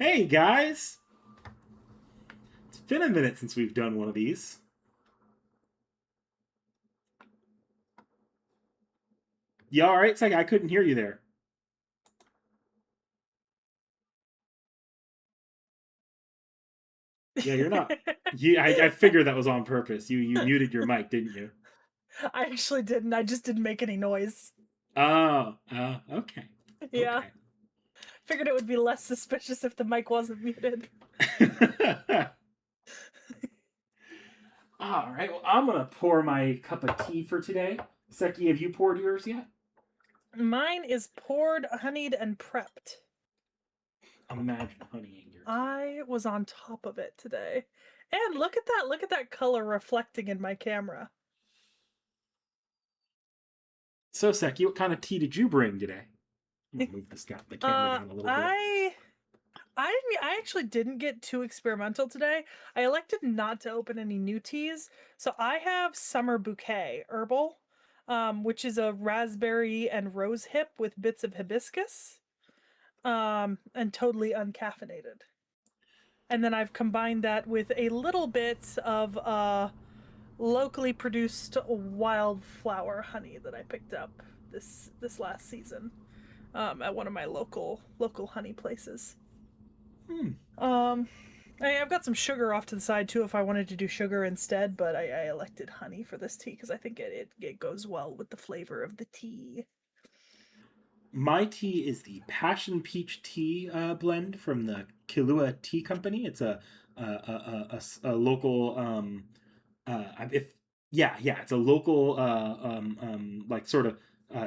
Hey guys! It's been a minute since we've done one of these. You alright? It's like I couldn't hear you there. Yeah, you're not. I figured that was on purpose. You muted your mic, didn't you? I actually didn't. I just didn't make any noise. Oh, okay. Yeah. Okay. Figured it would be less suspicious if the mic wasn't muted. Alright, well, I'm gonna pour my cup of tea for today. Seki, have you poured yours yet? Mine is poured, honeyed, and prepped. Imagine honeying your tea. I was on top of it today. And look at that. Look at that color reflecting in my camera. So, Seki, what kind of tea did you bring today? I'm gonna move the camera Uh, down a little bit. I I actually didn't get too experimental today. I elected not to open any new teas. So I have Summer Bouquet Herbal, which is a raspberry and rose hip with bits of hibiscus, and totally uncaffeinated. And then I've combined that with a little bit of locally produced wildflower honey that I picked up this last season, at one of my local honey places. Hmm. Um, I've got some sugar off to the side too if I wanted to do sugar instead, but I elected honey for this tea because I think it goes well with the flavor of the tea. My tea is the Passion Peach Tea blend from the Kilua Tea Company. It's a local if yeah, it's a local like sort of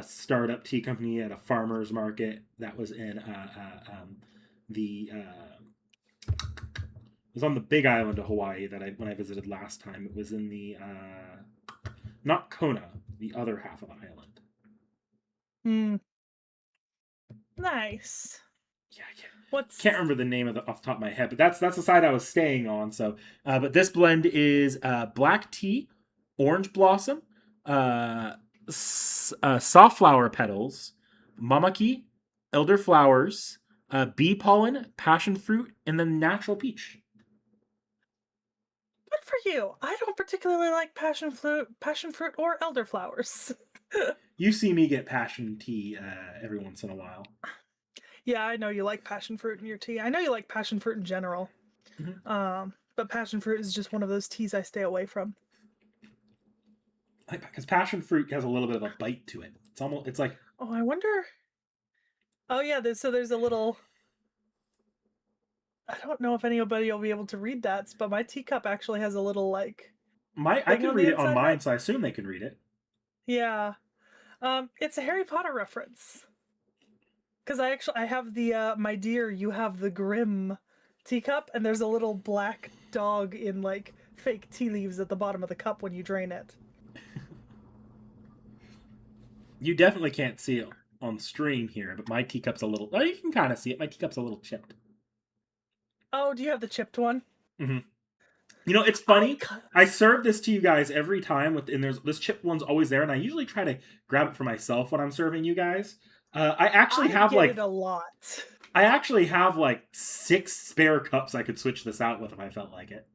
startup tea company at a farmer's market that was in the it was on the Big Island of Hawaii that I when I visited last time. It was in the not Kona, the other half of the island. Hmm. Nice. Yeah, can't What's remember the name of the off the top of my head, but that's the side I was staying on. So, but this blend is black tea, orange blossom, uh, soft flower petals, mamaki, elder flowers, bee pollen, passion fruit, and then natural peach. good for you? I don't particularly like passion fruit, or elderflowers. You see me get passion tea every once in a while. Yeah, I know you like passion fruit in your tea. I know you like passion fruit in general. Mm-hmm. But passion fruit is just one of those teas I stay away from. Because passion fruit has a little bit of a bite to it. It's like Oh, I wonder. Oh yeah, there's a little. I don't know if anybody will be able to read that, but my teacup actually has a little like I thing can on the read it on inside of mine, it. so I assume they can read it. Yeah. It's a Harry Potter reference because I have the my dear, you have the grim teacup, and there's a little black dog in like fake tea leaves at the bottom of the cup when you drain it. You definitely can't see it on stream here, but my teacup's a little. Oh, you can kind of see it. My teacup's a little chipped. Oh, do you have the chipped one? Mm-hmm. You know, it's I funny. I serve this to you guys every time, and there's this chipped one's always there, and I usually try to grab it for myself when I'm serving you guys. I actually I have get it like a lot. six spare cups I could switch this out with if I felt like it.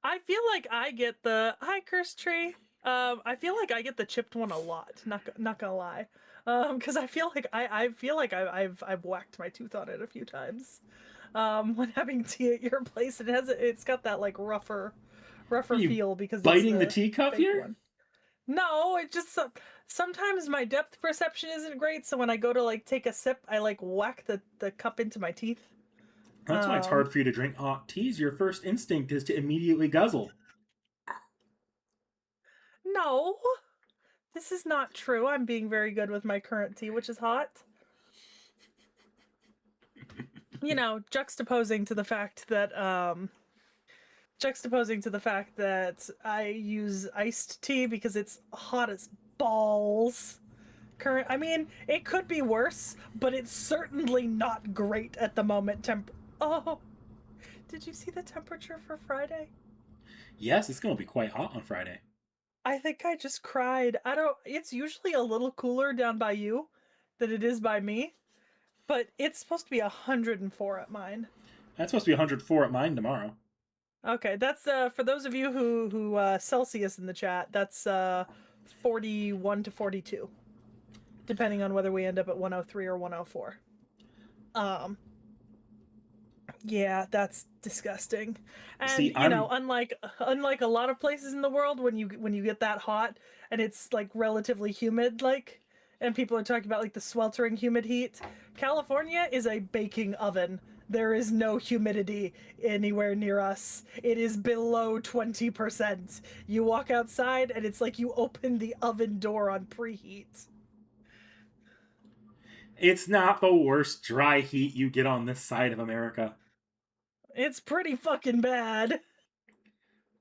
I feel like I get the hi curse tree. I feel like I get the chipped one a lot. Not gonna lie, because I feel like I've whacked my tooth on it a few times. When having tea at your place, it's got that like Are rougher you feel because it's biting the the teacup fake here? one. No, it just sometimes my depth perception isn't great, so when I go to like take a sip, I like whack the cup into my teeth. That's why it's Um, hard for you to drink hot teas. Your first instinct is to immediately guzzle. no, this is not true. I'm being very good with my current tea, which is hot. Juxtaposing to the fact that I use iced tea because it's hot as balls. I mean, it could be worse, but it's certainly not great at the moment. Oh, did you see the temperature for Friday? Yes, it's going to be quite hot on Friday. I think I just cried. I don't. It's usually a little cooler down by you than it is by me. but it's supposed to be 104 at mine. That's supposed to be 104 at mine tomorrow. Okay, that's for those of you who Celsius in the chat. That's 41 to 42, depending on whether we end up at 103 or 104. Um, Yeah, that's disgusting. And See, you know, I'm unlike a lot of places in the world when you get that hot and it's like relatively humid and people are talking about like the sweltering humid heat, California is a baking oven. There is no humidity anywhere near us. It is below 20%. You walk outside and it's like you open the oven door on preheat. It's not the worst dry heat you get on this side of America. It's pretty fucking bad.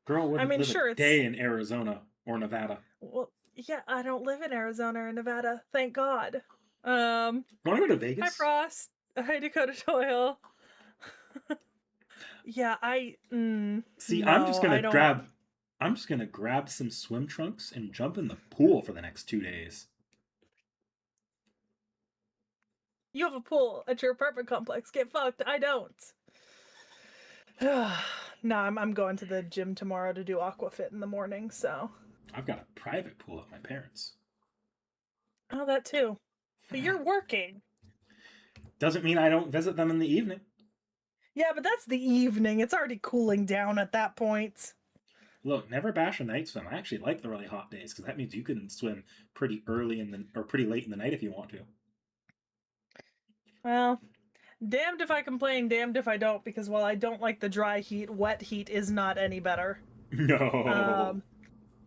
Girl I wouldn't mean, live a sure, it's day in Arizona or Nevada. well, yeah, I don't live in Arizona or Nevada, thank God. Um, Want to go to Hi Vegas? Frost. Hi Dakota Doyle. Yeah, See, no, I don't. I'm just gonna grab some swim trunks and jump in the pool for the next 2 days. You have a pool at your apartment complex. Get fucked. I don't. No, I'm going to the gym tomorrow to do aquafit in the morning. So, I've got a private pool at my parents'. oh, that too. But you're working. Doesn't mean I don't visit them in the evening. Yeah, but that's the evening. It's already cooling down at that point. Look, never bash a night swim. I actually like the really hot days because that means you can swim pretty early in the or pretty late in the night if you want to. Well, damned if I complain, damned if I don't, because while I don't like the dry heat, wet heat is not any better. No. Um,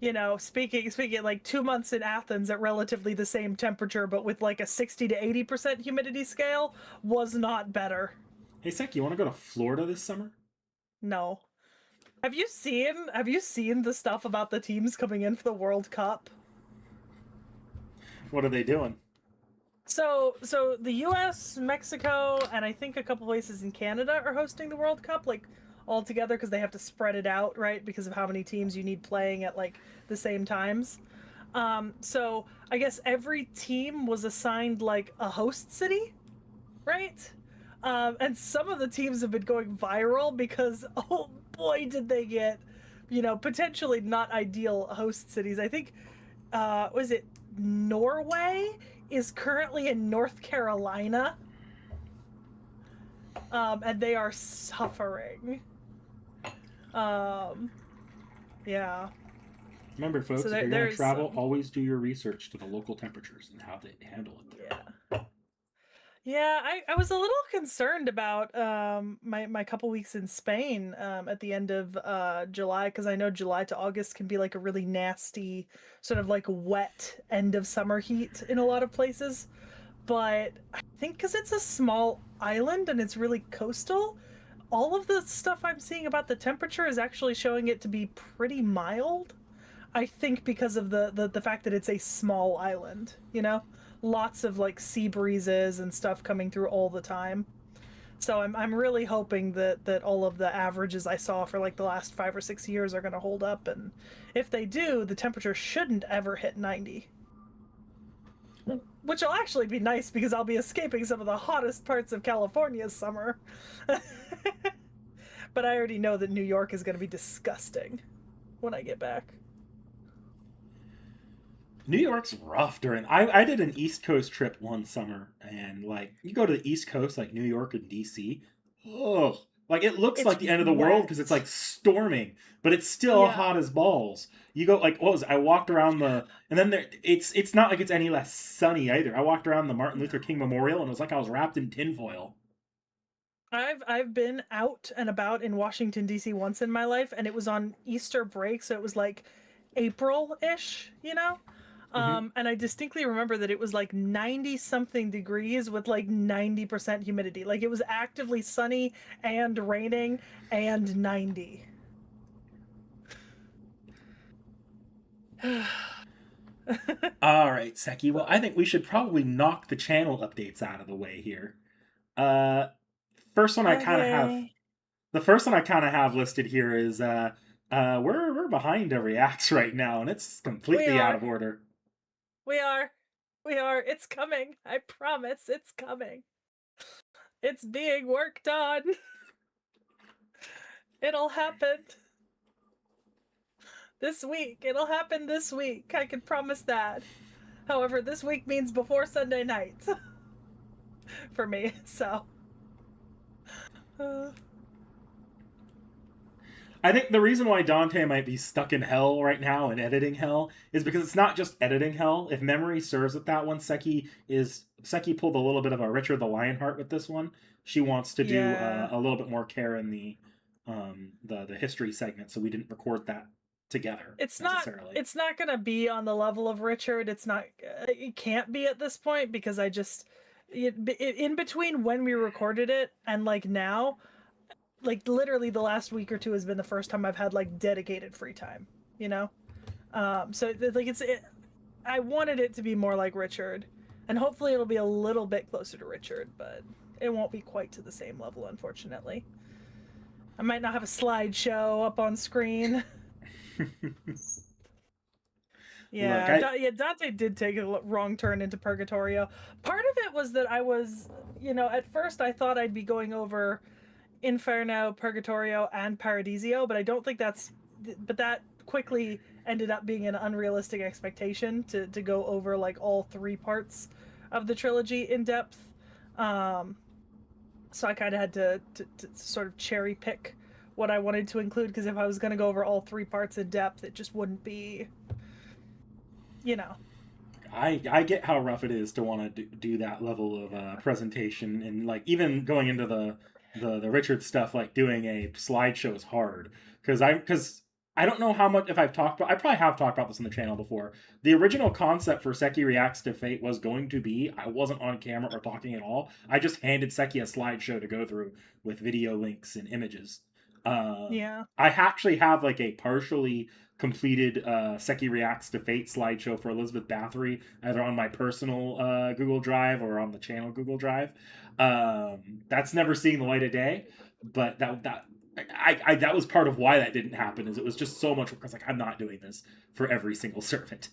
you know, speaking like 2 months in Athens at relatively the same temperature, but with like a 60 to 80% humidity scale, was not better. Hey, Sek, you want to go to Florida this summer? No. Have you seen the stuff about the teams coming in for the World Cup? What are they doing? So the US, Mexico, and I think a couple places in Canada are hosting the World Cup, like all together because they have to spread it out, right? Because of how many teams you need playing at like the same times. So I guess every team was assigned like a host city, right? And some of the teams have been going viral because oh boy did they get, potentially not ideal host cities. I think was it Norway is currently in North Carolina, and they are suffering. Um, yeah. Remember, So folks, if there you're going to there's travel, some. always do your research to the local temperatures and how they handle it there. Yeah. Yeah, I was a little concerned about my couple weeks in Spain at the end of July because I know July to August can be like a really nasty sort of like wet end of summer heat in a lot of places. But I think because it's a small island and it's really coastal, all of the stuff I'm seeing about the temperature is actually showing it to be pretty mild. I think because of the fact that it's a small island, lots of like sea breezes and stuff coming through all the time. So I'm really hoping that all of the averages I saw for like the last 5 or 6 years are going to hold up, and if they do, the temperature shouldn't ever hit 90. Which will actually be nice because I'll be escaping some of the hottest parts of California's summer. But I already know that New York is going to be disgusting when I get back. New York's rough during. I did an East Coast trip one summer, and like you go to the East Coast, like New York and DC. Oh, like it looks It's like the end of the world because it's wet. like storming, but it's still Yeah. hot as balls. You go like what was it? I walked around and then it's not like it's any less sunny either. I walked around the Martin Luther King Memorial and it was like I was wrapped in tinfoil. I've been out and about in Washington D.C. once in my life, and it was on Easter break, so it was like April-ish. Hmm. And I distinctly remember that it was like 90 something degrees with like 90% humidity. Like it was actively sunny and raining and 90. All right, Seki. Well, I So, think we should probably knock the channel updates out of the way here. Uh, first one I kind of have okay. The first one I kind of have listed here is we're behind a reacts right now, and it's We completely out are. of order. We are. We are. It's coming. I promise it's coming. It's being worked on. It'll happen this week. It'll happen this week. I can promise that. However, this week means before Sunday night for me. So, uh, I think the reason why Dante might be stuck in hell right now in editing hell is because it's not just editing hell. If memory serves with that one, Seki pulled a little bit of a Richard the Lionheart with this one. She wants to do yeah. a little bit more care in the history segment, so we didn't record that together It's not necessarily. it's not going to be on the level of Richard. It's not it can't be at this point because I just in between when we recorded it and like now, like literally the last week or two has been the first time I've had like dedicated free time, you know? So like I wanted it to be more like Richard, and hopefully it'll be a little bit closer to Richard, but it won't be quite to the same level, unfortunately. I might not have a slideshow up on screen. Look, Yeah, yeah. Dante did take a wrong turn into Purgatorio. Part of it was that I was, at first I thought I'd be going over Inferno, Purgatorio, and Paradisio, but I don't think that's. But that quickly ended up being an unrealistic expectation to go over like all three parts of the trilogy in depth. Um, so I kind of had to sort of cherry pick what I wanted to include because if I was going to go over all three parts in depth, it just wouldn't be, you know. I get how rough it is to want to do that level of presentation, and like even going into the Richard stuff, like doing a slideshow is hard because I don't know how much if I've talked about I probably have talked about this on the channel before. The original concept for Seki Reacts to Fate was going to be I wasn't on camera or talking at all. I just handed Seki a slideshow to go through with video links and images. Yeah. I actually have like a partially completed Seki Reacts to Fate slideshow for Elizabeth Bathory, either on my personal Google Drive or on the channel Google Drive. That's never seeing the light of day, but that was part of why that didn't happen. Is it was just so much work. I was like, I'm not doing this for every single servant.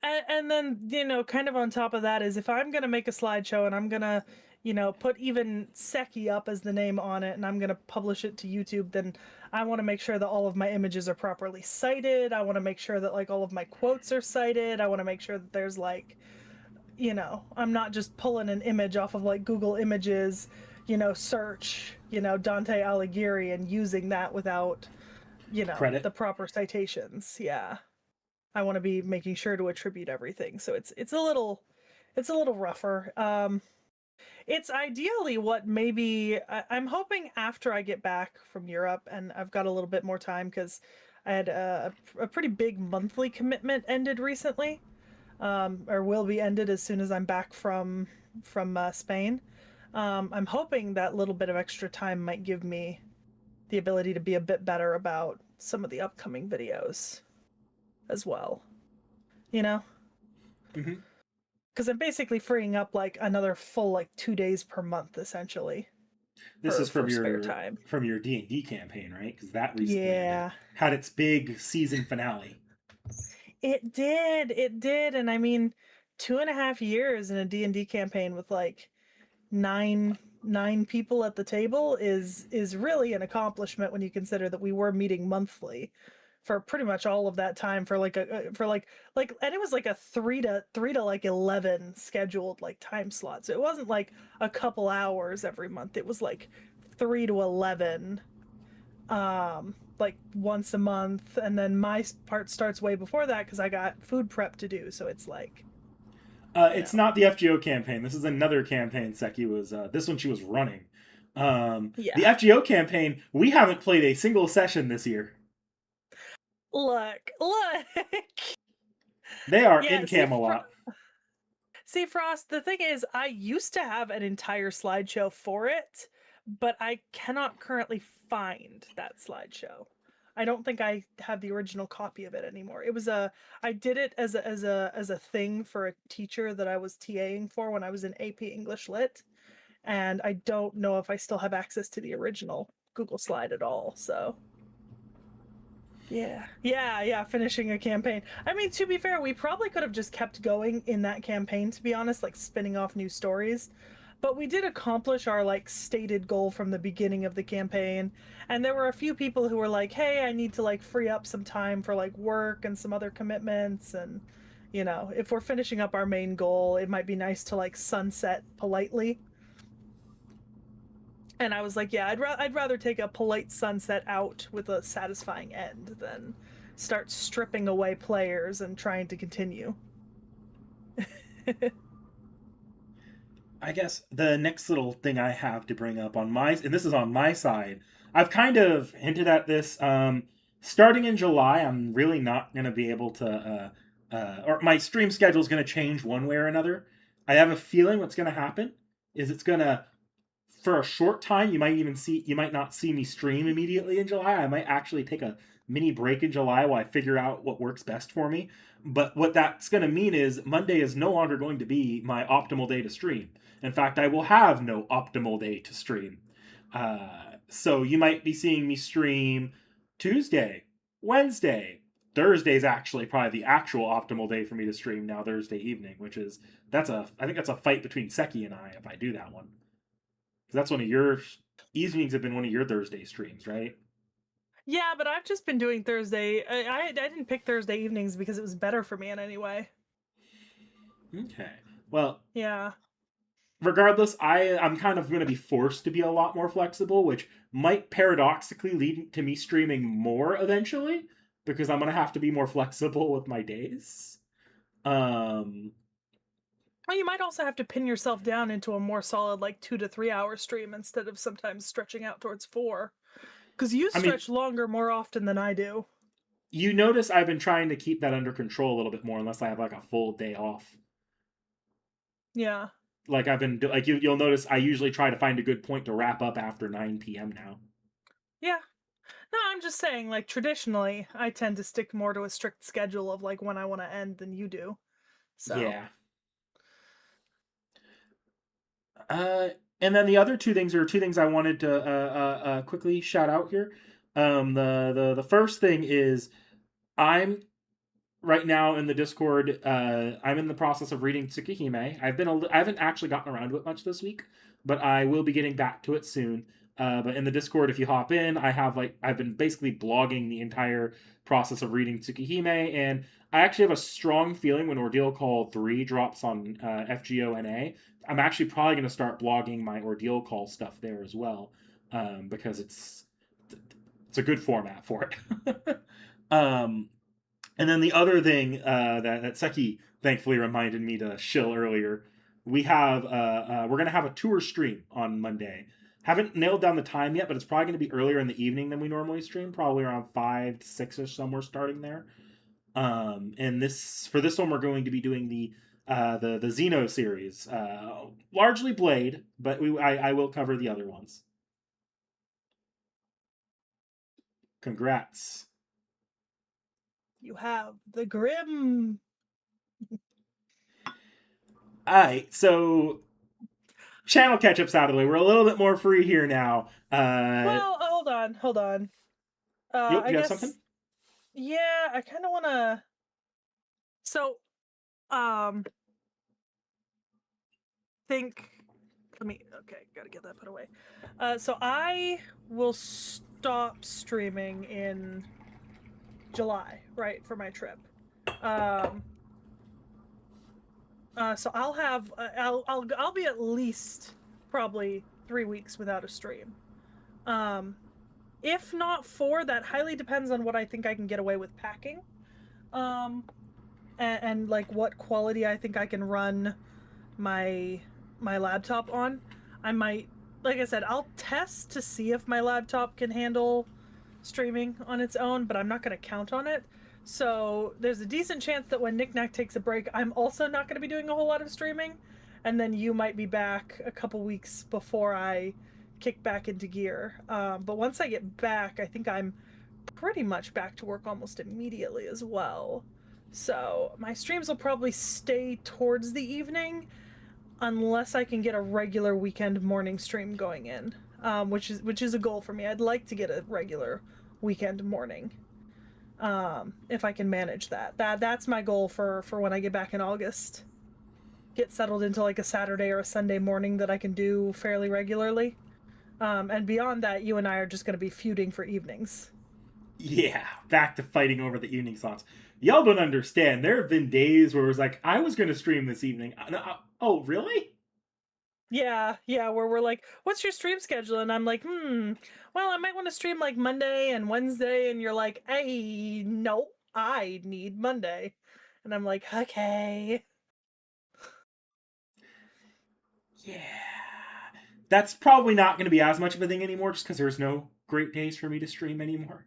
And then kind of on top of that is if I'm gonna make a slideshow and I'm gonna put even Seki up as the name on it and I'm gonna publish it to YouTube, then I want to make sure that all of my images are properly cited. I want to make sure that like all of my quotes are cited. I want to make sure that there's like I'm not just pulling an image off of like Google Images, search Dante Alighieri and using that without Credit. the proper citations. Yeah, I want to be making sure to attribute everything. So it's a little rougher. It's ideally what maybe I'm hoping after I get back from Europe and I've got a little bit more time because I had a pretty big monthly commitment ended recently, or will be ended as soon as I'm back from Spain. I'm hoping that little bit of extra time might give me the ability to be a bit better about some of the upcoming videos as well. You know, Mm-hmm. because I'm basically freeing up like another full like 2 days per month essentially This for is for spare time. from your D&D campaign, right? Because that recently ended, Yeah, had its big season finale. it did, and I mean, 2.5 years in a D&D campaign with like nine people at the table is really an accomplishment when you consider that we were meeting monthly for pretty much all of that time for like for like and it was like a 3 to like 11 scheduled like time slot, so it wasn't like a couple hours every month. It was like 3 to 11, like once a month, and then my part starts way before that because I got food prep to do, so it's like you It's know not the FGO campaign. This is another campaign Seki was. This one she was running. The yeah. FGO campaign, we haven't played a single session this year. Look. They are Yeah, in Camelot. see, Frost, the thing is, I used to have an entire slideshow for it, but I cannot currently find that slideshow. I don't think I have the original copy of it anymore. I did it as a thing for a teacher that I was TAing for when I was in AP English Lit, and I don't know if I still have access to the original Google Slide at all. So yeah, finishing a campaign. I mean, to be fair, we probably could have just kept going in that campaign, to be honest, like spinning off new stories. but we did accomplish our like stated goal from the beginning of the campaign. And there were a few people who were like, "Hey, I need to like free up some time for like work and some other commitments, and if we're finishing up our main goal, it might be nice to like sunset politely." And I was like, "Yeah, I'd rather take a polite sunset out with a satisfying end than start stripping away players and trying to continue." I guess the next little thing I have to bring up on my, and this is on my side, I've kind of hinted at this. Starting in July, I'm really not going to be able to, or my stream schedule is going to change one way or another. I have a feeling what's going to happen is it's going to, for a short time, you might not see me stream immediately in July. I might actually take a mini break in July while I figure out what works best for me. But what that's going to mean is Monday is no longer going to be my optimal day to stream. In fact, I will have no optimal day to stream. So you might be seeing me stream Tuesday, Wednesday. Thursday is actually probably the actual optimal day for me to stream now, Thursday evening, which is I think that's a fight between Seki and I if I do that one. Because that's one of your evenings have been one of your Thursday streams, right? Yeah, but I've just been doing Thursday. I didn't pick Thursday evenings because it was better for me in any way. Okay. Well, Yeah. regardless, I'm kind of going to be forced to be a lot more flexible, which might paradoxically lead to me streaming more eventually because I'm going to have to be more flexible with my days. Um, Well, you might also have to pin yourself down into a more solid, like 2 to 3 hour stream instead of sometimes stretching out towards 4. Because you I mean, stretch longer more often than I do. you notice I've been trying to keep that under control a little bit more, unless I have like a full day off. Yeah. Like I've been like you'll notice I usually try to find a good point to wrap up after 9 p.m. now. Yeah. No, I'm just saying, like, traditionally, I tend to stick more to a strict schedule of, like, when I want to end than you do. So, Yeah. Uh, and then the other two things are two things I wanted to quickly shout out here. The first thing is I'm right now in the Discord. I'm in the process of reading Tsukihime. I haven't actually gotten around to it much this week, but I will be getting back to it soon. But in the Discord, if you hop in, I've been basically blogging the entire process of reading Tsukihime, and I actually have a strong feeling when Ordeal Call 3 drops on FGONA, I'm actually probably going to start blogging my Ordeal Call stuff there as well, because it's a good format for it. um, and then the other thing that Seki thankfully reminded me to shill earlier, we're gonna have a tour stream on Monday. Haven't nailed down the time yet, but it's probably gonna be earlier in the evening than we normally stream, probably around 5 to 6 ish somewhere starting there. And this one we're going to be doing the Xeno series, largely Blade, but I will cover the other ones. Congrats! you have the Grim. All right, so channel catch ups out of the way. We're a little bit more free here now. Well, hold on, hold on. You I have something? guess, yeah, I kind of want to. So, um, think. Okay, gotta get that put away. So I will stop streaming in July, right, for my trip. Um, so I'll be at least probably 3 weeks without a stream. Um, if not 4, that highly depends on what I think I can get away with packing. Um, and like what quality I think I can run my my laptop on. I might, like I said, I'll test to see if my laptop can handle streaming on its own, but I'm not going to count on it. So there's a decent chance that when Knickknack takes a break, I'm also not going to be doing a whole lot of streaming. And then you might be back a couple weeks before I kick back into gear. But once I get back, I think I'm pretty much back to work almost immediately as well. So my streams will probably stay towards the evening unless I can get a regular weekend morning stream going in, which is a goal for me. I'd like to get a regular weekend morning, if I can manage that. That's my goal for when I get back in August. get settled into like a Saturday or a Sunday morning that I can do fairly regularly. And beyond that, you and I are just going to be feuding for evenings. Yeah, back to fighting over the evening slots. Y'all don't understand. There have been days where it was like, I was going to stream this evening. Oh, really? Yeah, yeah, where we're like, what's your stream schedule? And I'm like, well, I might want to stream like Monday and Wednesday. And you're like, hey, no, I need Monday. And I'm like, okay. Yeah. That's probably not going to be as much of a thing anymore just because there's no great days for me to stream anymore.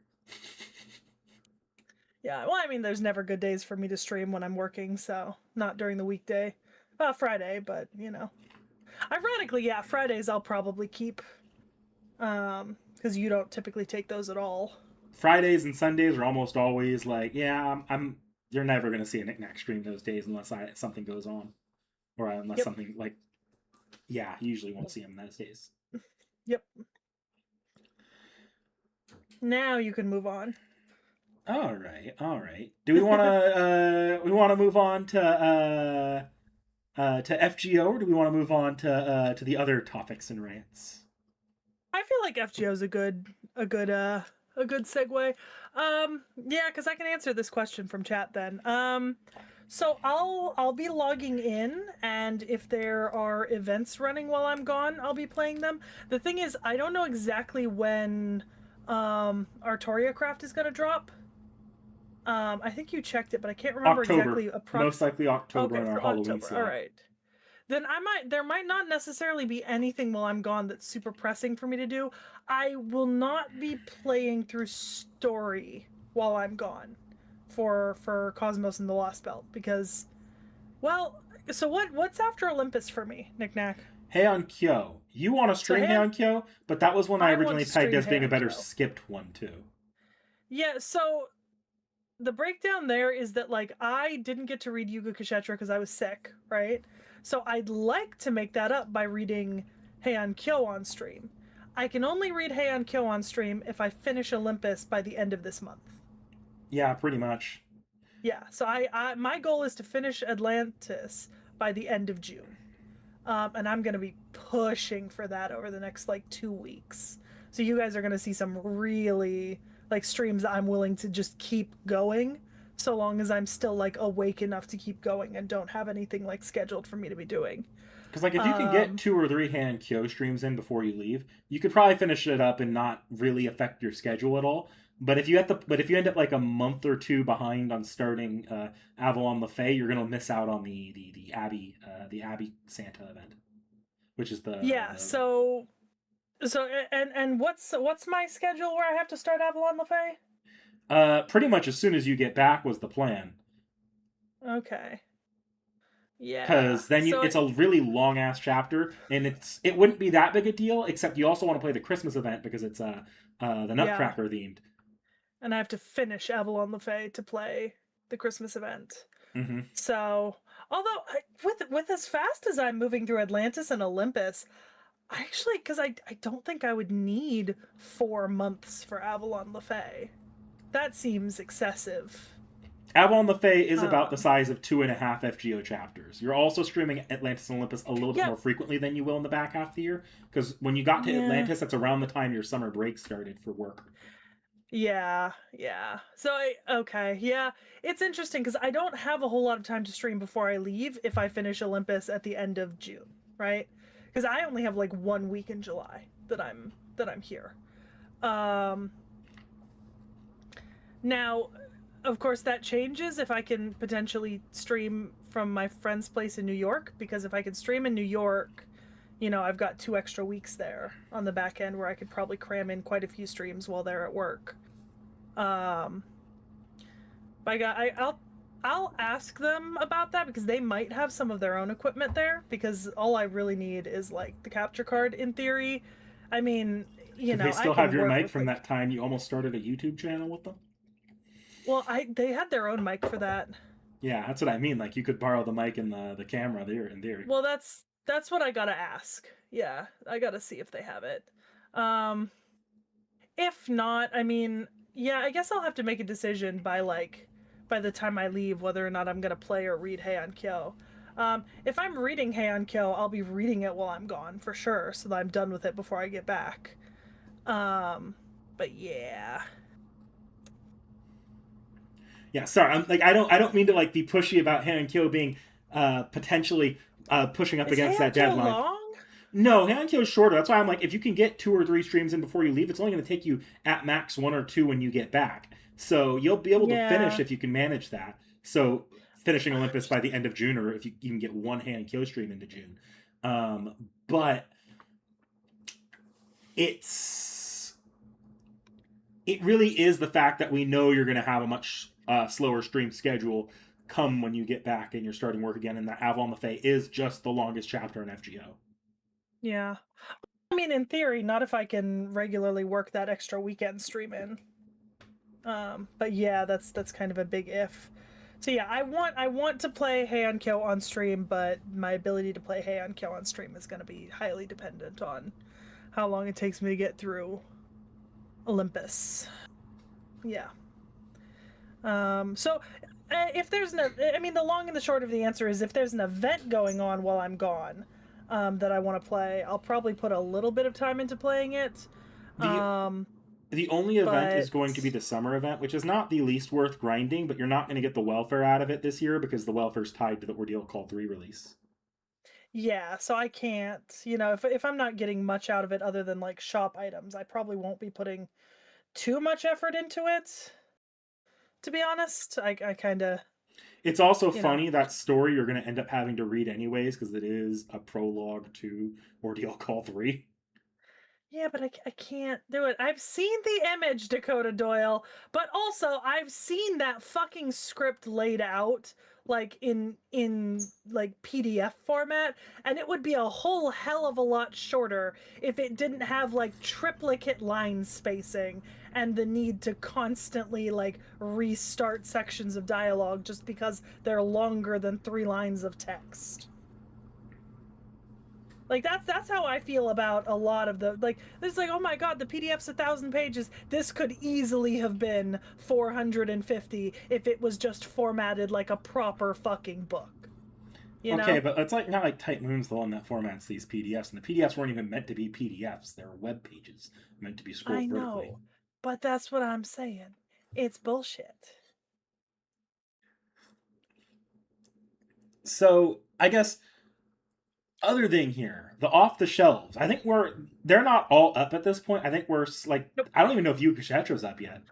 Yeah, well, I mean, there's never good days for me to stream when I'm working, so not during the weekday. Friday, but Ironically, yeah, Fridays I'll probably keep, because you don't typically take those at all. Fridays and Sundays are almost always like, yeah, you're never going to see a knickknack stream those days unless something goes on. Or unless Yep, something like, yeah, you usually won't see them those days. yep. Now you can move on. All right, all right. Do we want to move on to FGO, or do we want to move on to the other topics and rants? I feel like FGO is a good segue. Yeah, because I can answer this question from chat then. So I'll be logging in, and if there are events running while I'm gone, I'll be playing them. The thing is, I don't know exactly when Artoria Craft is gonna drop. I think you checked it, but I can't remember October, exactly most likely October Okay, in our for Halloween October. All slot. right. Then there might not necessarily be anything while I'm gone that's super pressing for me to do. I will not be playing through story while I'm gone for Cosmos and the Lost Belt because well, so what's after Olympus for me, Knick-Knack? Heian Kyo. You want to So stream Heian, Heian Kyo, but that was one I I want originally to pegged stream as being a Heian better Kyo. skipped one too. Yeah, so the breakdown there is that like I didn't get to read Yuga Kshetra because I was sick, right? So I'd like to make that up by reading Heian Kyo on stream. I can only read Heian Kyo on stream if I finish Olympus by the end of this month. Yeah, pretty much. Yeah, so I my goal is to finish Atlantis by the end of June. And I'm gonna be pushing for that over the next like 2 weeks. So you guys are gonna see some really like streams I'm willing to just keep going, so long as I'm still like awake enough to keep going and don't have anything like scheduled for me to be doing. Because like if you can get Um, 2 or 3 Kyo streams in before you leave, you could probably finish it up and not really affect your schedule at all. But if you end up like a month or two behind on starting Avalon Lefay, you're gonna miss out on the Abbey Santa event, which is yeah. So and what's my schedule where I have to start Avalon Lefay? pretty much as soon as you get back was the plan. Okay. Yeah. Because then So it's a really long ass chapter, and it wouldn't be that big a deal. Except you also want to play the Christmas event because it's the yeah, Nutcracker themed. and I have to finish Avalon Lefay to play the Christmas event. Mm-hmm. So, although with as fast as I'm moving through Atlantis and Olympus, I actually because I don't think I would need 4 months for Avalon Lefay. That seems excessive. Avalon Lefay is about the Um, size of 2.5 FGO chapters. You're also streaming Atlantis and Olympus a little bit yeah, more frequently than you will in the back half of the year, because when you got to yeah, Atlantis, that's around the time your summer break started for work. yeah, yeah. So okay, yeah, it's interesting because I don't have a whole lot of time to stream before I leave if I finish Olympus at the end of June, right? Because I only have like 1 week in July that I'm here. Um, Now, of course, that changes if I can potentially stream from my friend's place in New York, because if I can stream in New York, I've got 2 extra weeks there on the back end where I could probably cram in quite a few streams while they're at work. Um, but I'll ask them about that because they might have some of their own equipment there. Because all I really need is like the capture card in theory. I mean, Do they I still have can your work mic with from like that time you almost started a YouTube channel with them? well, I they had their own mic for that. Yeah, that's what I mean. Like you could borrow the mic and the camera there in theory. Well, that's what I gotta ask. Yeah, I gotta see if they have it. Um, if not, I mean, yeah, I guess I'll have to make a decision by the time I leave whether or not I'm gonna play or read Heian Kyo. If I'm reading Heian Kyo, I'll be reading it while I'm gone for sure, so that I'm done with it before I get back. Um, but yeah, Yeah, sorry. I don't mean to like be pushy about Han and Kyo being potentially pushing up is against Heian that Kyo deadline. long? No, Han and Kyo is shorter. That's why I'm like, if you can get 2 or 3 streams in before you leave, it's only going to take you at max 1 or 2 when you get back. So you'll be able to finish Yeah, if you can manage that. So finishing Olympus by the end of June, or if you can get one Han and Kyo stream into June. But it's it really is the fact that we know you're going to have a much slower stream schedule come when you get back and you're starting work again, and that Avalon the Fae is just the longest chapter in FGO. yeah. I mean, in theory, not if I can regularly work that extra weekend stream in. But yeah, that's kind of a big if. So yeah, I want to play Heian Kyo on stream, but my ability to play Heian Kyo on stream is going to be highly dependent on how long it takes me to get through Olympus. Yeah. So if there's no, I mean, the long and the short of the answer is if there's an event going on while I'm gone, that I want to play, I'll probably put a little bit of time into playing it. The Um, the only event is but going to be the summer event, which is not the least worth grinding, but you're not going to get the welfare out of it this year because the welfare's tied to the Ordeal Call 3 release. yeah, so I can't, if I'm not getting much out of it other than like shop items, I probably won't be putting too much effort into it, to be honest. I kind of, It's also you know, funny that story you're going to end up having to read anyways because it is a prologue to Ordeal Call 3. yeah, but I can't do it. I've seen the image, Dakota Doyle, but also I've seen that fucking script laid out like in like PDF format, and it would be a whole hell of a lot shorter if it didn't have like triplicate line spacing and the need to constantly like restart sections of dialogue just because they're longer than 3 lines of text. Like that's how I feel about a lot of the like. There's like, oh my god, the PDF's 1,000 pages. This could easily have been 450 if it was just formatted like a proper fucking book. You Okay, know? but it's like not like Type Moon's the one that formats these PDFs, and the PDFs weren't even meant to be PDFs. They're web pages meant to be I scrolled vertically. know, but that's what I'm saying. It's bullshit. So I guess other thing here, the off the shelves. I think they're not all up at this point. I think we're like Nope. I don't even know if Yukashetro's up yet.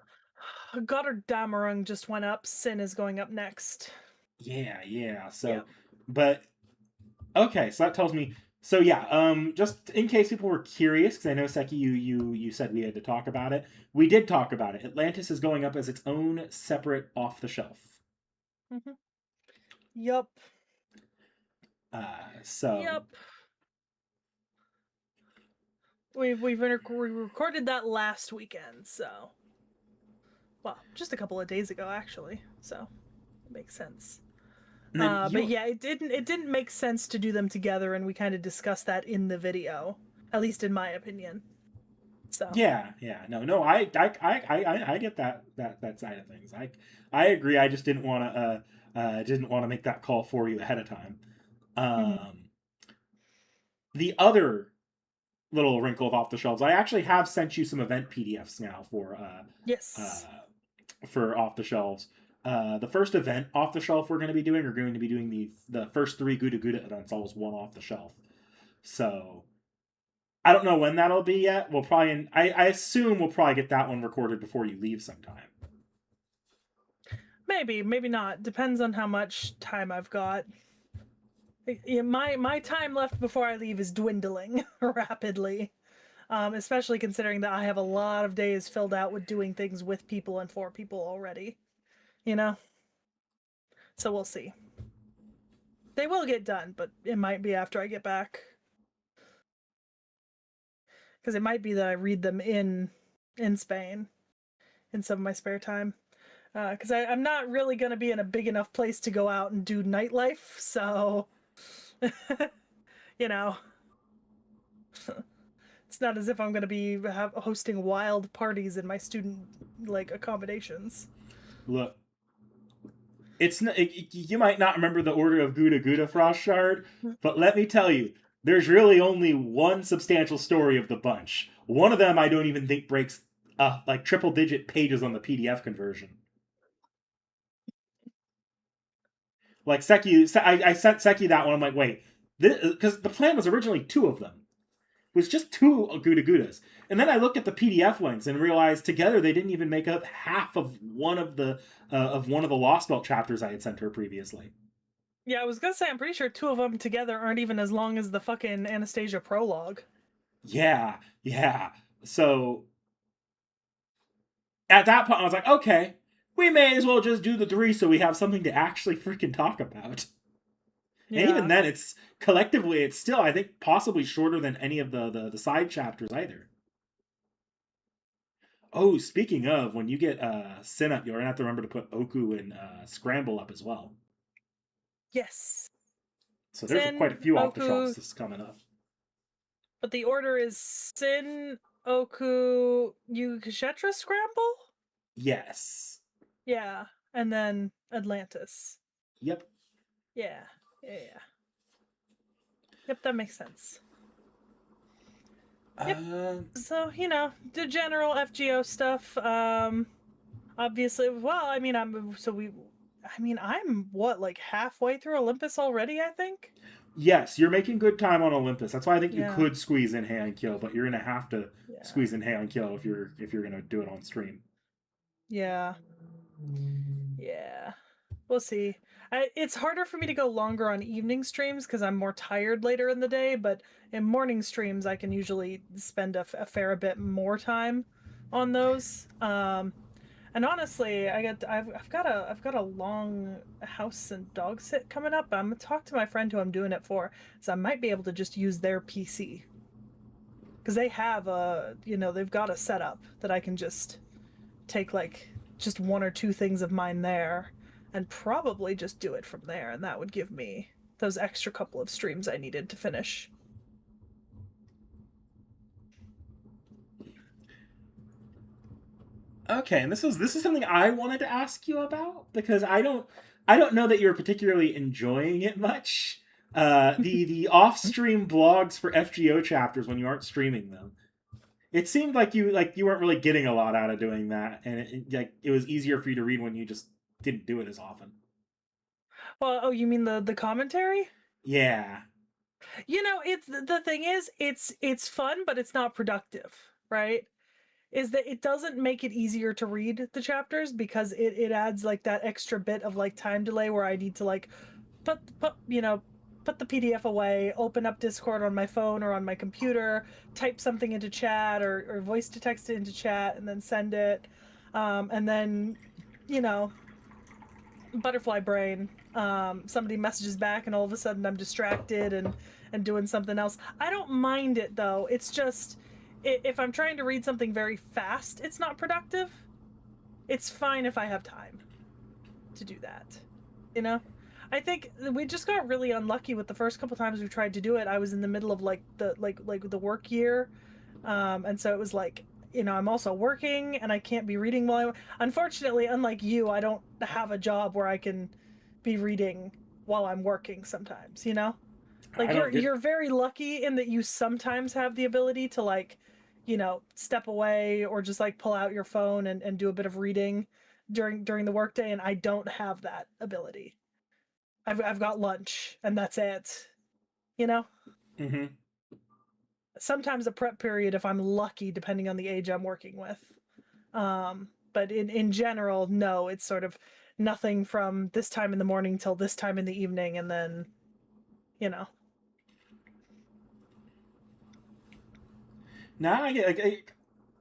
Goddard Damarung just went up. Sin is going up next. Yeah, yeah. So, Yep. but okay, so that tells me. So yeah, just in case people were curious, because I know Seki, you said we had to talk about it. We did talk about it. Atlantis is going up as its own separate off the shelf. Mm-hmm. Yup. So Yup. We recorded that last weekend, so well, just a couple of days ago actually. So it makes sense. and then But yeah, it didn't make sense to do them together, and we kind of discussed that in the video, at least in my opinion. So yeah, yeah, no, I get that side of things. I agree. I just didn't want to make that call for you ahead of time. mhm. Um, the other little wrinkle of off the shelves, I actually have sent you some event PDFs now Yes. for off the shelves. The first event off the shelf we're going to be doing are going to be doing the first 3 Guda events, all as one off the shelf. So I don't know when that'll be yet. We'll probably, I assume we'll probably get that one recorded before you leave sometime. Maybe, maybe not. Depends on how much time I've got. Yeah, my time left before I leave is dwindling rapidly. Especially considering that I have a lot of days filled out with doing things with people and for people already. You know? So we'll see. They will get done, but it might be after I get back. Because it might be that I read them in Spain in some of my spare time. Because I'm not really going to be in a big enough place to go out and do nightlife, so you know, it's not as if I'm going to be hosting wild parties in my student like accommodations. Look, You might not remember the order of Gouda Gouda Frost Shard, but let me tell you, there's really only one substantial story of the bunch. One of them I don't even think breaks like triple digit pages on the PDF conversion. Like Seki, I sent Seki that one. I'm like, wait, because the plan was originally two of them. It was just two Gouda Goudas, and then I looked at the PDF links and realized together they didn't even make up half of one of the Lost Belt chapters I had sent her previously. Yeah, I was gonna say I'm pretty sure two of them together aren't even as long as the fucking Anastasia prologue. Yeah, yeah. So at that point, I was like, okay, we may as well just do the three so we have something to actually freaking talk about. And even Yeah. then, it's collectively, it's still, I think, possibly shorter than any of the side chapters either. Oh, speaking of, when you get Sin up, you're gonna have to remember to put Oku and Scramble up as well. Yes. So there's quite a Sin, few off the shelves Oku, this coming up. but the order is Sin, Oku, Yukshetra Scramble? Yes. Yeah. And then Atlantis. Yep. Yeah. Yeah. Yep, that makes sense. Yep. Uh, So, the general FGO stuff. Obviously, well, I mean, I'm what, like halfway through Olympus already, I think? yes, you're making good time on Olympus. That's why I think you Yeah. could squeeze in Hand Kill, but you're gonna have to Yeah. squeeze in Hand Kill if you're gonna do it on stream. Yeah. Yeah. We'll see. It's harder for me to go longer on evening streams because I'm more tired later in the day, but in morning streams, I can usually spend a fair bit more time on those. And honestly, I've got a long house and dog sit coming up. I'm gonna talk to my friend who I'm doing it for, so I might be able to just use their PC because they have they've got a setup that I can just take like just one or two things of mine there and probably just do it from there, and that would give me those extra couple of streams I needed to finish. Okay, and this is something I wanted to ask you about because I don't know that you're particularly enjoying it much. The off stream blogs for FGO chapters when you aren't streaming them. It seemed like you weren't really getting a lot out of doing that, and it was easier for you to read when you just didn't do it as often. Well, oh, you mean the commentary? Yeah, It's the thing is, it's fun, but it's not productive, right? Is that it doesn't make it easier to read the chapters because it adds like that extra bit of like time delay where I need to like put the PDF away, open up Discord on my phone or on my computer, type something into chat or voice to text it into chat and then send it. And then, you know, butterfly brain. Somebody messages back and all of a sudden I'm distracted and doing something else. I don't mind it though. It's just if I'm trying to read something very fast, it's not productive. It's fine if I have time to do that. You know? I think we just got really unlucky with the first couple times we tried to do it. I was in the middle of like the work year. And so it was like, I'm also working and I can't be reading while unfortunately, unlike you, I don't have a job where I can be reading while I'm working sometimes, I Like don't get. you're very lucky in that you sometimes have the ability to like, step away or just like pull out your phone and do a bit of reading during the workday, and I don't have that ability. I've got lunch and that's it. You know? Mm-hmm. Sometimes a prep period if I'm lucky, depending on the age I'm working with. But in general, no, it's sort of nothing from this time in the morning till this time in the evening, and then, you know. No, I get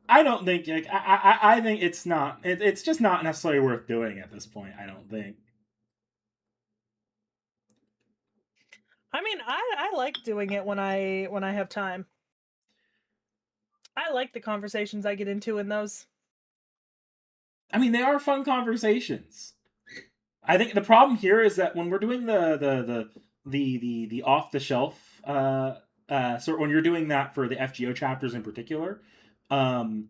I don't think I think it's not it's just not necessarily worth doing at this point. I don't think. I mean, I like doing it when I have time. I like the conversations I get into in those. I mean, they are fun conversations. I think the problem here is that when we're doing the off the shelf so when you're doing that for the FGO chapters in particular, um,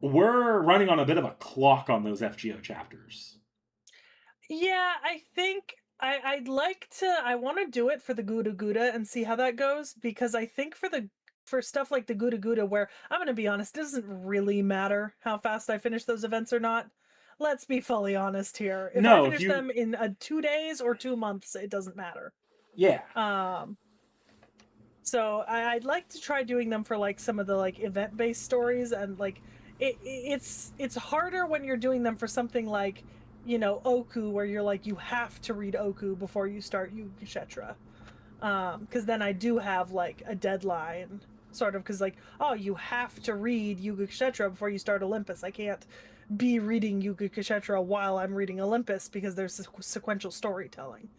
we're running on a bit of a clock on those FGO chapters. Yeah, I think I'd like to. I want to do it for the Gouda Gouda and see how that goes because I think for stuff like the Gouda Gouda, where I'm gonna be honest, it doesn't really matter how fast I finish those events or not. Let's be fully honest here. If I No, if finish you, them in 2 days or 2 months, it doesn't matter. yeah. Um, so I'd like to try doing them for like some of the like event based stories and like it's harder when you're doing them for something like Oku where you're like you have to read Oku before you start Yugashetra. Because then I do have like a deadline sort of because like oh you have to read Yugashetra before you start Olympus. I can't be reading Yugashetra while I'm reading Olympus because there's sequential storytelling.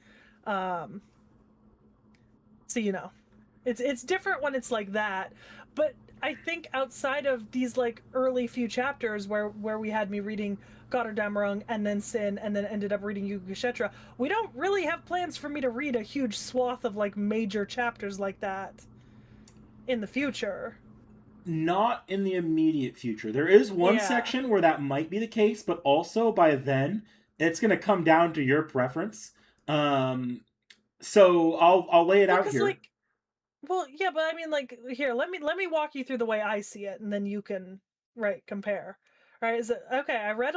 Um, so it's different when it's like that, but I think outside of these like early few chapters where we had me reading Gotterdammerung and then Sin and then ended up reading Yugashetra, we don't really have plans for me to read a huge swath of like major chapters like that in the future. Not in the immediate future. There is one Yeah. section where that might be the case, but also by then it's going to come down to your preference. Um, so I'll lay it Well, out because here. like well, yeah, but I mean, like, here, let me walk you through the way I see it, and then you can compare. Right? Is it okay? I read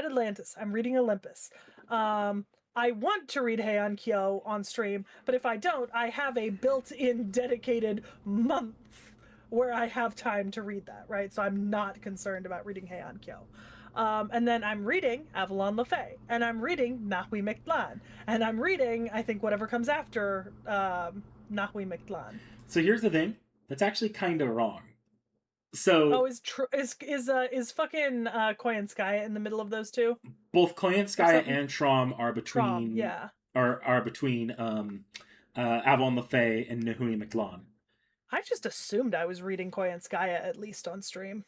Atlantis. I'm reading Olympus. Um, I want to read Heian Kyo on stream, but if I don't, I have a built-in dedicated month where I have time to read that. Right? So I'm not concerned about reading Heian Kyo. And then I'm reading Avalon LaFay, and I'm reading Nahui Mictlan, and I'm reading I think whatever comes after Nahui Mictlan. So here's the thing. That's actually kind of wrong. Oh, So is fucking Koyanskaya in the middle of those two both or Koyanskaya something? and Trom are Trom, between yeah. Avalon LaFay and Nahui McLawn. I just assumed I was reading Koyanskaya at least on stream.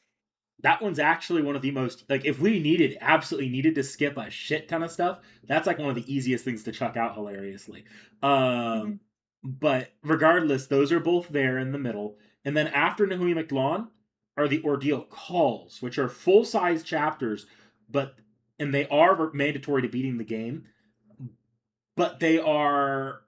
That one's actually one of the most like if we absolutely needed to skip a shit ton of stuff, that's like one of the easiest things to chuck out hilariously. Hmm. But regardless, those are both there in the middle, and then after Nahui McLawn are the Ordeal Calls, which are full size chapters, but and they are mandatory to beating the game, but they are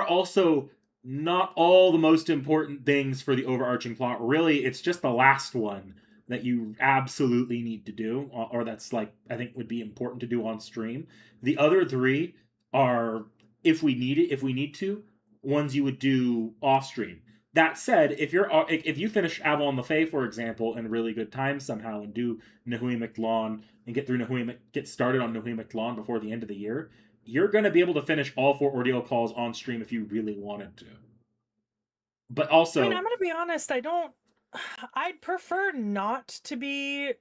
also not all the most important things for the overarching plot. Really, it's just the last one that you absolutely need to do, or that's like I think would be important to do on stream. The other three are if we need to, ones you would do off stream. That said, if you finish Avalon the Fae, for example, in really good time somehow and do Nahui McLawn and get started on Nahui McLawn before the end of the year, you're going to be able to finish all four ordeal calls on stream if you really wanted to. But I mean, I'm also, gonna be honest, I don't I'd prefer not to be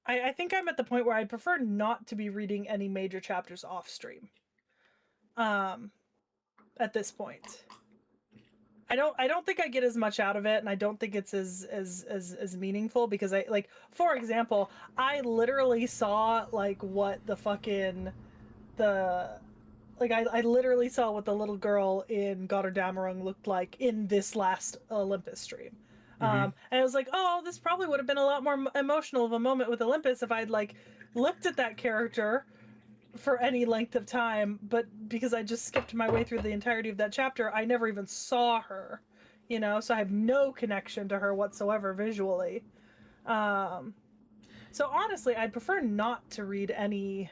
I think I'm at the point where I'd prefer not to be reading any major chapters off stream. Um at this point. I don't think I get as much out of it and I don't think it's as meaningful because I like for example, I literally saw like what the fucking the like I literally saw what the little girl in Gotterdammerung looked like in this last Olympus stream. mhm. And I was like, oh, this probably would have been a lot more emotional of a moment with Olympus if I'd like looked at that character for any length of time, but because I just skipped my way through the entirety of that chapter, I never even saw her, so I have no connection to her whatsoever visually. Um, so honestly, I'd prefer not to read any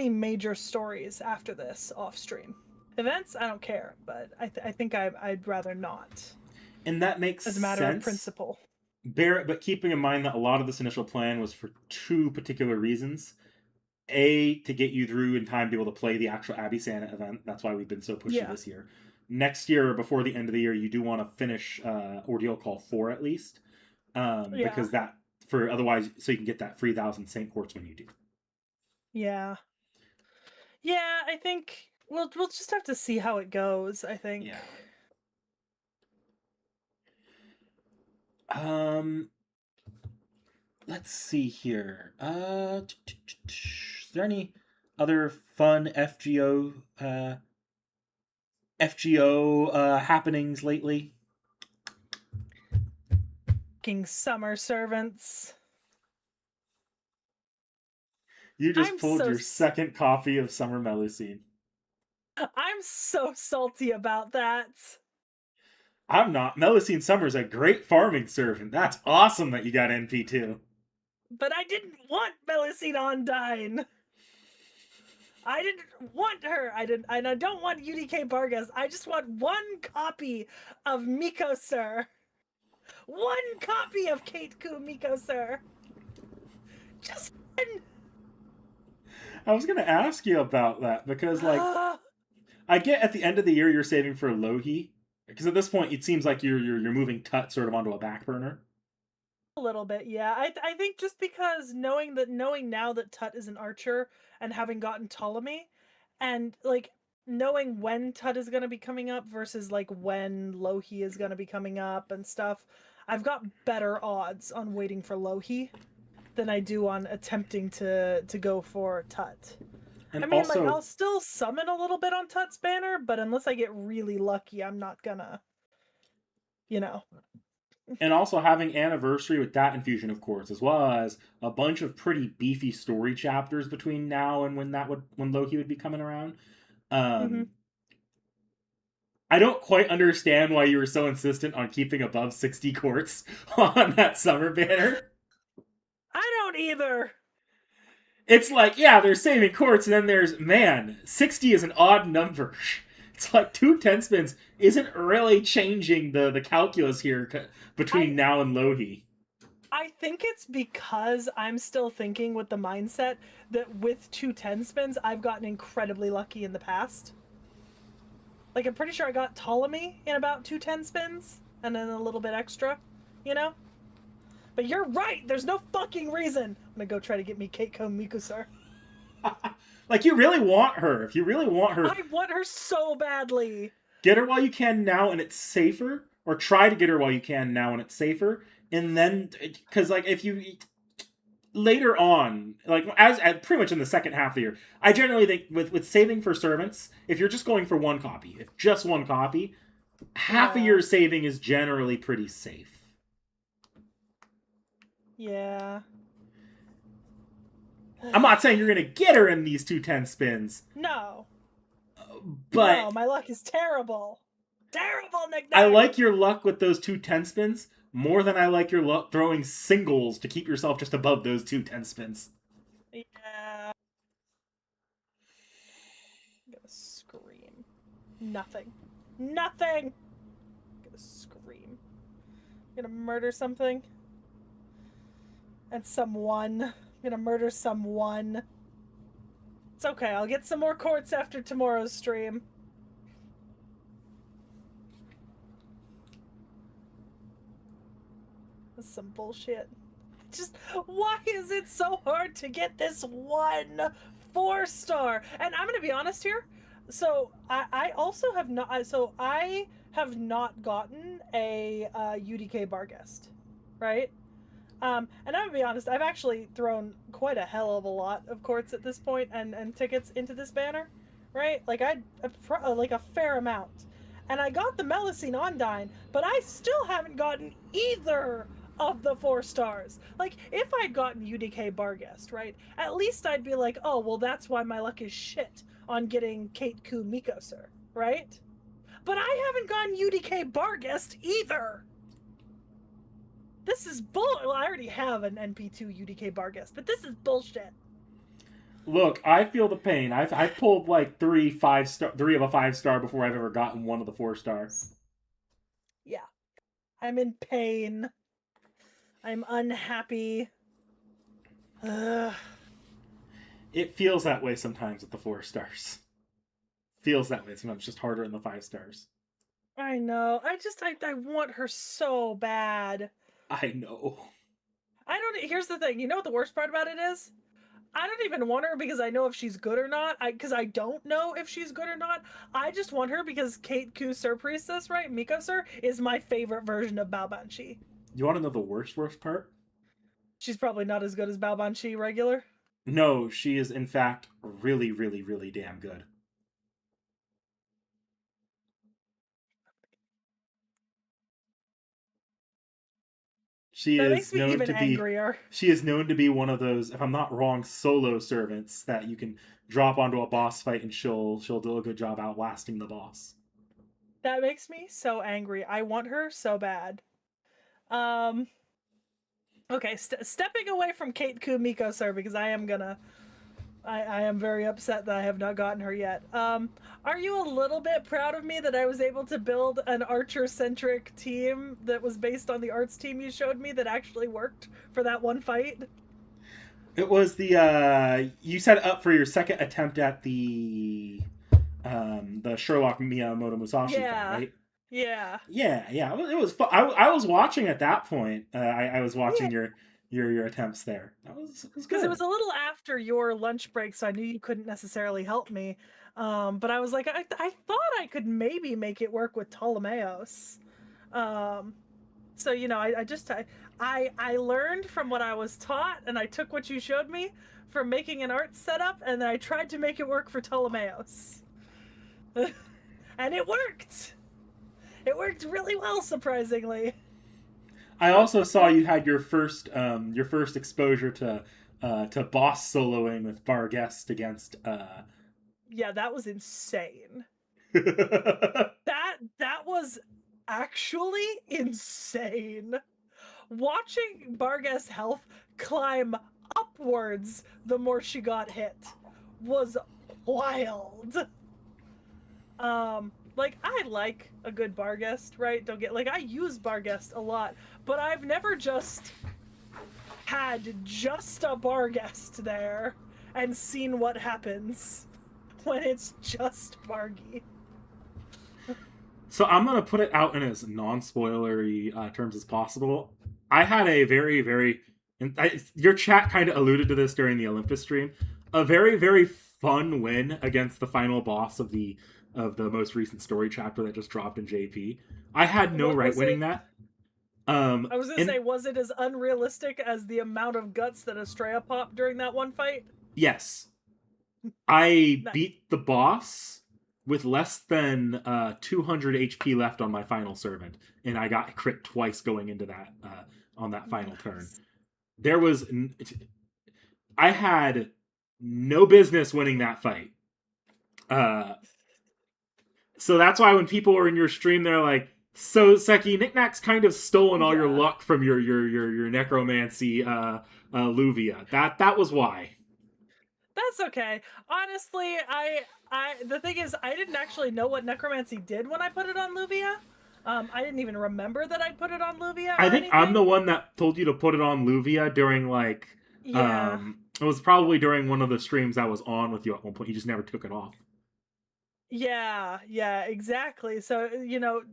major stories after this off stream. Events, I don't care, but I think I'd rather not, And that makes as a matter of sense. principle. But keeping in mind that a lot of this initial plan was for two particular reasons. A, to get you through in time to be able to play the actual Abby Santa event. That's why we've been so pushy Yeah, this year. Next year, before the end of the year, you do want to finish Ordeal Call 4 at least. yeah, Because that, for otherwise, so you can get that 3,000 Saint Quartz when you do. yeah, yeah. I think we'll just have to see how it goes. I think. Yeah. Um, let's see here. Is there any other fun FGO happenings lately? King summer servants. You just I'm pulled so your second copy of Summer Melusine. I'm so salty about that. I'm not. Melusine Summer's a great farming servant. That's awesome that you got NP2. But I didn't want Melusine Ondine. I didn't want her. I didn't, and I don't want UDK Bargas. I just want one copy of Miko Sir. One copy of Kate Ku Miko Sir. Just one. I was gonna ask you about that because, like, I get at the end of the year you're saving for Lohi, because at this point it seems like you're moving Tut sort of onto a back burner. A little bit, yeah. I think just because knowing now that Tut is an archer and having gotten Ptolemy, and like knowing when Tut is going to be coming up versus like when Lohi is going to be coming up and stuff, I've got better odds on waiting for Lohi than I do on attempting to go for Tut. And I mean, like also I'll still summon a little bit on Tut's banner, but unless I get really lucky, I'm not gonna, you know. and also having Anniversary with that infusion, of course, as well as a bunch of pretty beefy story chapters between now and when Loki would be coming around. Hmm. Um, I don't quite understand why you were so insistent on keeping above 60 courts on that summer banner. I don't either. It's like, yeah, there's saving courts, and then there's, man, 60 is an odd number. It's like two 10 spins isn't really changing the calculus here between I now and Lohi. I think it's because I'm still thinking with the mindset that with 2 10 spins, I've gotten incredibly lucky in the past. Like, I'm pretty sure I got Ptolemy in about 2 10 spins and then a little bit extra, you know? But you're right, there's no fucking reason. I'm gonna go try to get me Keiko Mikusar. Like, you really want her. If you really want her, I want her so badly. get her while you can now and it's safer, or try to get her while you can now and it's safer. And then, because, like, if you later on, like as pretty much in the second half of the year, I generally think with saving for servants, if you're just going for one copy, if just one copy, half a Yeah. year saving is generally pretty safe. Yeah. I'm not saying you're gonna get her in these 210 spins, No. but No, my luck is terrible. Terrible, Nick I Nick! like your luck with those 210 spins more than I like your luck throwing singles to keep yourself just above those 210 spins. Yeah. I'm gonna scream. Nothing. Nothing! I'm gonna scream. I'm gonna murder something. And someone. I'm gonna murder someone. It's okay, I'll get some more quartz after tomorrow's stream. That's some bullshit. Just, why is it so hard to get this one 4-star? And I'm gonna be honest here. So I also have not. So I have not gotten a UDK bar guest, right? And I'm gonna be honest. I've actually thrown quite a hell of a lot of courts at this point and tickets into this banner, right? Like like a fair amount. And I got the Melusine Ondine, but I still haven't gotten either of the 4 stars. Like, if I'd gotten UDK Barguest, right, at least I'd be like, oh, well, that's why my luck is shit on getting Kate Ku Mikoser, right? But I haven't gotten UDK Barguest either. This is bull. Well, I already have an NP2 UDK Barguest, but this is bullshit. Look, I feel the pain. I've pulled like three of a 5 star before I've ever gotten one of the 4 star. Yeah, I'm in pain. I'm unhappy. Ugh. It feels that way sometimes with the 4 stars. Feels that way sometimes, just harder in the 5 stars. I know. I want her so bad. I know. I don't. Here's the thing. You know what the worst part about it is? I don't even want her because I know if she's good or not. Because I don't know if she's good or not. I just want her because Kate Ku Sir Priestess, right? Miko Sir is my favorite version of Bao Banshi. You want to know the worst part? She's probably not as good as Bao Banshi regular. No, she is in fact really damn good. She That makes is me known even to be angrier. she is known to be one of those, if I'm not wrong, solo servants that you can drop onto a boss fight and she'll do a good job outlasting the boss. That makes me so angry. I want her so bad. Um, okay, stepping away from Kate Kumiko, sir, because I am very upset that I have not gotten her yet. Are you a little bit proud of me that I was able to build an archer centric team that was based on the arts team you showed me that actually worked for that one fight? It was the you set it up for your second attempt at the Sherlock Miyamoto Musashi fight, Yeah, right? yeah, Yeah, yeah. It was fun. I was watching at that point. I was yeah. watching your attempts there. It was Because it good. was a little after your lunch break, so I knew you couldn't necessarily help me. But I was like, I thought I could maybe make it work with Ptolemaeus. Um, so I learned from what I was taught, and I took what you showed me from making an art setup, and I tried to make it work for Ptolemaeus, and it worked. It worked really well, surprisingly. I also saw you had your first exposure to boss soloing with Barguest against Yeah, that was insane. That was actually insane. Watching Bargas' health climb upwards the more she got hit was wild. Like I like a good Barguest, right? Don't get like I use Barguest a lot, but I've never just had just a Barguest there and seen what happens when it's just Bargy. So I'm gonna put it out in as non-spoilery terms as possible. I had a very your chat kind of alluded to this during the Olympus stream. A very fun win against the final boss of the most recent story chapter that just dropped in JP. I had no What right was winning it? that. I was gonna And say, was it as unrealistic as the amount of guts that Estrella popped during that one fight? yes, I Nice. beat the boss with less than 200 HP left on my final servant, and I got crit twice going into that on that final turn. Nice. There was I had no business winning that fight. Uh, so that's why when people were in your stream, they're like, "So Seki, Knickknack's kind of stolen all your Yeah, luck from your necromancy Luvia." That was why. that's okay. Honestly, I the thing is, I didn't actually know what necromancy did when I put it on Luvia. I didn't even remember that I'd put it on Luvia I or think I'm anything. the one that told you to put it on Luvia during Yeah, it was probably during one of the streams I was on with you at one point. You just never took it off. yeah, exactly. So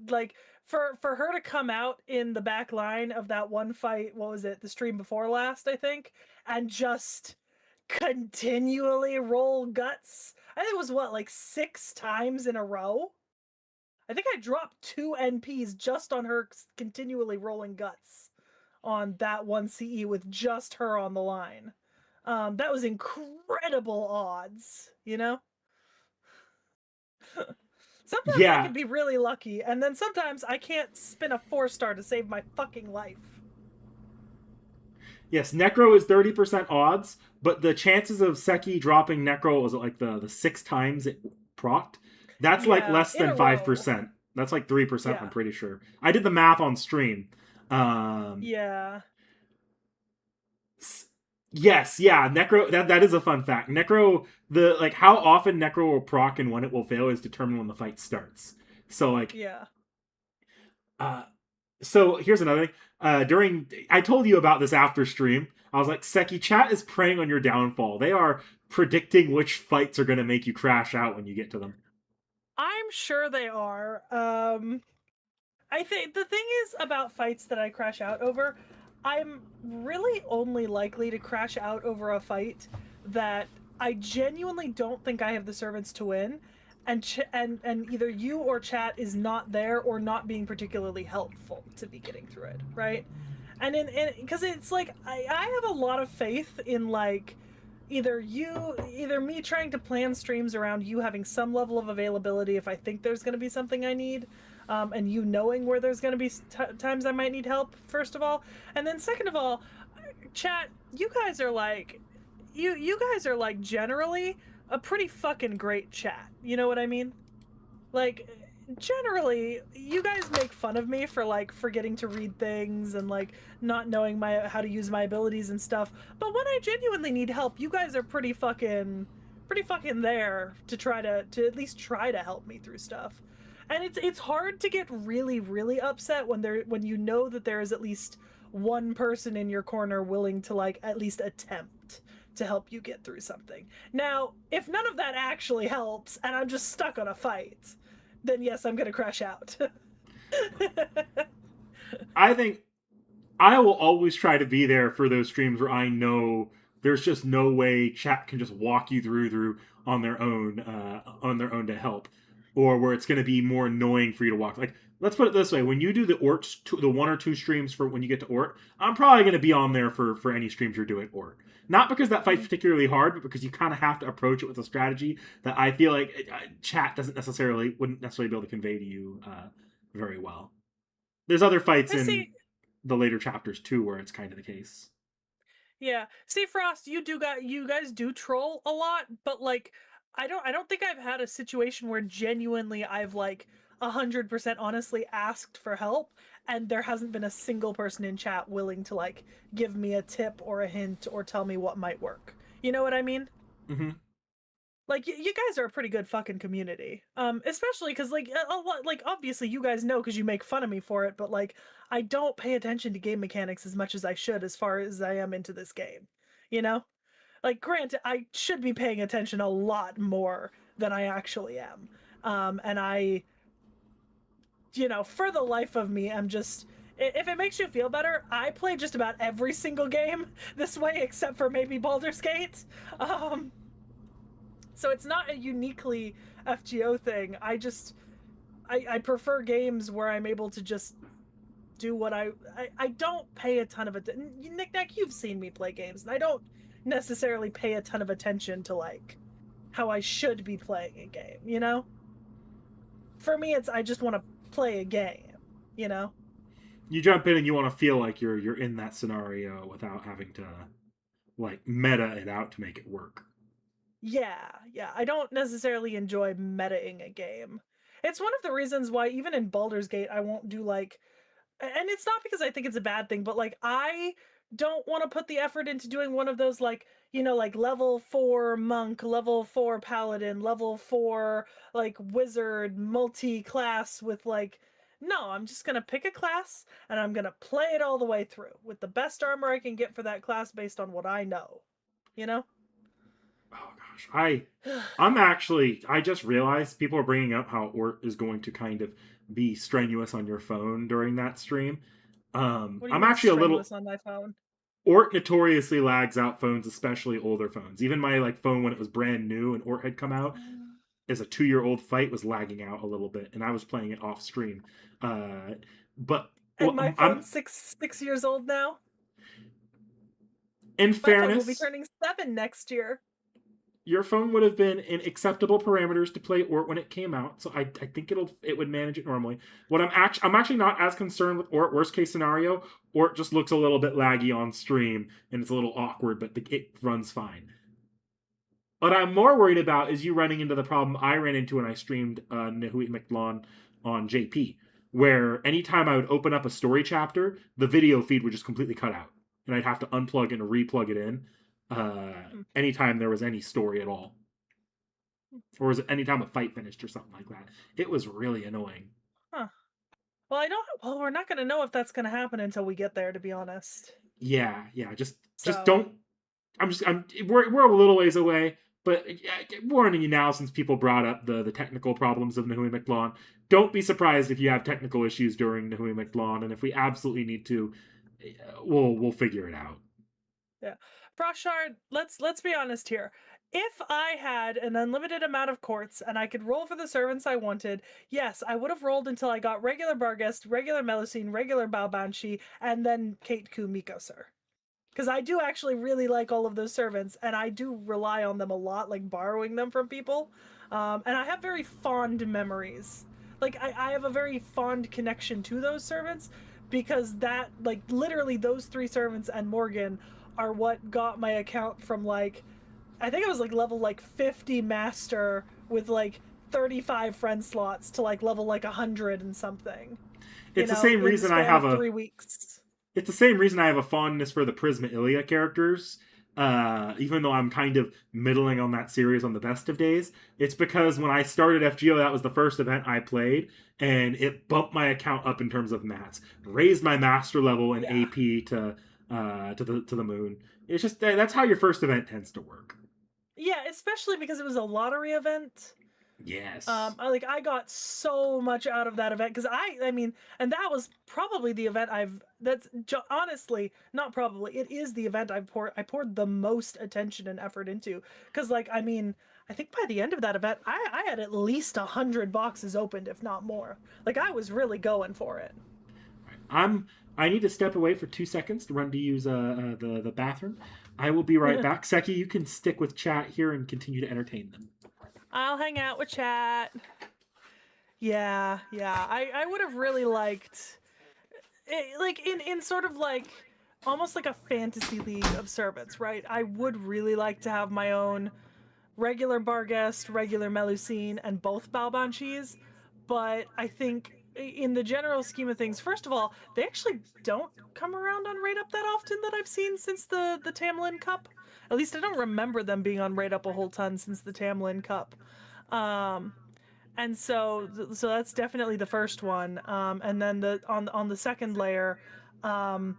like for her to come out in the back line of that one fight, what was it? The stream before last, I think, and just continually roll guts. I think it was what, like 6 times in a row. I think I dropped 2 NPs just on her continually rolling guts on that one CE with just her on the line. That was incredible odds, you know? Sometimes I Yeah, can be really lucky, and then sometimes I can't spin a 4-star to save my fucking life. yes, Necro is 30% odds, but the chances of Seki dropping Necro was like the six times it procced. That's like Yeah, less in than a row. 5%. That's like 3%, I'm Yeah. pretty sure. I did the math on stream. Um, Yeah. yes, yeah, Necro, that is a fun fact. Necro, the like how often Necro will proc and when it will fail is determined when the fight starts. So like Yeah. uh so here's another thing. During I told you about this after stream. I was like, Seki, chat is preying on your downfall. They are predicting which fights are going to make you crash out when you get to them. I'm sure they are. I think the thing is about fights that I crash out over, I'm really only likely to crash out over a fight that I genuinely don't think I have the servants to win, and either you or chat is not there or not being particularly helpful to be getting through it, right? And in because it's like I have a lot of faith in like either me trying to plan streams around you having some level of availability if I think there's going to be something I need, and you knowing where there's going to be times I might need help, first of all. And then second of all, chat, you guys are like generally a pretty fucking great chat. You know what I mean? Like generally you guys make fun of me for like forgetting to read things and like not knowing my how to use my abilities and stuff, but when I genuinely need help, you guys are pretty fucking there to try to at least try to help me through stuff. And it's hard to get really really upset when you know that there is at least one person in your corner willing to like at least attempt to help you get through something. Now, if none of that actually helps and I'm just stuck on a fight, then yes, I'm gonna crash out. I think I will always try to be there for those streams where I know there's just no way chat can just walk you through on their own to help, or where it's going to be more annoying for you to walk. Like, let's put it this way: when you do the one or two streams for when you get to Ort, I'm probably going to be on there for any streams you're doing Ort. Not because that fight's particularly hard, but because you kind of have to approach it with a strategy that I feel like chat wouldn't necessarily be able to convey to you very well. There's other fights I in see. the later chapters too, where it's kind of the case. Yeah. See, Frost, you guys do troll a lot, but like I don't think I've had a situation where genuinely I've like 100% honestly asked for help and there hasn't been a single person in chat willing to like give me a tip or a hint or tell me what might work. You know what I mean? Mm-hmm. Like you guys are a pretty good fucking community, especially because like a lot, like obviously you guys know because you make fun of me for it, but like I don't pay attention to game mechanics as much as I should as far as I am into this game, you know. Like granted I should be paying attention a lot more than I actually am, and I, for the life of me I'm just, if it makes you feel better, I play just about every single game this way except for maybe Baldur's Gate. um so it's not a uniquely FGO thing. I prefer games where I'm able to just do what I don't pay a ton of attention. Nick, you've seen me play games, and I don't necessarily pay a ton of attention to like how I should be playing a game. For me, it's I just want to play a game. You know. You jump in and you want to feel like you're in that scenario without having to like meta it out to make it work. Yeah, yeah. I don't necessarily enjoy metaing a game. It's one of the reasons why even in Baldur's Gate I won't do like, and it's not because I think it's a bad thing, but like I don't want to put the effort into doing one of those like, like level 4 monk, level 4 paladin, level 4 like wizard multi-class with like, no, I'm just going to pick a class and I'm going to play it all the way through with the best armor I can get for that class based on what I know. You know? Oh gosh, I just realized people are bringing up how Ort is going to kind of be strenuous on your phone during that stream. What do you I'm mean actually a little strenuous on my phone? Ort notoriously lags out phones, especially older phones. Even my like phone when it was brand new and Ort had come out as a 2 year old fight was lagging out a little bit, and I was playing it off stream. Uh, but And well, my I'm phone's six years old now. in My phone will be fairness, turning 7 next year. your phone would have been in acceptable parameters to play Ort when it came out, so I think it would manage it normally. I'm actually not as concerned with Ort. Worst case scenario, Ort just looks a little bit laggy on stream and it's a little awkward, but it runs fine. What I'm more worried about is you running into the problem I ran into when I streamed Nahui McLawn on JP, where anytime I would open up a story chapter, the video feed would just completely cut out, and I'd have to unplug and replug it in Hmm. anytime there was any story at all, or was it anytime a fight finished or something like that. It was really annoying. Huh. Well, I don't. Well, we're not going to know if that's going to happen until we get there, to be honest. Yeah, yeah. Just So, don't. I'm. We're a little ways away, but warning you now, since people brought up the technical problems of Nahui McLawn, don't be surprised if you have technical issues during Nahui McLawn, and if we absolutely need to, we'll figure it out. yeah. Broshard, let's be honest here. If I had an unlimited amount of courts and I could roll for the servants I wanted, yes, I would have rolled until I got regular Barghest, regular Melusine, regular Balbanshi, and then Kate Ku Miko, sir. Because I do actually really like all of those servants, and I do rely on them a lot, like borrowing them from people. And I have very fond memories. like I have a very fond connection to those servants because that like literally those three servants and Morgan are what got my account from like I think it was like level like 50 master with like 35 friend slots to like level like 100 and something, It's the same in the reason I span have of a 3 weeks. it's the same reason I have a fondness for the Prisma Ilia characters. Even though I'm kind of middling on that series on the best of days, it's because when I started FGO, that was the first event I played, and it bumped my account up in terms of mats, raised my master level in Yeah. AP to the moon. It's just that's how your first event tends to work. Yeah, especially because it was a lottery event. Yes. I got so much out of that event because I mean, and that was probably the event honestly not probably it is the event I poured the most attention and effort into because like I mean I think by the end of that event I had at least 100 boxes opened if not more. Like I was really going for it. I'm. I need to step away for 2 seconds to run to use the bathroom. I will be right back. Seki, you can stick with chat here and continue to entertain them. I'll hang out with chat. Yeah, yeah. I would have really liked like in sort of like almost like a fantasy league of servants, right? I would really like to have my own regular Barghest, regular Melusine, and both Balbanshees, but I think in the general scheme of things, first of all, they actually don't come around on Raid Up that often that I've seen since the Tamlin Cup. At least I don't remember them being on Raid Up a whole ton since the Tamlin Cup. Um, and so that's definitely the first one, and then on the second layer, um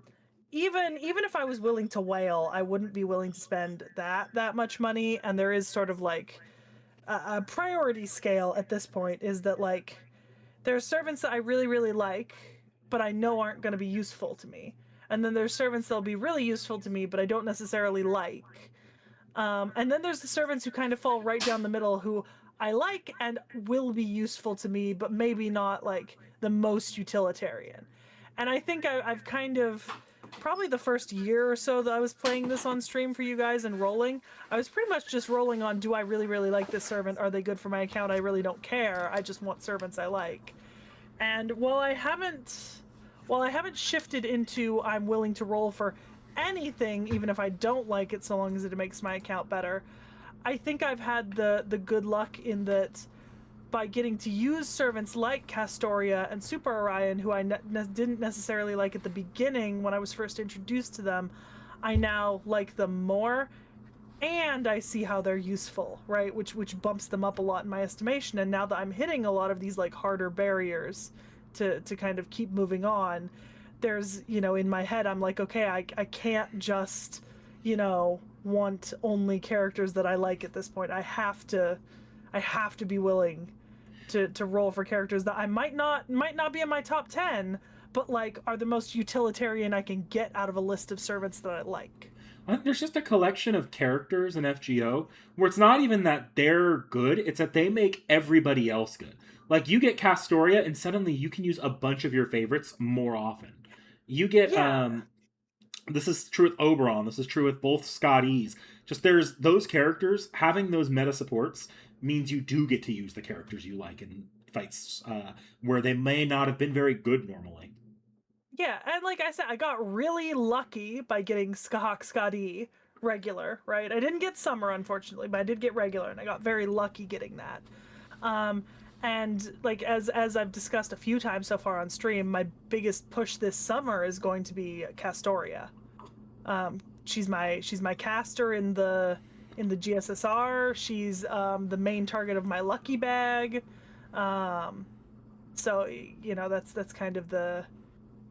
even if I was willing to whale, I wouldn't be willing to spend that much money, and there is sort of like a priority scale at this point is that like there are servants that I really really like but I know aren't going to be useful to me, and then there's servants that'll be really useful to me but I don't necessarily like, and then there's the servants who kind of fall right down the middle who I like and will be useful to me, but maybe not like the most utilitarian. And I think I've kind of probably the first year or so that I was playing this on stream for you guys and rolling, I was pretty much just rolling on do I really, really like this servant? Are they good for my account? I really don't care. I just want servants I like. And while I haven't shifted into I'm willing to roll for anything, even if I don't like it, so long as it makes my account better, I think I've had the good luck in that by getting to use servants like Castoria and Super Orion, who I didn't necessarily like at the beginning when I was first introduced to them, I now like them more, and I see how they're useful, right? Which bumps them up a lot in my estimation. And now that I'm hitting a lot of these like harder barriers to kind of keep moving on, there's in my head I'm like, okay, I can't just want only characters that I like at this point. I have to be willing to roll for characters that I might not be in my top 10, but like are the most utilitarian I can get out of a list of servants that I like. I think there's just a collection of characters in FGO where it's not even that they're good; it's that they make everybody else good. Like you get Castoria, and suddenly you can use a bunch of your favorites more often. You get Yeah. this is true with Oberon. This is true with both Scotties. Just there's those characters having those meta supports means you do get to use the characters you like in fights where they may not have been very good normally. Yeah, and like I said, I got really lucky by getting Skahak Skadi regular, right? I didn't get summer unfortunately, but I did get regular, and I got very lucky getting that. Um, and like as I've discussed a few times so far on stream, my biggest push this summer is going to be Castoria. She's my caster in the GSSR. She's the main target of my lucky bag. Um, so that's kind of the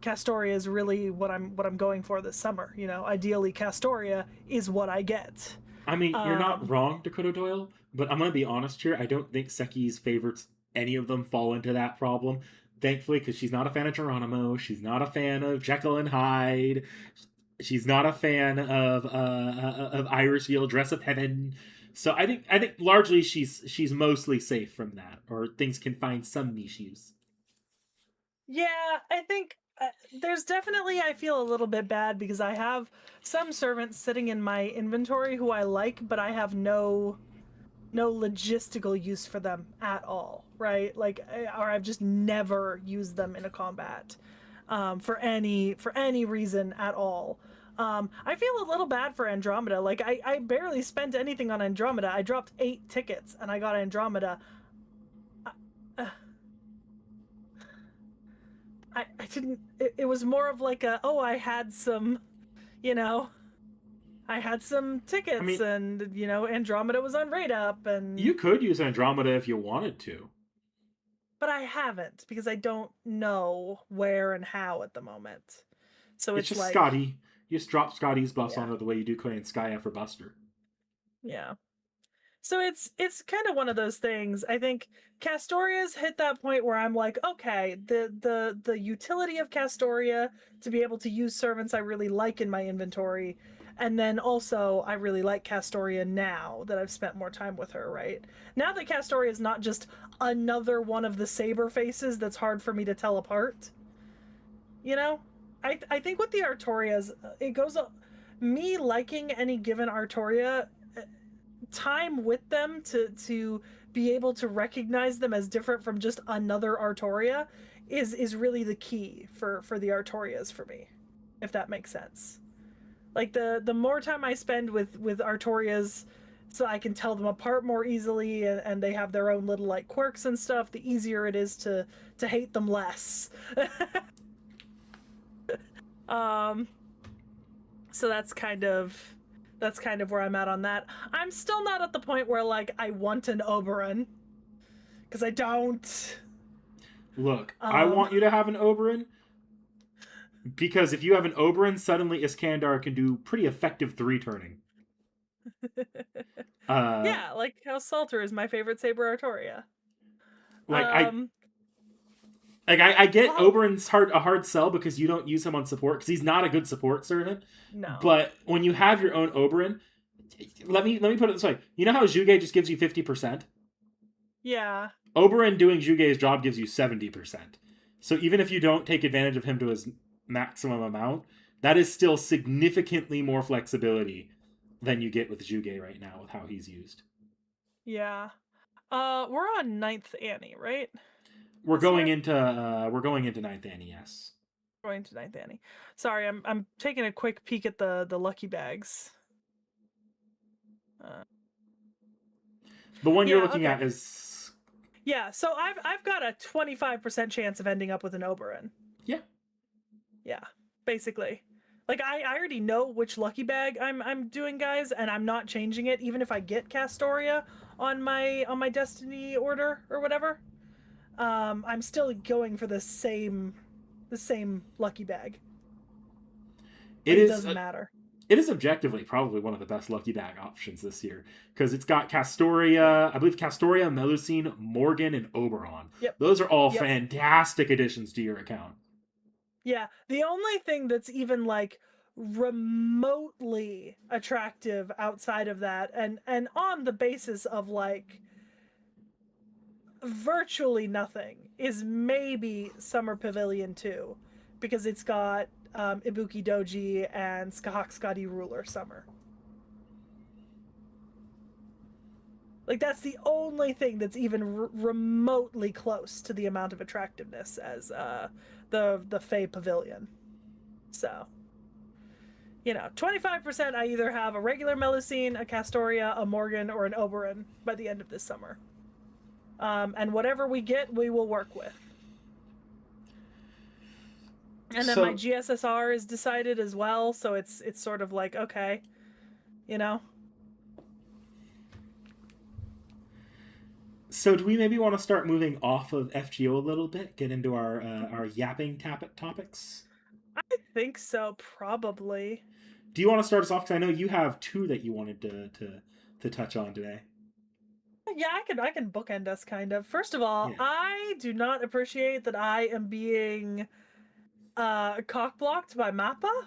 Castoria is really what I'm going for this summer. Ideally Castoria is what I get. I mean, you're not Um, wrong, Dakota Doyle, but I'm gonna be honest here. I don't think Seki's favorites, any of them, fall into that problem. Thankfully, because she's not a fan of Geronimo, she's not a fan of Jekyll and Hyde, she's not a fan of Irish Yield, Dress of Heaven. So I think largely she's mostly safe from that, or things can find some niche use. yeah, I think there's definitely I feel a little bit bad because I have some servants sitting in my inventory who I like, but I have no no logistical use for them at all, right? Like, or I've just never used them in a combat for any reason at all. I feel a little bad for Andromeda. Like, I barely spent anything on Andromeda. I dropped 8 tickets and I got Andromeda. Uh, I didn't. It was more of like a, oh, I had some, you know, I had some I tickets, mean, and Andromeda was on Raid Up, and you could use Andromeda if you wanted to. but I haven't because I don't know where and how at the moment. So It's it's just like, Scotty. You just drop Scotty's buffs yeah, on her the way you do Korean Sky for Buster. yeah. So it's kind of one of those things. I think Castoria's hit that point where I'm like, okay, the utility of Castoria to be able to use servants I really like in my inventory, and then also I really like Castoria now that I've spent more time with her, right? Now that Castoria is not just another one of the saber faces that's hard for me to tell apart, you know? I think with the Artorias, it goes me liking any given Artoria, time with them to be able to recognize them as different from just another Artoria is really the key for the Artorias for me, if that makes sense. Like, the more time I spend with Artorias, so I can tell them apart more easily, and they have their own little like quirks and stuff, the easier it is to hate them less. um so that's kind of where I'm at on that. I'm still not at the point where like I want an Oberon, because I don't. Look, I Um, want you to have an Oberyn because if you have an Oberyn, suddenly Iskandar can do pretty effective three turning. Uh, yeah, like how Salter is my favorite Saber Artoria. like I Um, I get well, Oberyn's a hard sell because you don't use him on support because he's not a good support servant. no, But when you have your own Oberyn, let me put it this way: you know how Zhuge just gives you 50%. yeah, Oberyn doing Zhuge's job gives you 70%. So even if you don't take advantage of him to his maximum amount, that is still significantly more flexibility than you get with Zhuge right now with how he's used. yeah. We're on Ninth Annie, right? We're This going year, into Ninth Annie, yes. going to Ninth Annie. Sorry, I'm taking a quick peek at the lucky bags. Uh, The one you're yeah, looking okay, at is yeah. So I've got a 25% chance of ending up with an Oberon. yeah. Yeah, basically. Like, I already know which lucky bag I'm doing, guys, and I'm not changing it even if I get Castoria on my destiny order or whatever. I'm still going for the same lucky bag. It Like, it is doesn't matter. it is objectively probably one of the best lucky bag options this year because it's got Yeah. Castoria, I believe Castoria, Melusine, Morgan, and Oberon. Yep. Those are all Yep. fantastic additions to your account. Yeah. The only thing that's even like remotely attractive outside of that, and on the basis of like virtually nothing, is maybe Summer Pavilion 2, because it's got Ibuki Doji and Skahak Skadi Ruler Summer. Like, that's the only thing that's even remotely close to the amount of attractiveness as the Fey Pavilion. So, 25% I either have a regular Melusine, a Castoria, a Morgan, or an Oberon by the end of this summer. And whatever we get, we will work with. And then my So GSSR is decided as well, so it's sort of like, okay, you know. So do we maybe want to start moving off of FGO a little bit, get into our yapping topics? I think so, probably. Do you want to start us off? Because I know you have two that you wanted to touch on today. Yeah, I can bookend us kind of. First of all, Yeah. I do not appreciate that I am being cockblocked by Mappa.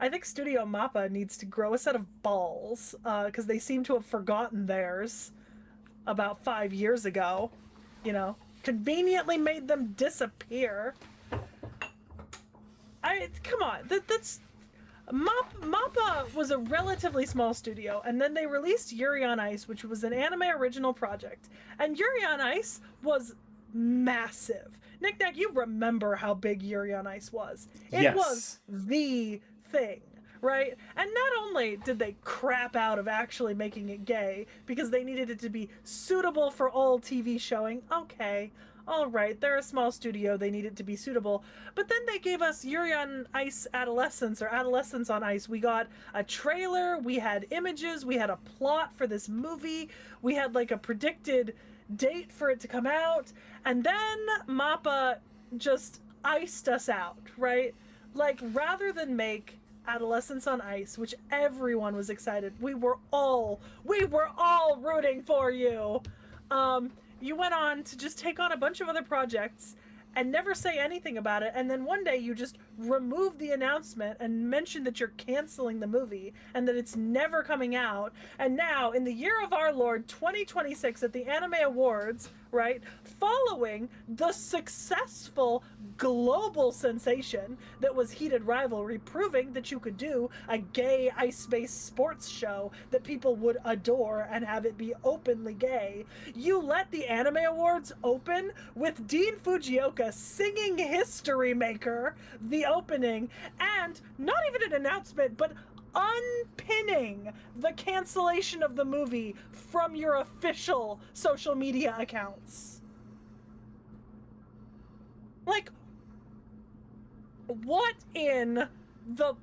I think Studio Mappa needs to grow a set of balls, because they seem to have forgotten theirs about 5 years ago. Conveniently made them disappear. Come on, that's Mappa was a relatively small studio, and then they released Yuri on Ice, which was an anime original project. And Yuri on Ice was massive. Nick Nack, you remember how big Yuri on Ice was. It was Yes. the thing, right? And not only did they crap out of actually making it gay because they needed it to be suitable for all TV showing, okay, all right, they're a small studio, they need it to be suitable. But then they gave us Yuri on Ice Adolescence or Adolescence on Ice. We got a trailer, we had images, we had a plot for this movie, we had like a predicted date for it to come out, and then Mappa just iced us out, right? Like, rather than make Adolescence on Ice, which everyone was excited, we were all rooting for you. You went on to just take on a bunch of other projects and never say anything about it. And then one day you just remove the announcement and mention that you're canceling the movie and that it's never coming out. And now, in the year of our Lord 2026 at the Anime Awards, right, following the successful global sensation that was Heated Rivalry, proving that you could do a gay ice based sports show that people would adore and have it be openly gay, you let the Anime Awards open with Dean Fujioka singing History Maker, the opening, and not even an announcement, but unpinning the cancellation of the movie from your official social media accounts. Like, what in the.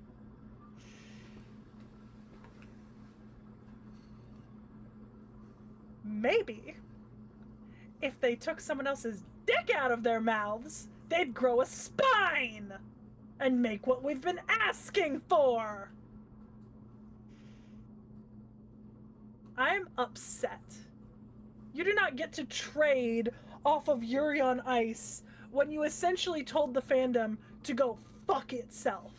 Maybe if they took someone else's dick out of their mouths, they'd grow a spine and make what we've been asking for. I'm upset. You do not get to trade off of Yuri on Ice when you essentially told the fandom to go fuck itself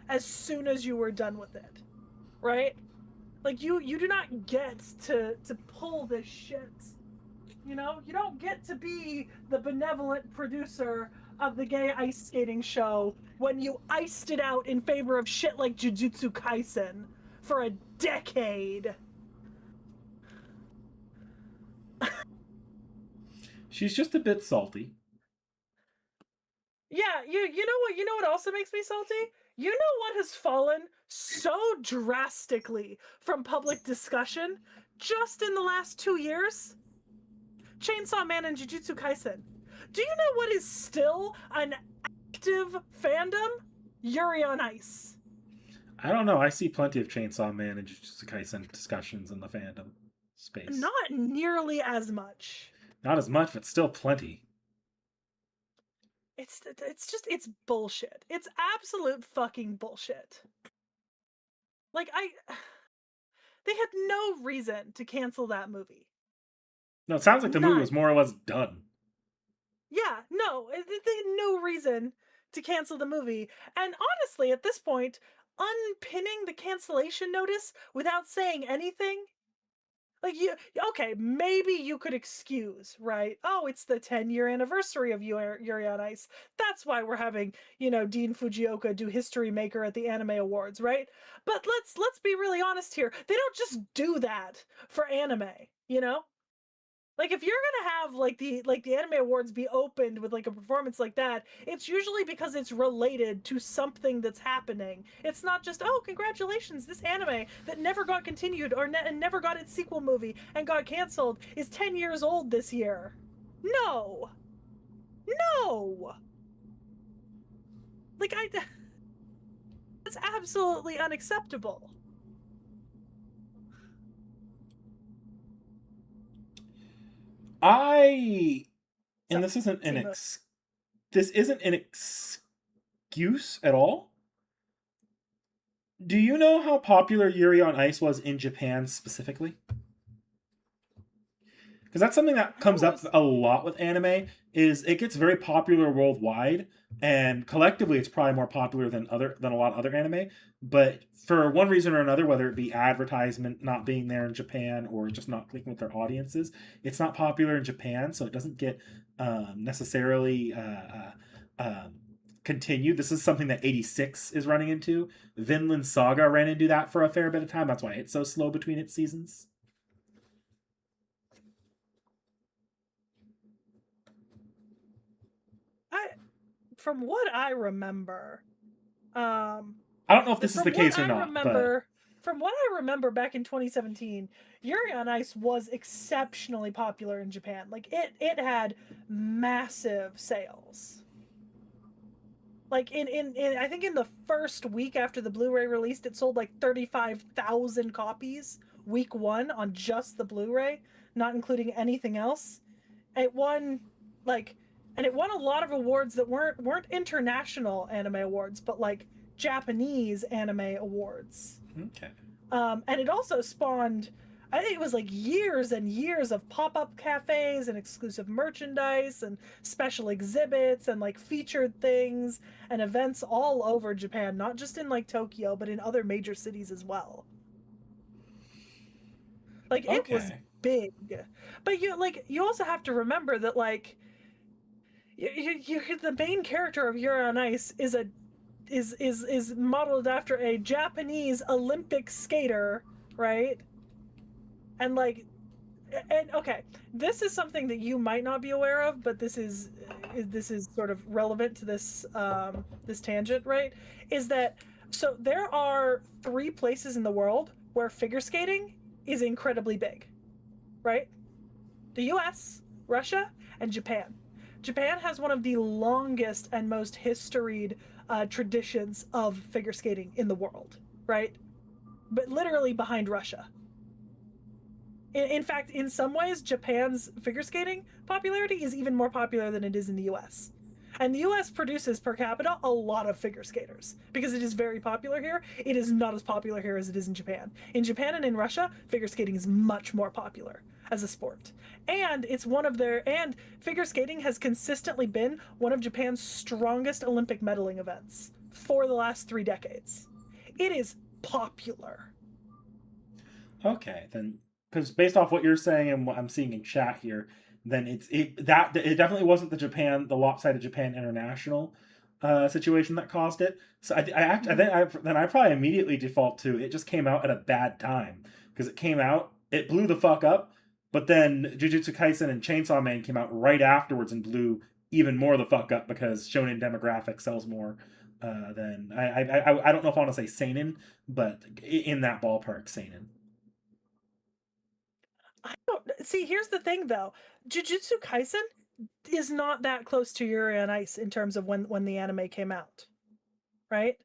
as soon as you were done with it. Right? Like, you do not get to pull this shit. You know, you don't get to be the benevolent producer of the gay ice skating show when you iced it out in favor of shit like Jujutsu Kaisen for a decade. She's just a bit salty. Yeah, you know what also makes me salty? You know what has fallen so drastically from public discussion just in the last 2 years? Chainsaw Man and Jujutsu Kaisen. Do you know what is still an active fandom? Yuri on Ice. I don't know. I see plenty of Chainsaw Man and Jujutsu Kaisen discussions in the fandom space. Not nearly as much. Not as much, but still plenty. It's bullshit. It's absolute fucking bullshit. Like, they had no reason to cancel that movie. No, it sounds like the movie was None. more or less done. Yeah, no, they had no reason to cancel the movie. And honestly, at this point, unpinning the cancellation notice without saying anything, like, you, okay, maybe you could excuse, right? Oh, it's the 10-year anniversary of Yuri on Ice. That's why we're having, Dean Fujioka do History Maker at the Anime Awards, right? But let's be really honest here. They don't just do that for anime, you know? Like, if you're gonna have like the Anime Awards be opened with like a performance like that, it's usually because it's related to something that's happening. It's not just, oh, congratulations, this anime that never got continued or never got its sequel movie and got canceled is 10 years old this year. No, no, like, that's absolutely unacceptable. I and So, this isn't an Timo, this isn't an excuse at all. Do you know how popular Yuri on Ice was in Japan specifically? Because that's something that comes no, up a lot with anime. Is it gets very popular worldwide, and collectively, it's probably more popular than a lot of other anime. But for one reason or another, whether it be advertisement not being there in Japan or just not clicking with their audiences, it's not popular in Japan, so it doesn't get necessarily continued. This is something that 86 is running into. Vinland Saga ran into that for a fair bit of time. That's why it's so slow between its seasons. I from what I remember, um, I don't know if this is the from what case or I not, but remember, from what I remember back in 2017, Yuri on Ice was exceptionally popular in Japan. Like it had massive sales. Like in I think in the first week after the Blu-ray released, it sold like 35,000 copies week 1 on just the Blu-ray, not including anything else. It won like and it won a lot of awards that weren't international anime awards, but like Japanese anime awards. okay. And it also spawned, I think it was like years and years of pop up cafes and exclusive merchandise and special exhibits and like featured things and events all over Japan, not just in like Tokyo, but in other major cities as well. Like it was Okay. big. But you also have to remember that like the main character of Yuri on Ice is a is modeled after a Japanese Olympic skater, right? And like and okay, this is something that you might not be aware of, but this is sort of relevant to this tangent, right? Is that so there are 3 places in the world where figure skating is incredibly big, right? The US, Russia, and Japan. Japan has one of the longest and most historied traditions of figure skating in the world, right? But literally behind Russia. In fact, in some ways, Japan's figure skating popularity is even more popular than it is in the US. And the US produces per capita a lot of figure skaters because it is very popular here. It is not as popular here as it is in Japan. In Japan and in Russia, figure skating is much more popular as a sport. And figure skating has consistently been one of Japan's strongest Olympic medaling events for the last 3 decades. It is popular. Okay, then because based off what you're saying and what I'm seeing in chat here, then it definitely wasn't the lopsided Japan International situation that caused it. So I Mhm. think then I probably immediately default to it just came out at a bad time because it came out, it blew the fuck up, but then Jujutsu Kaisen and Chainsaw Man came out right afterwards and blew even more the fuck up because shonen demographic sells more than I don't know if I want to say seinen, but in that ballpark seinen. I don't see. Here's the thing, though. Jujutsu Kaisen is not that close to Yuri on Ice in terms of when the anime came out, right?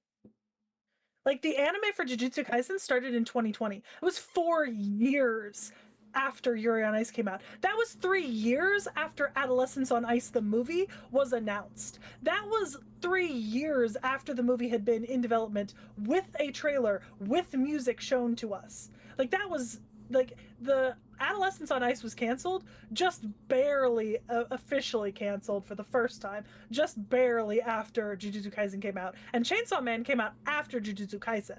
Like the anime for Jujutsu Kaisen started in 2020. It was 4 years after Yuri on Ice came out. That was 3 years after Adolescence on Ice, the movie, was announced. That was 3 years after the movie had been in development with a trailer, with music shown to us. Like that was like the Adolescence on Ice was canceled, just barely officially canceled for the first time, just barely after Jujutsu Kaisen came out. And Chainsaw Man came out after Jujutsu Kaisen,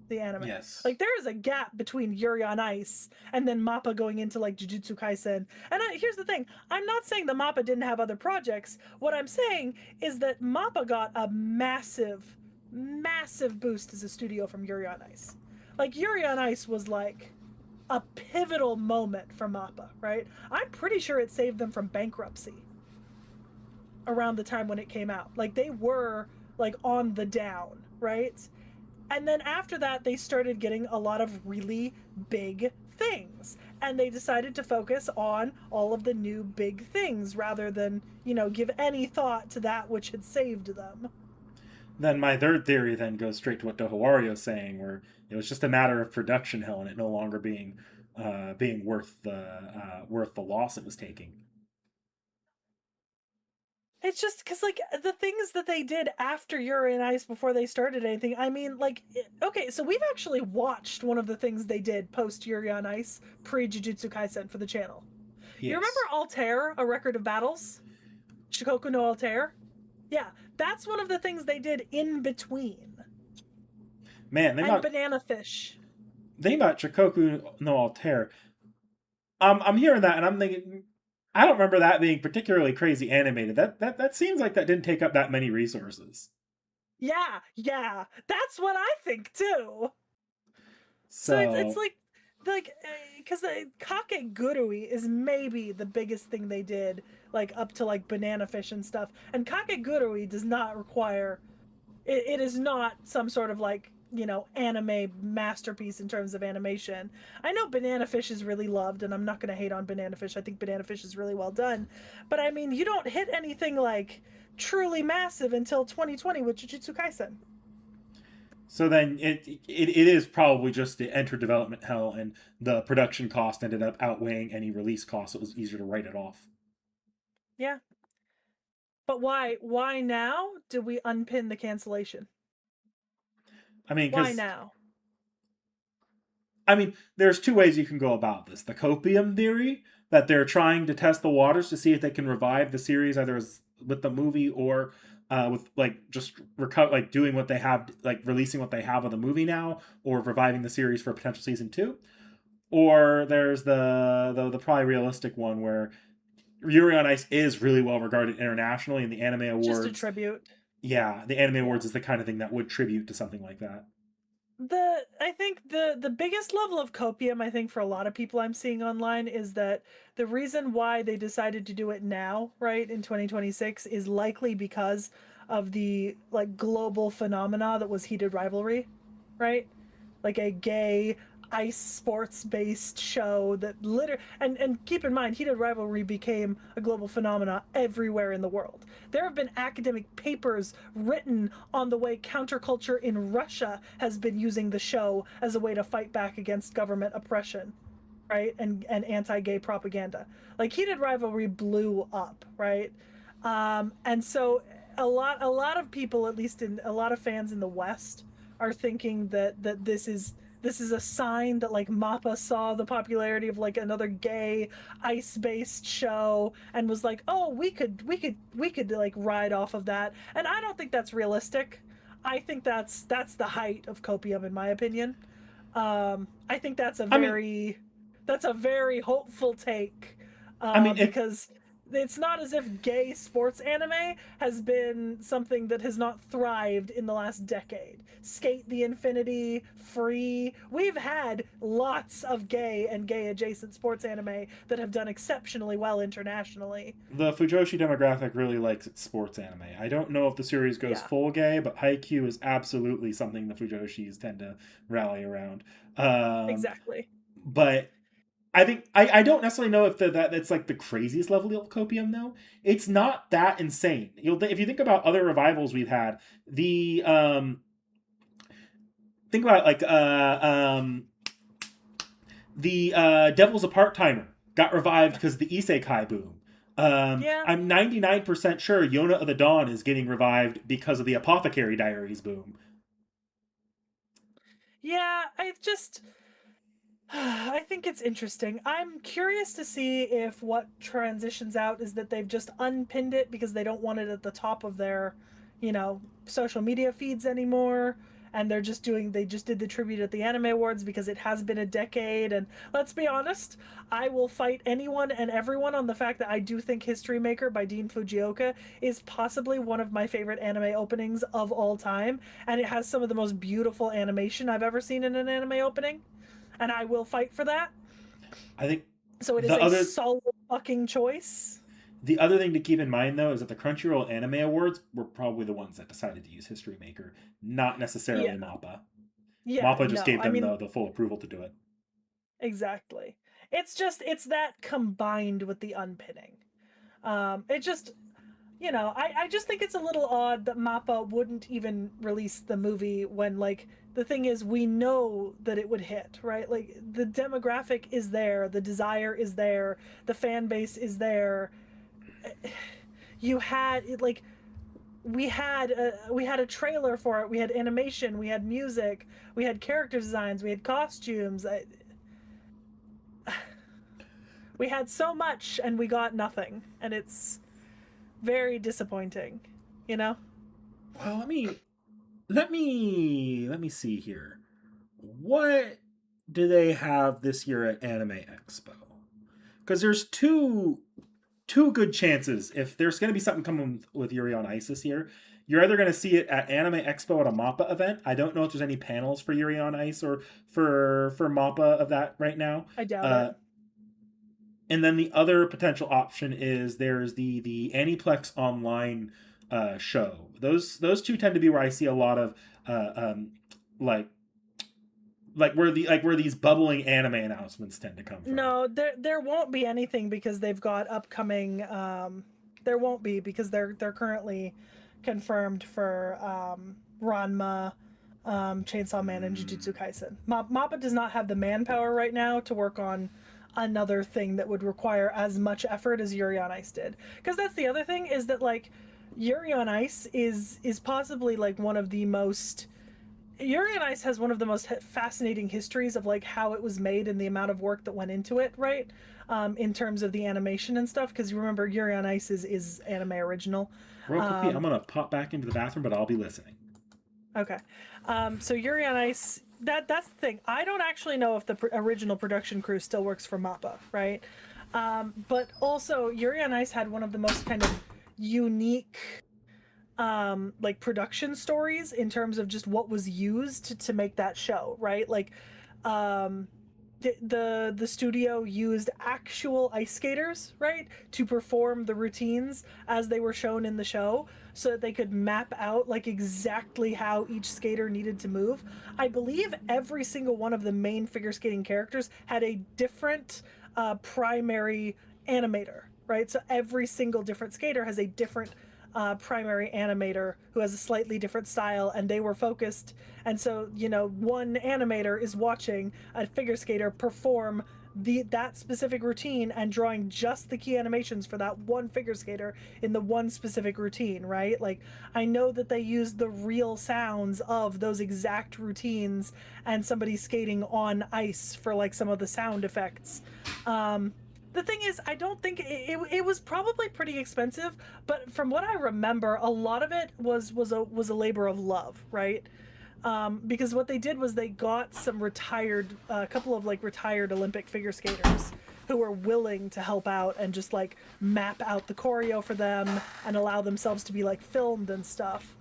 the anime. Yes. Like there is a gap between Yuri on Ice and then Mappa going into like Jujutsu Kaisen. And here's the thing: I'm not saying that Mappa didn't have other projects. What I'm saying is that Mappa got a massive, massive boost as a studio from Yuri on Ice. Like Yuri on Ice was like a pivotal moment for Mappa, right? I'm pretty sure it saved them from bankruptcy around the time when it came out. Like they were like on the down, right? And then after that, they started getting a lot of really big things. And they decided to focus on all of the new big things rather than, give any thought to that which had saved them. Then my third theory then goes straight to what Dohawario's saying, where it was just a matter of production hell and it no longer being worth the loss it was taking. It's just because, like, the things that they did after Yuri and Ice before they started anything. I mean, like, okay, so we've actually watched one of the things they did post Yuri on Ice, pre Jujutsu Kaisen for the channel. You remember Yes. Altair, A Record of Battles? Shikoku no Altair? Yeah, that's one of the things they did in between. Man, And Banana Fish. they about Chikoku no Altair. I'm hearing that and I'm thinking I don't remember that being particularly crazy animated. That seems like that didn't take up that many resources. Yeah, yeah, that's what I think too. So it's So, like because the kakegurui is maybe the biggest thing they did, like up to like banana fish and stuff. And kakegurui does not require it is not some sort of like anime masterpiece in terms of animation. I know banana fish is really loved, and I'm not going to hate on banana fish. I think banana fish is really well done, but I mean, you don't hit anything like truly massive until 2020 with Jujutsu Kaisen. so then it is probably just the enter development hell, and the production cost ended up outweighing any release cost. So it was easier to write it off. Yeah, but why now do we unpin the cancellation? I mean, Why because now? there's two ways you can go about this. The copium theory, that they're trying to test the waters to see if they can revive the series either with the movie or with like just like doing what they have, like releasing what they have of the movie now, or reviving the series for a potential season two. Or there's the probably realistic one where Yuri on Ice is really well regarded internationally, and the Anime Just a Awards, tribute. yeah, the Anime Yeah. Awards is the kind of thing that would tribute to something like that. I think the biggest level of copium I think for a lot of people I'm seeing online is that the reason why they decided to do it now, right, in 2026 is likely because of the like global phenomena that was heated rivalry, right? Like a gay ice sports based show that literally and keep in mind heated rivalry became a global phenomena everywhere in the world. There have been academic papers written on the way counterculture in Russia has been using the show as a way to fight back against government oppression, right, and anti-gay propaganda. Like heated rivalry blew up, right. And so a lot of people, at least in a lot of fans in the West, are thinking that this is a sign that like Mappa saw the popularity of like another gay ice-based show and was like, oh, we could like ride off of that. And I don't think that's realistic. I think that's the height of copium in my opinion. I think I mean, that's a very hopeful take, if because it's not as if gay sports anime has been something that has not thrived in the last decade. Skate the Infinity, Free, we've had lots of gay and gay adjacent sports anime that have done exceptionally well internationally. the Fujoshi demographic really likes its sports anime. I don't know if the series goes Yeah, full gay, but Haikyuu is absolutely something the Fujoshis tend to rally around. Um, exactly. but I think I don't necessarily know if that's like the craziest level of copium though. It's not that insane. If you think about other revivals we've had, the think about like the Devil's a Part Timer got revived because of the Isekai boom. Yeah, I'm 99% sure Yona of the Dawn is getting revived because of the Apothecary Diaries boom. yeah, I just I think it's interesting. I'm curious to see if what transitions out is that they've just unpinned it because they don't want it at the top of their, social media feeds anymore. And they just did the tribute at the Anime Awards because it has been a decade. And let's be honest, I will fight anyone and everyone on the fact that I do think History Maker by Dean Fujioka is possibly one of my favorite anime openings of all time. And it has some of the most beautiful animation I've ever seen in an anime opening, and I will fight for that. I think So it is the a other solid fucking choice. the other thing to keep in mind though is that the Crunchyroll Anime Awards were probably the ones that decided to use History Maker, not necessarily Yeah. Mappa. Yeah, Mappa just no. gave I them mean, the full approval to do it. exactly. It's that combined with the unpinning. It just I just think it's a little odd that Mappa wouldn't even release the movie when like the thing is we know that it would hit, right? Like the demographic is there, the desire is there, the fan base is there. You had like we had a trailer for it. We had animation. We had music. We had character designs. We had costumes. We had so much, and we got nothing, and it's very disappointing. You know? Well, let me see here. What do they have this year at Anime Expo? Because there's two. two good chances. If there's going to be something coming with Yuri on Ice this year, you're either going to see it at Anime Expo at a MAPPA event. I don't know if there's any panels for Yuri on Ice or for MAPPA of that right now. I doubt Uh, it. and then the other potential option is there's the Aniplex online show. Those two tend to be where I see a lot of uh, um, like where these bubbling anime announcements tend to come from. No, there won't be anything because they've got upcoming. There won't be because they're currently confirmed for Ranma, Chainsaw Man, and Mm. Jujutsu Kaisen. Mappa does not have the manpower right now to work on another thing that would require as much effort as Yuri on Ice did. Because that's the other thing is that like Yuri on Ice is possibly like one of the most Yuri on Ice has one of the most fascinating histories of like how it was made and the amount of work that went into it, right? In terms of the animation and stuff, because you remember Yuri on Ice is anime original. Real quickly, I'm Um, gonna pop back into the bathroom, but I'll be listening. okay, so Yuri on Ice. That's the thing. I don't actually know if the original production crew still works for Mappa, right? But also Yuri on Ice had one of the most kind of unique like production stories in terms of just what was used to make that show, right? Like um the studio used actual ice skaters, right, to perform the routines as they were shown in the show so that they could map out like exactly how each skater needed to move. I believe every single one of the main figure skating characters had a different primary animator, right? So every single different skater has a different primary animator who has a slightly different style, and they were focused. And so, you know, one animator is watching a figure skater perform that specific routine and drawing just the key animations for that one figure skater in the one specific routine, right? Like I know that they use the real sounds of those exact routines and somebody skating on ice for like some of the sound effects. Um, the thing is, I don't think it was probably pretty expensive, but from what I remember, a lot of it was a labor of love, right? Because what they did was they got some retired, a couple of like retired Olympic figure skaters who were willing to help out and just like map out the choreo for them and allow themselves to be like filmed and stuff.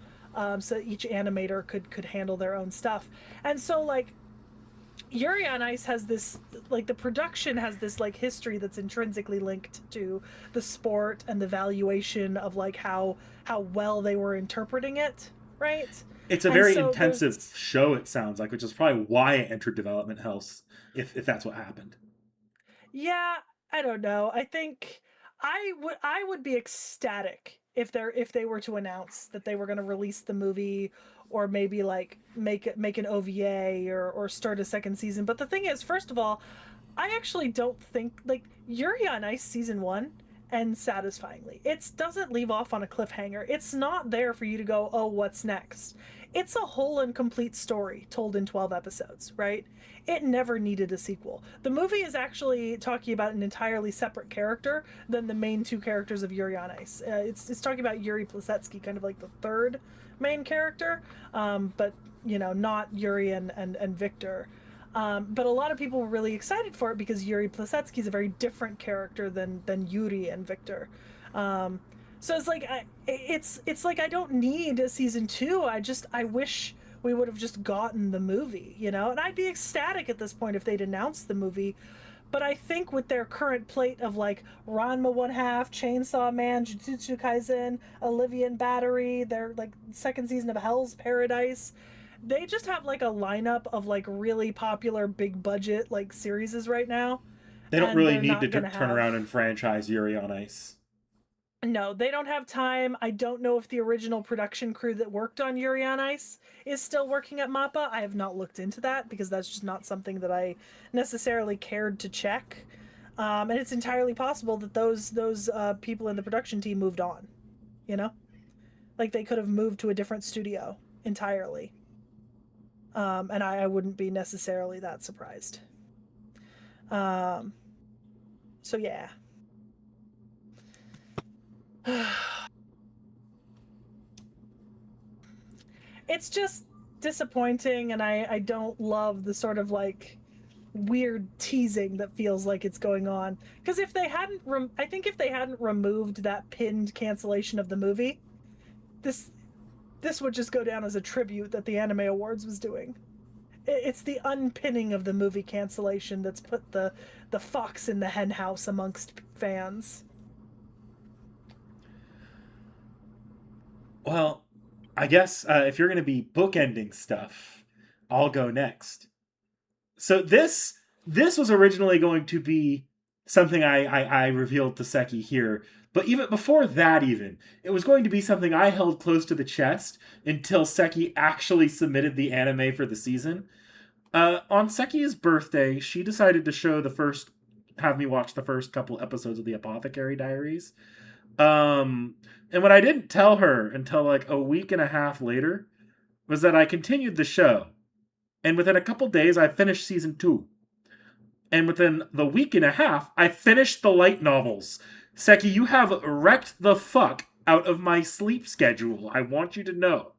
So each animator could handle their own stuff. And so like Yuri on Ice has this like the production has this like history that's intrinsically linked to the sport and the valuation of like how well they were interpreting it, right? It's a And very so intensive there's show. It sounds like, which is probably why it entered development hell, if that's what happened. yeah, I don't know. I think I would be ecstatic if they were to announce that they were going to release the movie or maybe like make an OVA or start a second season. But the thing is, first of all, I actually don't think like Yuri on Ice season one ends satisfyingly. It doesn't leave off on a cliffhanger. It's not there for you to go, oh, what's next? It's a whole and complete story told in 12 episodes, right? It never needed a sequel. The movie is actually talking about an entirely separate character than the main two characters of Yuri on Ice. It's talking about Yuri Plisetsky, kind of like the third main character, but you know, not Yuri and Victor. But a lot of people were really excited for it because Yuri Plisetsky is a very different character than Yuri and Victor. Um, so it's like it's like I don't need a season two. I wish we would have just gotten the movie, you know. And I'd be ecstatic at this point if they'd announced the movie. But I think with their current plate of like Ranma One Half, Chainsaw Man, Jujutsu Kaisen, Oblivion Battery, their like second season of Hell's Paradise, they just have like a lineup of like really popular big budget like series right now, They don't and really they're need to not gonna turn have. around and franchise Yuri on Ice. No, they don't have time. I don't know if the original production crew that worked on Yuri on Ice is still working at Mappa. I have not looked into that because that's just not something that I necessarily cared to check. And it's entirely possible that those people in the production team moved on. You know, like they could have moved to a different studio entirely. And I wouldn't be necessarily that surprised. Um, so yeah, it's just disappointing, and I don't love the sort of like weird teasing that feels like it's going on. Because if they hadn't, I think if they hadn't removed that pinned cancellation of the movie, this this would just go down as a tribute that the Anime Awards was doing. It's the unpinning of the movie cancellation that's put the fox in the henhouse amongst fans. Well, I guess if you're going to be bookending stuff, I'll go next. So this was originally going to be something I revealed to Seki here, but even before that, even it was going to be something I held close to the chest until Seki actually submitted the anime for the season. On Seki's birthday, she decided to have me watch the first couple episodes of the Apothecary Diaries. Um, and what I didn't tell her until like a week and a half later was that I continued the show. And within a couple days, I finished season 2. And within the week and a half, I finished the light novels. Seki, you have wrecked the fuck out of my sleep schedule. I want you to know.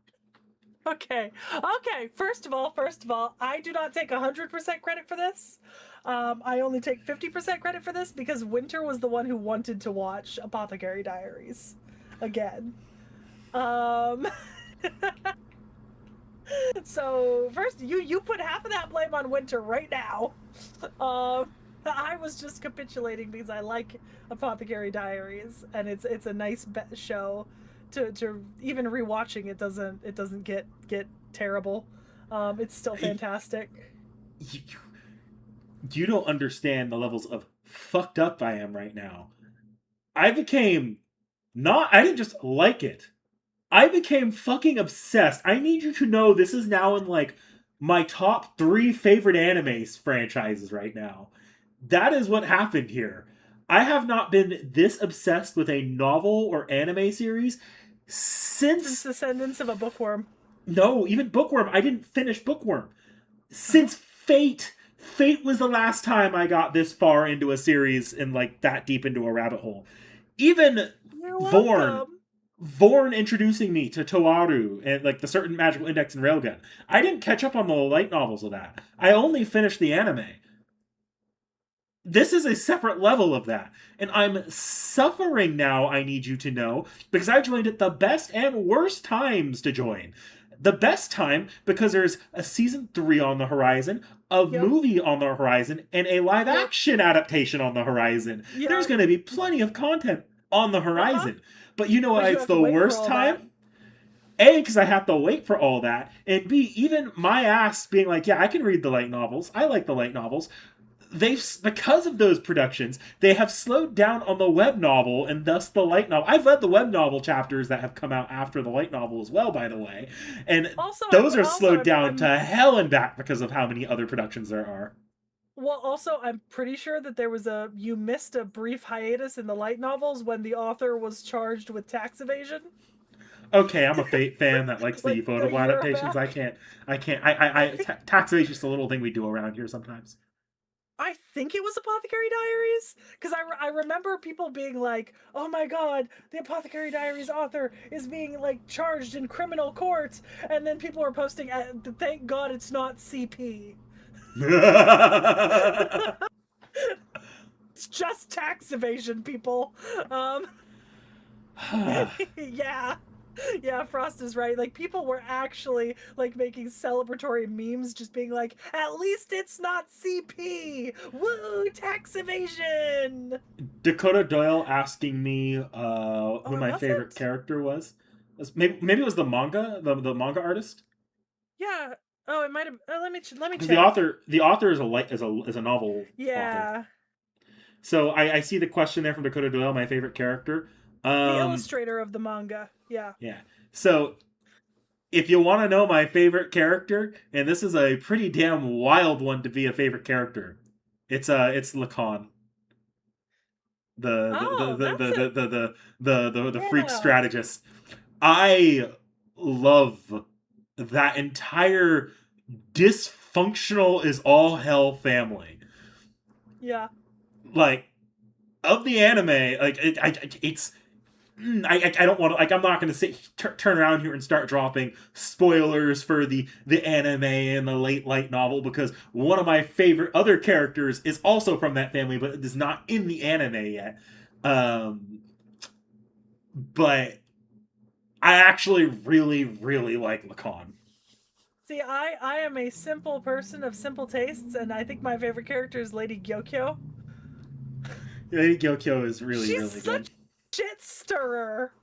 Okay. Okay. First of all, I do not take 100% credit for this. I only take 50% credit for this because Winter was the one who wanted to watch Apothecary Diaries again. Um, so first, you put half of that blame on Winter right now. I was just capitulating because I like Apothecary Diaries, and it's a nice show. To even rewatching it doesn't get terrible. It's still fantastic. You, you don't understand the levels of fucked up I am right now. I became I didn't just like it. I became fucking obsessed. I need you to know this is now in like my top 3 favorite anime franchises right now. That is what happened here. I have not been this obsessed with a novel or anime series Since since Descendants of a Bookworm. no, even Bookworm. I didn't finish Bookworm. Oh, Since Fate. Fate was the last time I got this far into a series and like that deep into a rabbit hole. Even you're Vorn welcome. Vorn introducing me to Toaru and like the certain magical index and railgun. I didn't catch up on the light novels of that. I only finished the anime. This is a separate level of that. And I'm suffering now, I need you to know, because I joined at the best and worst times to join. The best time because there's a season 3 on the horizon, a Yep. movie on the horizon, and a live Yep. action adaptation on the horizon. There's Yep. going to be plenty of content on the Uh huh. horizon. But you know But what? you It's have to the wait for worst all that. time. A, because I have to wait for all that, and B, even my ass being like, yeah, I can read the light novels. I like the light novels. They've because of those productions, they have slowed down on the web novel and thus the light novel. I've read the web novel chapters that have come out after the light novel as well, by the way, and Also, I'm those are also slowed down I'm to hell and back because of how many other productions there are. well, also I'm pretty sure that there was you missed a brief hiatus in the light novels when the author was charged with tax evasion, Okay, I'm a Fate fan that likes the like a photable year adaptations. back. I can't. I think Tax evasion is just a little thing we do around here sometimes. I think it was Apothecary Diaries because I remember people being like, "Oh my god, the Apothecary Diaries author is being like charged in criminal court," and then people were posting, "Thank God it's not CP. It's just tax evasion, people." Um, yeah. Yeah, Frost is right. Like people were actually like making celebratory memes just being like, "At least it's not CP. Woo, tax evasion." Dakota Doyle asking me who Oh, my was favorite it? character was. Maybe it was the manga artist Yeah. Oh, it might have. Let me because check. the author is a novel author. Yeah. So I see the question there from Dakota Doyle, my favorite character. The Um, illustrator of the manga. Yeah. yeah. So if you want to know my favorite character, and this is a pretty damn wild one to be a favorite character, it's Lacan, the the the Oh, the that's the a the the the freak yeah. strategist. I love that entire dysfunctional is all hell family. Yeah. Like of the anime, like it's I don't want to, like, I'm not going to turn around here and start dropping spoilers for the anime and the late light novel, because one of my favorite other characters is also from that family, but is not in the anime yet. Um, but I actually really like Lacan. See, I am a simple person of simple tastes, and I think my favorite character is Lady Gyokyo. Lady Gyokyo is She's really good. such a shit stirrer.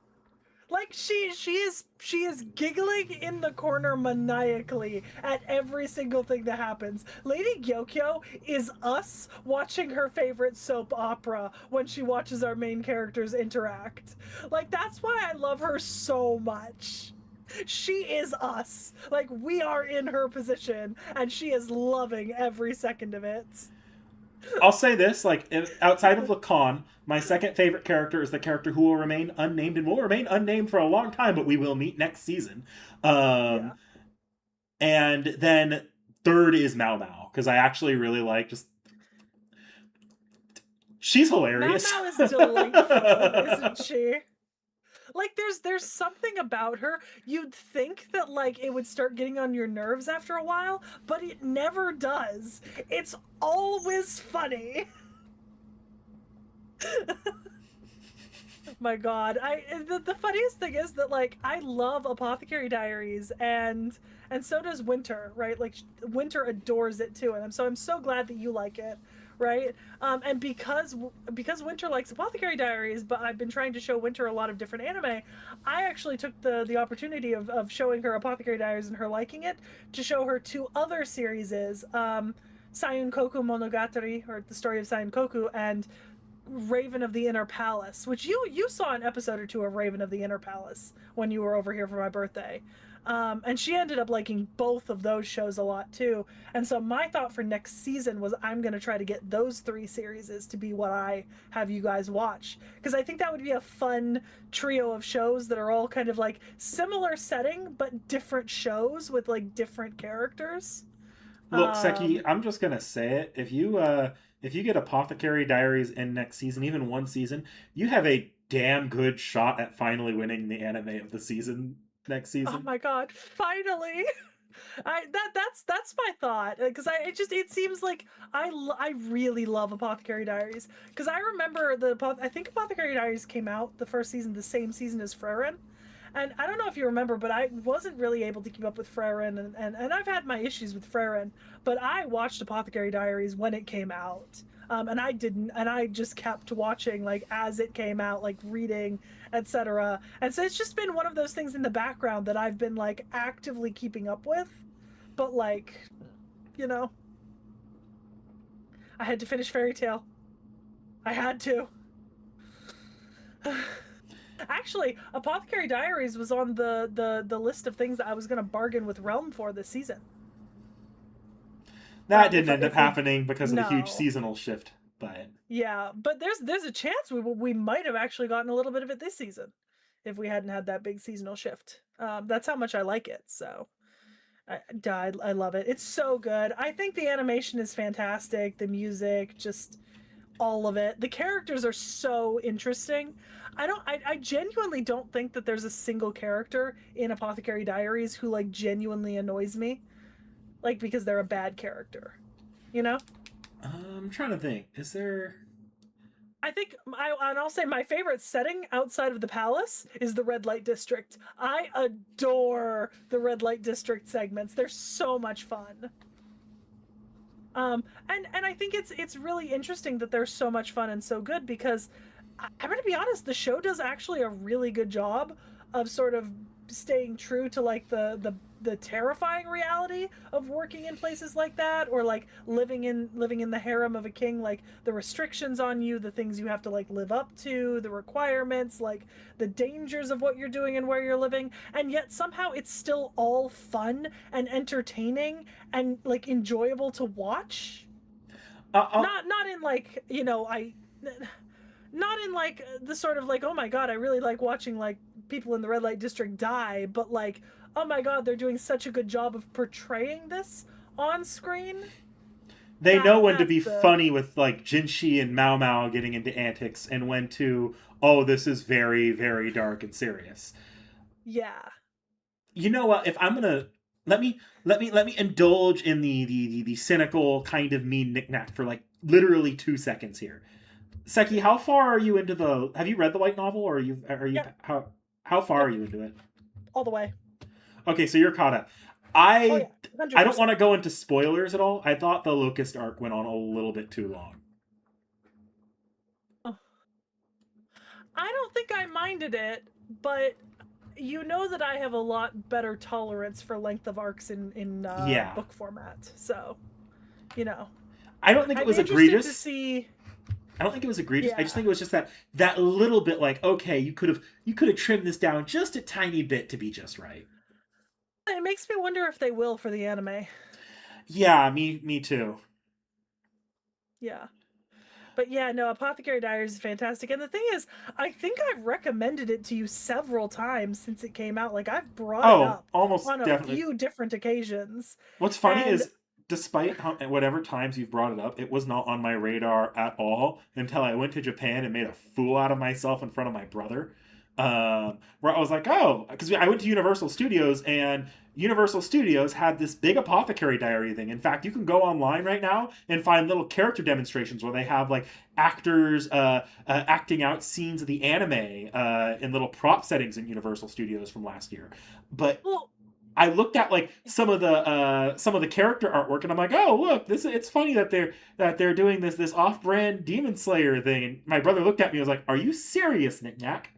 Like she is giggling in the corner maniacally at every single thing that happens. Lady Gyokyo is us watching her favorite soap opera when she watches our main characters interact. Like that's why I love her so much. She is us. Like we are in her position and she is loving every second of it. I'll say this: like, outside of Lacan, my second favorite character is the character who will remain unnamed and will remain unnamed for a long time, but we will meet next season. Yeah. Um, and then third is Mao Mao, because I actually really like just she's Mao hilarious. Mao is delightful, isn't she? Like there's something about her. You'd think that like it would start getting on your nerves after a while, but it never does. It's always funny. My god. The funniest thing is that like I love Apothecary Diaries and so does Winter, right? Like Winter adores it too, and I'm so glad that you like it, right? And because Winter likes Apothecary Diaries, but I've been trying to show Winter a lot of different anime, I actually took the opportunity of showing her Apothecary Diaries and her liking it to show her two other series, Sayun Koku Monogatari, or the story of Sayun Koku, and Raven of the Inner Palace, which you saw an episode or two of Raven of the Inner Palace when you were over here for my birthday. And she ended up liking both of those shows a lot too. And so my thought for next season was I'm going to try to get those three series to be what I have you guys watch, because I think that would be a fun trio of shows that are all kind of like similar setting but different shows with like different characters. Look, Seki, Um, I'm just gonna say it. If you get Apothecary Diaries in next season, even one season, you have a damn good shot at finally winning the anime of the season next oh season. my god, finally. That's my thought, because I it just it seems like I really love Apothecary Diaries, because I remember I think Apothecary Diaries came out the first season the same season as Frerin, and I don't know if you remember, but I wasn't really able to keep up with Frerin, and I've had my issues with Frerin, but I watched Apothecary Diaries when it came out. And I didn't, and I just kept watching like as it came out, like reading, etc. And so it's just been one of those things in the background that I've been like actively keeping up with, but like, you know, I had to finish Fairy Tale. I had to. Actually, Apothecary Diaries was on the list of things that I was going to bargain with Realm for this season. That didn't end up If we happening because of the huge no, seasonal shift, but yeah, but there's a chance we might have actually gotten a little bit of it this season if we hadn't had that big seasonal shift. That's how much I like it. So I love it. It's so good. I think the animation is fantastic. The music, just all of it. The characters are so interesting. I genuinely don't think that there's a single character in Apothecary Diaries who like genuinely annoys me, like because they're a bad character. You know? I'm trying to think. Is there? I think and I'll say my favorite setting outside of the palace is the red light district. I adore the red light district segments. They're so much fun. And I think it's really interesting that they're so much fun and so good, because I'm going to be honest, the show does actually a really good job of sort of staying true to like the terrifying reality of working in places like that, or like living in the harem of a king, like the restrictions on you, the things you have to like live up to, the requirements, like the dangers of what you're doing and where you're living, and yet somehow it's still all fun and entertaining and like enjoyable to watch. I'll, Not in like, not in like the sort of like, oh my god, I really like watching like people in the red light district die, but like, oh my god, they're doing such a good job of portraying this on screen. They know when to That's be the funny with like Jinshi and Mao Mao getting into antics, and when to, oh, this is very very dark and serious. yeah. You know what? If I'm gonna let me indulge in the cynical kind of mean knickknack for like literally 2 seconds here. Seki, Okay. how far are you into the? Have you read the White Novel, or are you Yep. how far are Yep. you into it? All the way. Okay, so you're caught up. Oh I yeah. Hundred I don't want to percent. go into spoilers at all. I thought the Locust arc went on a little bit too long. I don't think I minded it, but you know that I have a lot better tolerance for length of arcs in Yeah, book format. So, you know, I don't think it I'm was interested to egregious. see. I don't think it was egregious. I just Yeah, think it was just that little bit like, okay, you could have trimmed this down just a tiny bit to be just right. it makes me wonder if they will for the anime. Yeah, me too. Yeah. But yeah, no, Apothecary Diaries is fantastic. And the thing is, I think I've recommended it to you several times since it came out. Like I've brought it Oh, up almost on a definitely. few different occasions. What's funny And is, despite whatever times you've brought it up, it was not on my radar at all until I went to Japan and made a fool out of myself in front of my brother. Where I was like, oh, because I went to Universal Studios, and Universal Studios had this big Apothecary Diary thing. In fact, you can go online right now and find little character demonstrations where they have like actors acting out scenes of the anime in little prop settings in Universal Studios from last year. But well, I looked at like some of the character artwork, and I'm like, oh look, this it's funny that they're doing this off-brand Demon Slayer thing. And my brother looked at me and was like, "Are you serious, Knick Knack?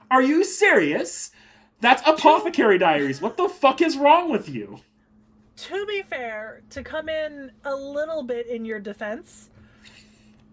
Are you serious? That's to Apothecary Diaries. What the fuck is wrong with you?" to be fair, to come in a little bit in your defense,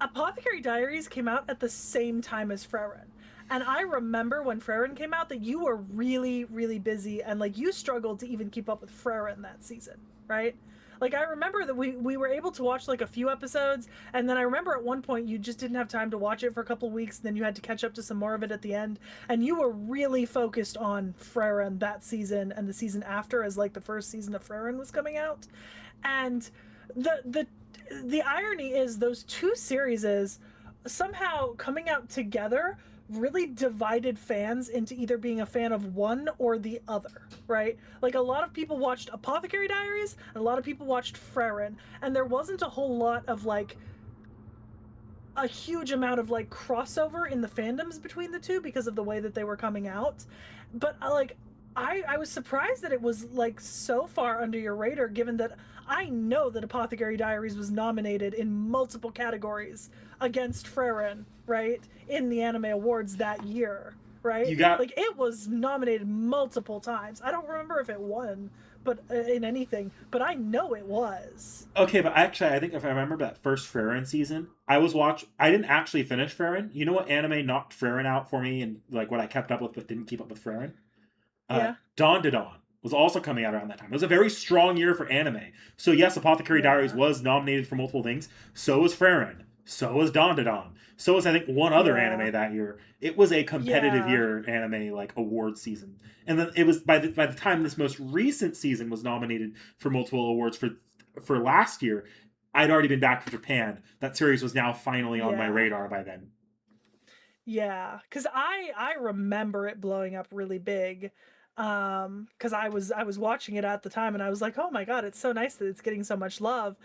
Apothecary Diaries came out at the same time as Frerin. And I remember when Frerin came out that you were really, really busy and like you struggled to even keep up with Frerin that season, right? Like I remember that we were able to watch like a few episodes, and then I remember at one point you just didn't have time to watch it for a couple of weeks, and then you had to catch up to some more of it at the end, and you were really focused on Frerin that season and the season after as like the first season of Frerin was coming out. And the irony is those two series is somehow coming out together really divided fans into either being a fan of one or the other, right? Like a lot of people watched Apothecary Diaries and a lot of people watched Frerin, and there wasn't a whole lot of like a huge amount of like crossover in the fandoms between the two because of the way that they were coming out. But like I was surprised that it was like so far under your radar, given that I know that Apothecary Diaries was nominated in multiple categories against Frerin, right? In the Anime Awards that year, right? You got Like it was nominated multiple times. I don't remember if it won, but in anything, but I know it was. okay, but actually, I think if I remember that first Farron season, I didn't actually finish Farron. You know what anime knocked Farron out for me, and like what I kept up with but didn't keep up with Farron? Yeah. Dawn to Dawn was also coming out around that time. It was a very strong year for anime. So yes, Apothecary Diaries Yeah. was nominated for multiple things. So was Farron. So was Dawn to Dawn. So was I think one other Yeah. anime that year. It was a competitive Yeah. year anime like award season. And then it was by the time this most recent season was nominated for multiple awards for last year, I'd already been back from Japan. That series was now finally on my Yeah. radar by then. Yeah, because I remember it blowing up really big, because I was watching it at the time and I was like, oh my god, it's so nice that it's getting so much love,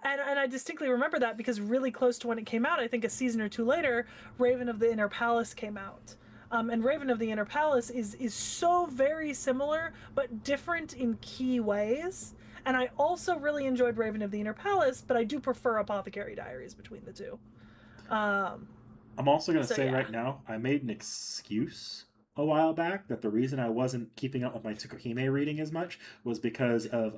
and I distinctly remember that because really close to when it came out, I think a season or two later, Raven of the Inner Palace came out. And Raven of the Inner Palace is so very similar but different in key ways. And I also really enjoyed Raven of the Inner Palace, but I do prefer Apothecary Diaries between the two. Um, I'm also going to so say yeah. right now, I made an excuse a while back that the reason I wasn't keeping up with my Tsukuhime reading as much was because of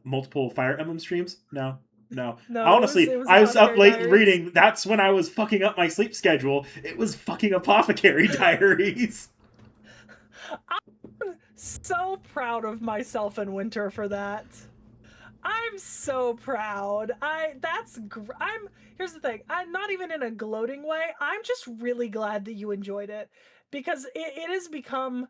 multiple Fire Emblem streams. No, no. No, Honestly, it was I was up Apothecary late Diaries. reading. That's when I was fucking up my sleep schedule. It was fucking Apothecary Diaries. I'm so proud of myself in Winter for that. I'm so proud. I'm here's the thing. I'm not even in a gloating way. I'm just really glad that you enjoyed it because it has become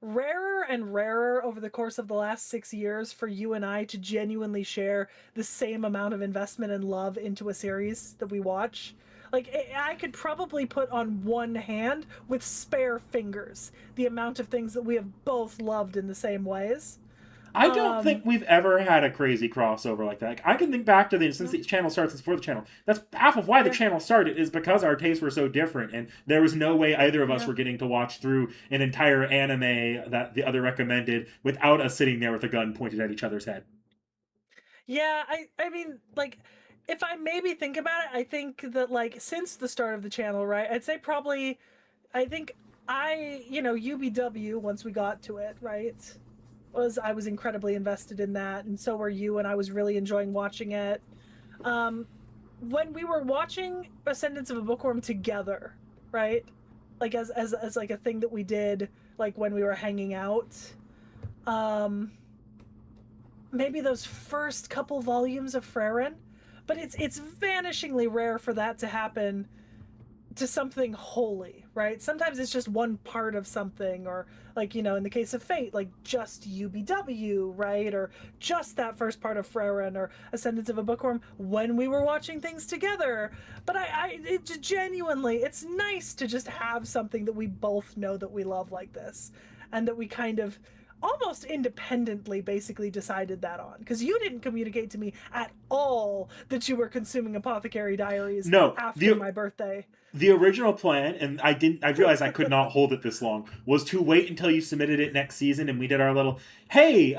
rarer and rarer over the course of the last 6 years for you and I to genuinely share the same amount of investment and love into a series that we watch. Like, I could probably put on one hand with spare fingers the amount of things that we have both loved in the same ways. I don't think Um, we've ever had a crazy crossover like that. Like, I can think back to the since no, the channel started, since before the channel. That's half of why the yeah, channel started is because our tastes were so different, and there was no way either of us yeah. were getting to watch through an entire anime that the other recommended without us sitting there with a gun pointed at each other's head. Yeah, I mean, like, if I maybe think about it, I think that, like, since the start of the channel, right? I'd say probably, I think UBW, once we got to it, right? I was incredibly invested in that, and so were you, and I was really enjoying watching it. Um, when we were watching Ascendance of a Bookworm together, right? Like, as like a thing that we did, like when we were hanging out. Um, Maybe those first couple volumes of Frerin, but it's vanishingly rare for that to happen to something holy, right? Sometimes it's just one part of something, or, like, in the case of Fate, like just UBW, right? Or just that first part of Frerin or Ascendance of a Bookworm when we were watching things together. But it genuinely, it's nice to just have something that we both know that we love like this, and that we kind of almost independently basically decided that on, because you didn't communicate to me at all that you were consuming Apothecary Diaries No, after my birthday. the original plan, and I realized I could not hold it this long, was to wait until you submitted it next season and we did our little, hey,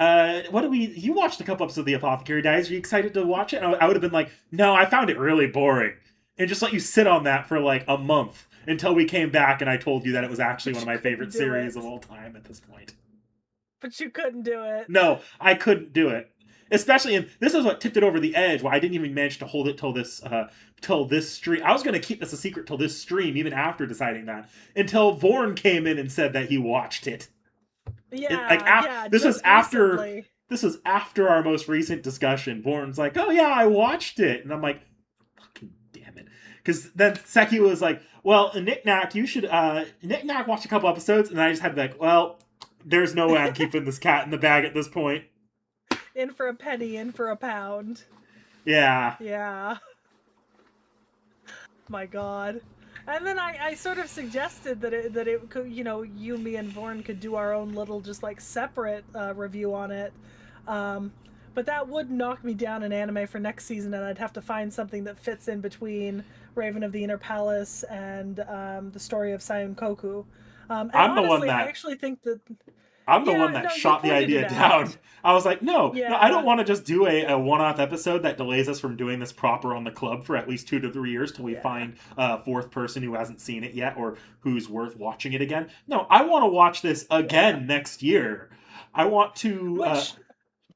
what do we, you watched a couple episodes of the Apothecary Diaries, are you excited to watch it? And I would have been like, no, I found it really boring. And just let you sit on that for like a month until we came back and I told you that it was actually But one of you my couldn't favorite do series it. of all time at this point. But you couldn't do it. No, I couldn't do it. Especially, and this is what tipped it over the edge. Why I didn't even manage to hold it till this stream. I was going to keep this a secret till this stream, even after deciding that, until Vorn came in and said that he watched it. Like, Yeah, yeah, this was just after recently. our most recent discussion. Vorn's like, "Oh yeah, I watched it," and I'm like, "Fucking damn it!" Because then Seki was like, "Well, Nick Nack, you should Nick Nack watched a couple episodes," and I just had to be like, "Well, there's no way I'm keeping this cat in the bag at this point." In for a penny, in for a pound. Yeah. Yeah. My God. And then I sort of suggested that it could, you, me, and Vorn could do our own little, just like, separate review on it. Um, but that would knock me down in anime for next season, and I'd have to find something that fits in between Raven of the Inner Palace and the story of Sayun Koku. And I'm the one honestly, I that actually think that, I'm the one yeah, that no, you shot the pointed it idea down. out. I was like, no, no, I don't Yeah, want to just do a one-off episode that delays us from doing this proper on the club for at least 2 to 3 years till we yeah, find a fourth person who hasn't seen it yet or who's worth watching it again. No, I want to watch this yeah. again next year. I want to.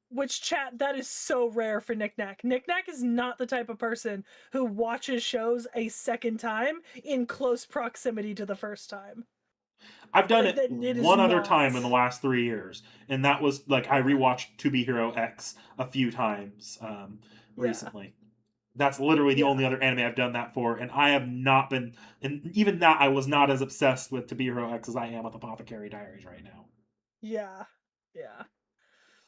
Which chat, that is so rare for Nick Nack. Nick Nack is not the type of person who watches shows a second time in close proximity to the first time. I've done Like, it that, it is one other not. time in the last 3 years, and that was like I Yeah, rewatched To Be Hero X a few times yeah, recently. That's literally the yeah, only other anime I've done that for, and I have not been, and even that I was not as obsessed with To Be Hero X as I am with Apothecary Diaries right now. yeah, yeah.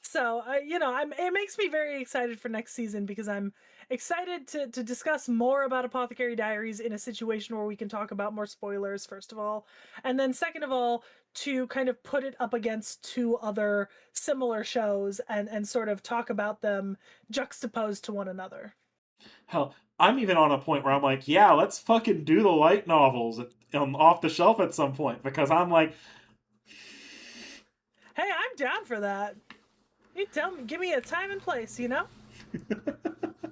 So it makes me very excited for next season, because I'm excited to discuss more about Apothecary Diaries in a situation where we can talk about more spoilers, first of all, and then second of all, to kind of put it up against two other similar shows, and sort of talk about them juxtaposed to one another. Hell, I'm even on a point where I'm like, yeah, let's fucking do the light novels off the shelf at some point because I'm like, Hey, I'm down for that. You tell me, give me a time and place.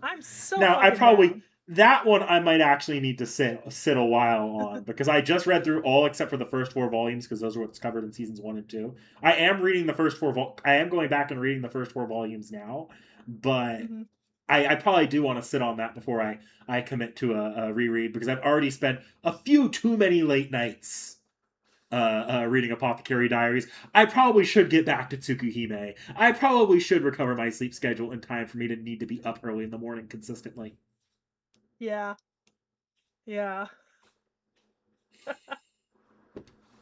I'm so now I fucking probably down. that one I might actually need to sit a while on because I just read through all except for the first 4 volumes because those are what's covered in seasons 1 and 2. I am reading the first I am going back and reading the first 4 volumes now, but Hmm. I probably do want to sit on that before I commit to a reread because I've already spent a few too many late nights reading Apothecary Diaries. I probably should get back to Tsukuhime. I probably should recover my sleep schedule in time for me to need to be up early in the morning consistently. Yeah, yeah.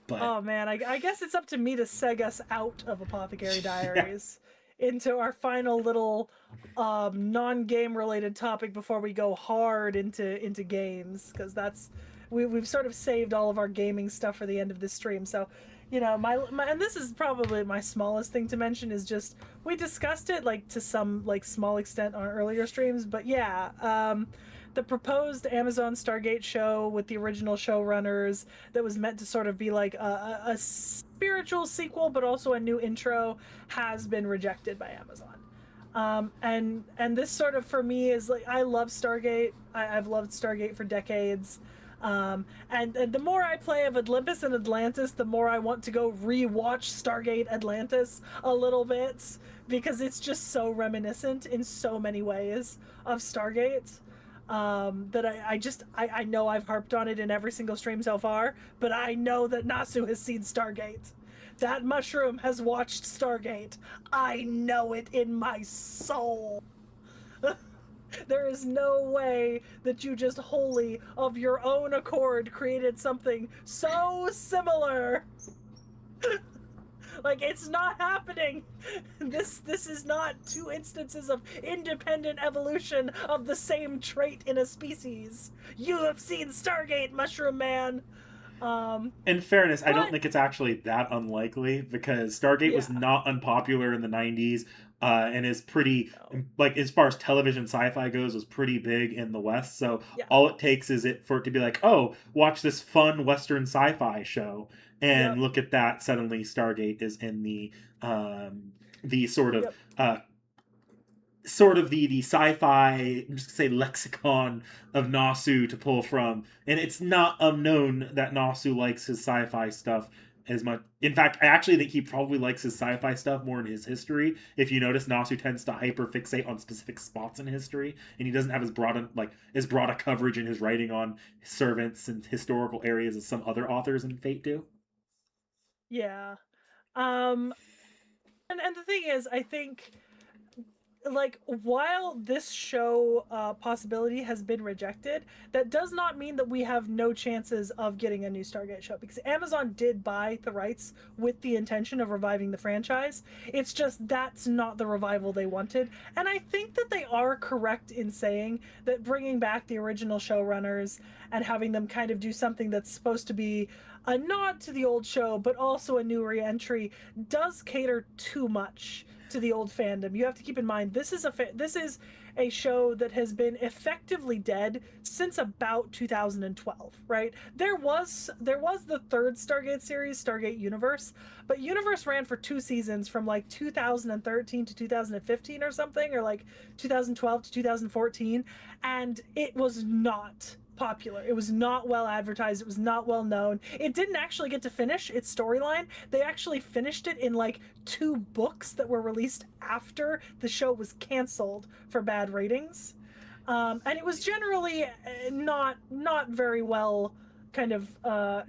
But Oh man, I guess it's up to me to seg us out of Apothecary yeah, Diaries into our final little non-game related topic before we go hard into games, because we've sort of saved all of our gaming stuff for the end of this stream. So, my and this is probably my smallest thing to mention is just we discussed it like to some like small extent on earlier streams, but yeah, the proposed Amazon Stargate show with the original showrunners that was meant to sort of be like a spiritual sequel, but also a new intro, has been rejected by Amazon. And this sort of for me is like I love Stargate. I've loved Stargate for decades. And the more I play of Olympus and Atlantis, the more I want to go rewatch Stargate Atlantis a little bit because it's just so reminiscent in so many ways of Stargate. That I know I've harped on it in every single stream so far, but I know that Nasu has seen Stargate. That mushroom has watched Stargate. I know it in my soul. There is no way that you just wholly of your own accord created something so similar. Like it's not happening. This is not two instances of independent evolution of the same trait in a species. You have seen Stargate, Mushroom Man. in fairness, I don't But think it's actually that unlikely because Stargate was yeah, not unpopular in the '90s, and is pretty no, like as far as television sci-fi goes, was pretty big in the West. So yeah, all it takes is it for it to be like, oh, watch this fun Western sci-fi show, and yep, look at that. Suddenly, Stargate is in the yep, sort of the sci-fi, I'm just gonna say, lexicon of Nasu to pull from, and it's not unknown that Nasu likes his sci-fi stuff as much. In fact, I actually think he probably likes his sci-fi stuff more in his history. If you notice, Nasu tends to hyperfixate on specific spots in history, and he doesn't have as broad a coverage in his writing on servants and historical areas as some other authors in Fate do. yeah. Um, and the thing is, I think like while this show possibility has been rejected, that does not mean that we have no chances of getting a new Stargate show because Amazon did buy the rights with the intention of reviving the franchise. It's just that's not the revival they wanted, and I think that they are correct in saying that bringing back the original showrunners and having them kind of do something that's supposed to be a nod to the old show but also a new re-entry does cater too much to the old fandom. You have to keep in mind this is a show that has been effectively dead since about 2012, right? There was the third Stargate series, Stargate Universe, but Universe ran for 2 seasons from like 2013 to 2015 or something, or like 2012 to 2014, and it was not popular. It was not well advertised. It was not well known. It didn't actually get to finish its storyline. They actually finished it in like 2 books that were released after the show was canceled for bad ratings. And it was generally not very well kind of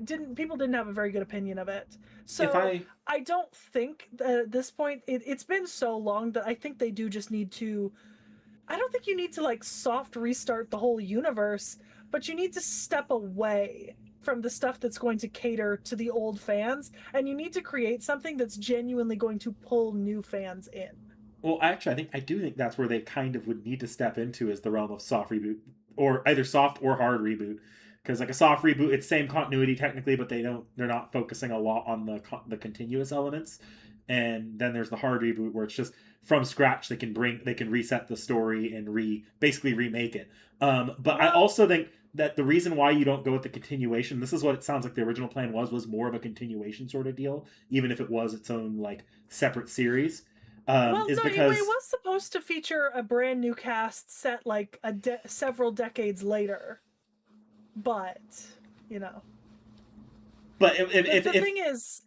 didn't have a very good opinion of it. If So I I don't think that at this point it's been so long that I think they do just need to I don't think you need to like soft restart the whole universe, but you need to step away from the stuff that's going to cater to the old fans, and you need to create something that's genuinely going to pull new fans in. Well, actually, I do think that's where they kind of would need to step into is the realm of soft reboot, or either soft or hard reboot. Because like a soft reboot, it's same continuity technically, but they're not focusing a lot on the continuous elements. And then there's the hard reboot where it's just from scratch. They can reset the story and basically remake it. But I Well, also think that the reason why you don't go with the continuation, this is what it sounds like the original plan was more of a continuation sort of deal, even if it was its own like separate series, is no, it because was supposed to feature a brand new cast set like several decades later, but you know, but the thing is,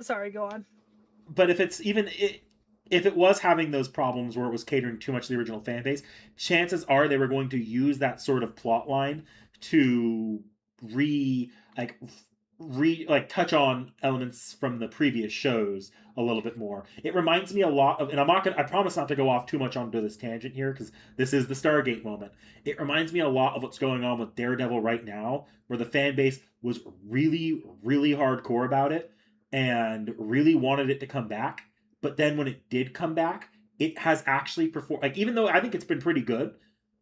sorry, go on. if it's if it was having those problems where it was catering too much to the original fan base, chances are they were going to use that sort of plot line to re like touch on elements from the previous shows a little bit more. It reminds me a lot of, and I promise not to go off too much onto this tangent here because this is the Stargate moment. It reminds me a lot of what's going on with Daredevil right now, where the fan base was really, really hardcore about it and really wanted it to come back. But then when it did come back, it has actually performed. Like, even though I think it's been pretty good,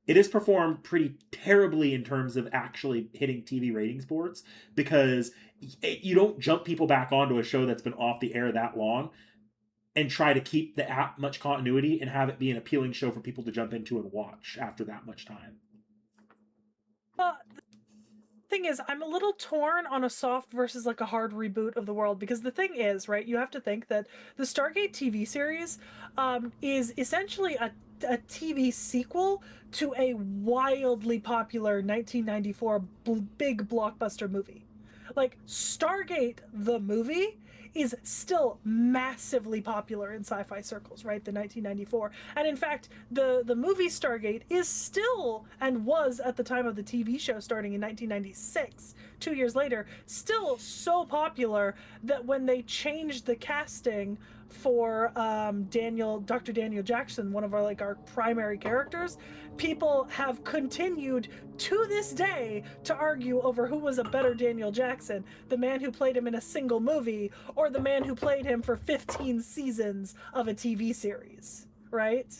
it has performed pretty terribly in terms of actually hitting TV ratings boards because you don't jump people back onto a show that's been off the air that long and try to keep the app much continuity and have it be an appealing show for people to jump into and watch after that much time. Well, thing is, I'm a little torn on a soft versus like a hard reboot of the world because the thing is, right, you have to think that the Stargate TV series is essentially a TV sequel to a wildly popular 1994 big blockbuster movie. Like Stargate the movie is still massively popular in sci-fi circles, right? The 1994. And in fact, the movie Stargate is still, and was at the time of the TV show starting in 1996, 2 years later, still so popular that when they changed the casting for Dr. Daniel Jackson, one of our primary characters, people have continued to this day to argue over who was a better Daniel Jackson, the man who played him in a single movie or the man who played him for 15 seasons of a TV series, right?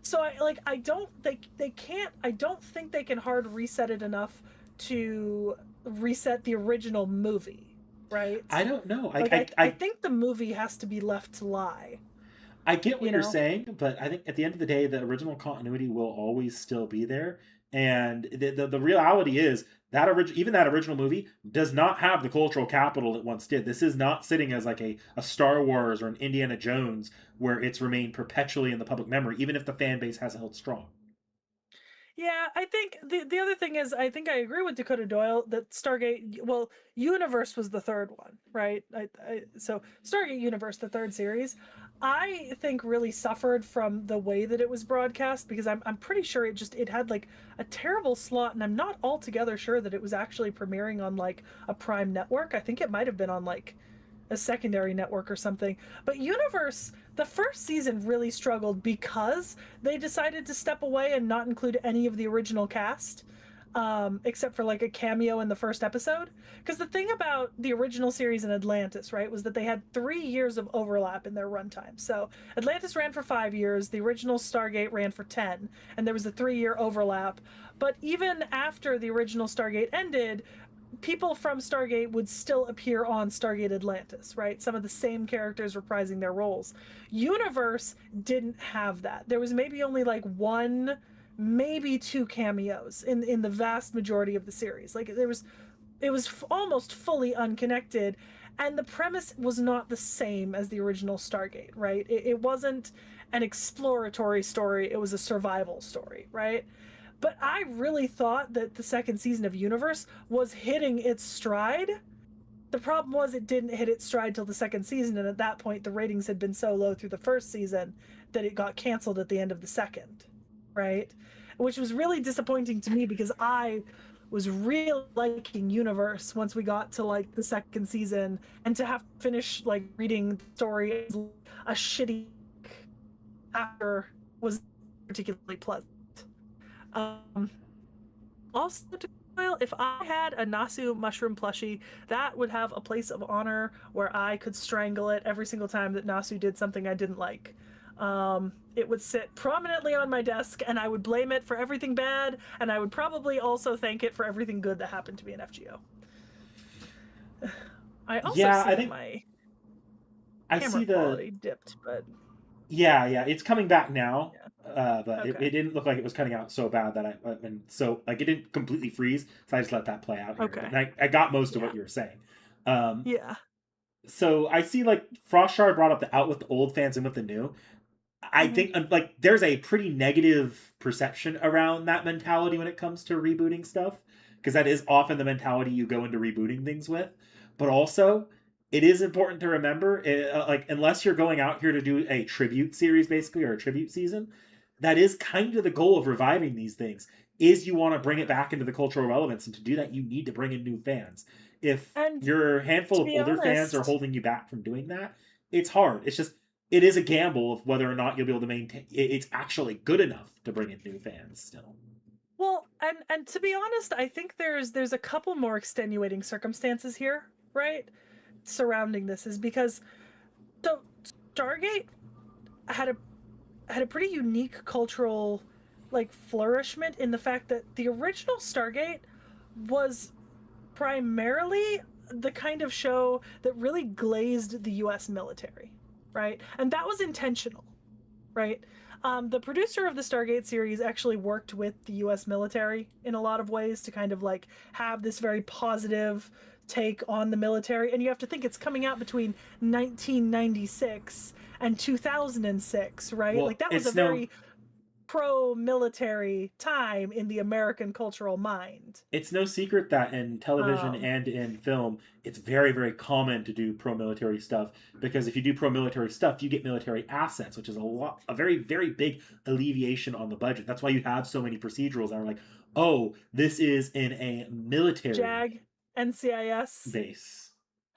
So I don't they can't I don't think they can hard reset it enough to reset the original movie, right? I don't know. Like I think the movie has to be left to lie, I get you what you're know? saying, but I think at the end of the day, the original continuity will always still be there. And the reality is that even that original movie does not have the cultural capital it once did. This is not sitting as like a Star Wars or an Indiana Jones where it's remained perpetually in the public memory, even if the fan base hasn't held strong. Yeah, I think the other thing is I think I agree with Dakota Doyle that Stargate, well, Universe was the third one, right? So Stargate Universe, the third series, I think really suffered from the way that it was broadcast because I'm pretty sure it had like a terrible slot, and I'm not altogether sure that it was actually premiering on like a prime network. I think it might have been on like a secondary network or something. But Universe, the first season really struggled because they decided to step away and not include any of the original cast, except for like a cameo in the first episode. Because the thing about the original series in Atlantis, right, was that they had 3 years of overlap in their runtime. So Atlantis ran for 5 years, the original Stargate ran for 10, and there was a 3 year overlap. But even after the original Stargate ended, people from Stargate would still appear on Stargate Atlantis, right? Some of the same characters reprising their roles. Universe didn't have that. There was maybe only like one, maybe two cameos in the vast majority of the series. Like it was almost fully unconnected, and the premise was not the same as the original Stargate, right? It wasn't an exploratory story, it was a survival story, right? But I really thought that the second season of Universe was hitting its stride. The problem was it didn't hit its stride till the second season, and at that point the ratings had been so low through the first season that it got canceled at the end of the second, right? Which was really disappointing to me because I was really liking Universe once we got to like the second season, and to have to finish like reading the story as a shitty after was particularly pleasant. Um, Also, if I had a Nasu mushroom plushie, that would have a place of honor where I could strangle it every single time that Nasu did something I didn't like. It would sit prominently on my desk, and I would blame it for everything bad, and I would probably also thank it for everything good that happened to me in FGO. I also Yeah, I see think my I camera see the quality dipped, but yeah, it's coming back now. yeah. But Okay. it didn't look like it was cutting out so bad that and so like it didn't completely freeze, so I just let that play out here. Okay. But I got most of Yeah. what you were saying. Um, Yeah. so I see like Frostshard brought up the out with the old fans and with the new. I Hmm. think like there's a pretty negative perception around that mentality when it comes to rebooting stuff because that is often the mentality you go into rebooting things with. But also, it is important to remember, like unless you're going out here to do a tribute series basically or a tribute season, that is kind of the goal of reviving these things. is you want to bring it back into the cultural relevance, and to do that, you need to bring in new fans. If And your handful to of be older fans are honest, holding you back from doing that, it's hard. It's just it is a gamble of whether or not you'll be able to maintain. It's actually good enough to bring in new fans still. well, and to be honest, I think there's a couple more extenuating circumstances here, right? Surrounding this is because so Stargate had a pretty unique cultural like flourishment in the fact that the original Stargate was primarily the kind of show that really glazed the US military, right? And that was intentional, right? The producer of the Stargate series actually worked with the US military in a lot of ways to kind of like have this very positive take on the military. And you have to think it's coming out between 1996 and 2006, right? Like Well, that was a it's no very pro military time in the American cultural mind. it's no secret that in television Um, and in film, it's very, very common to do pro military stuff, because if you do pro military stuff, you get military assets, which is a very, very big alleviation on the budget. That's why you have so many procedurals that are like, oh, this is in a military JAG, NCIS, base.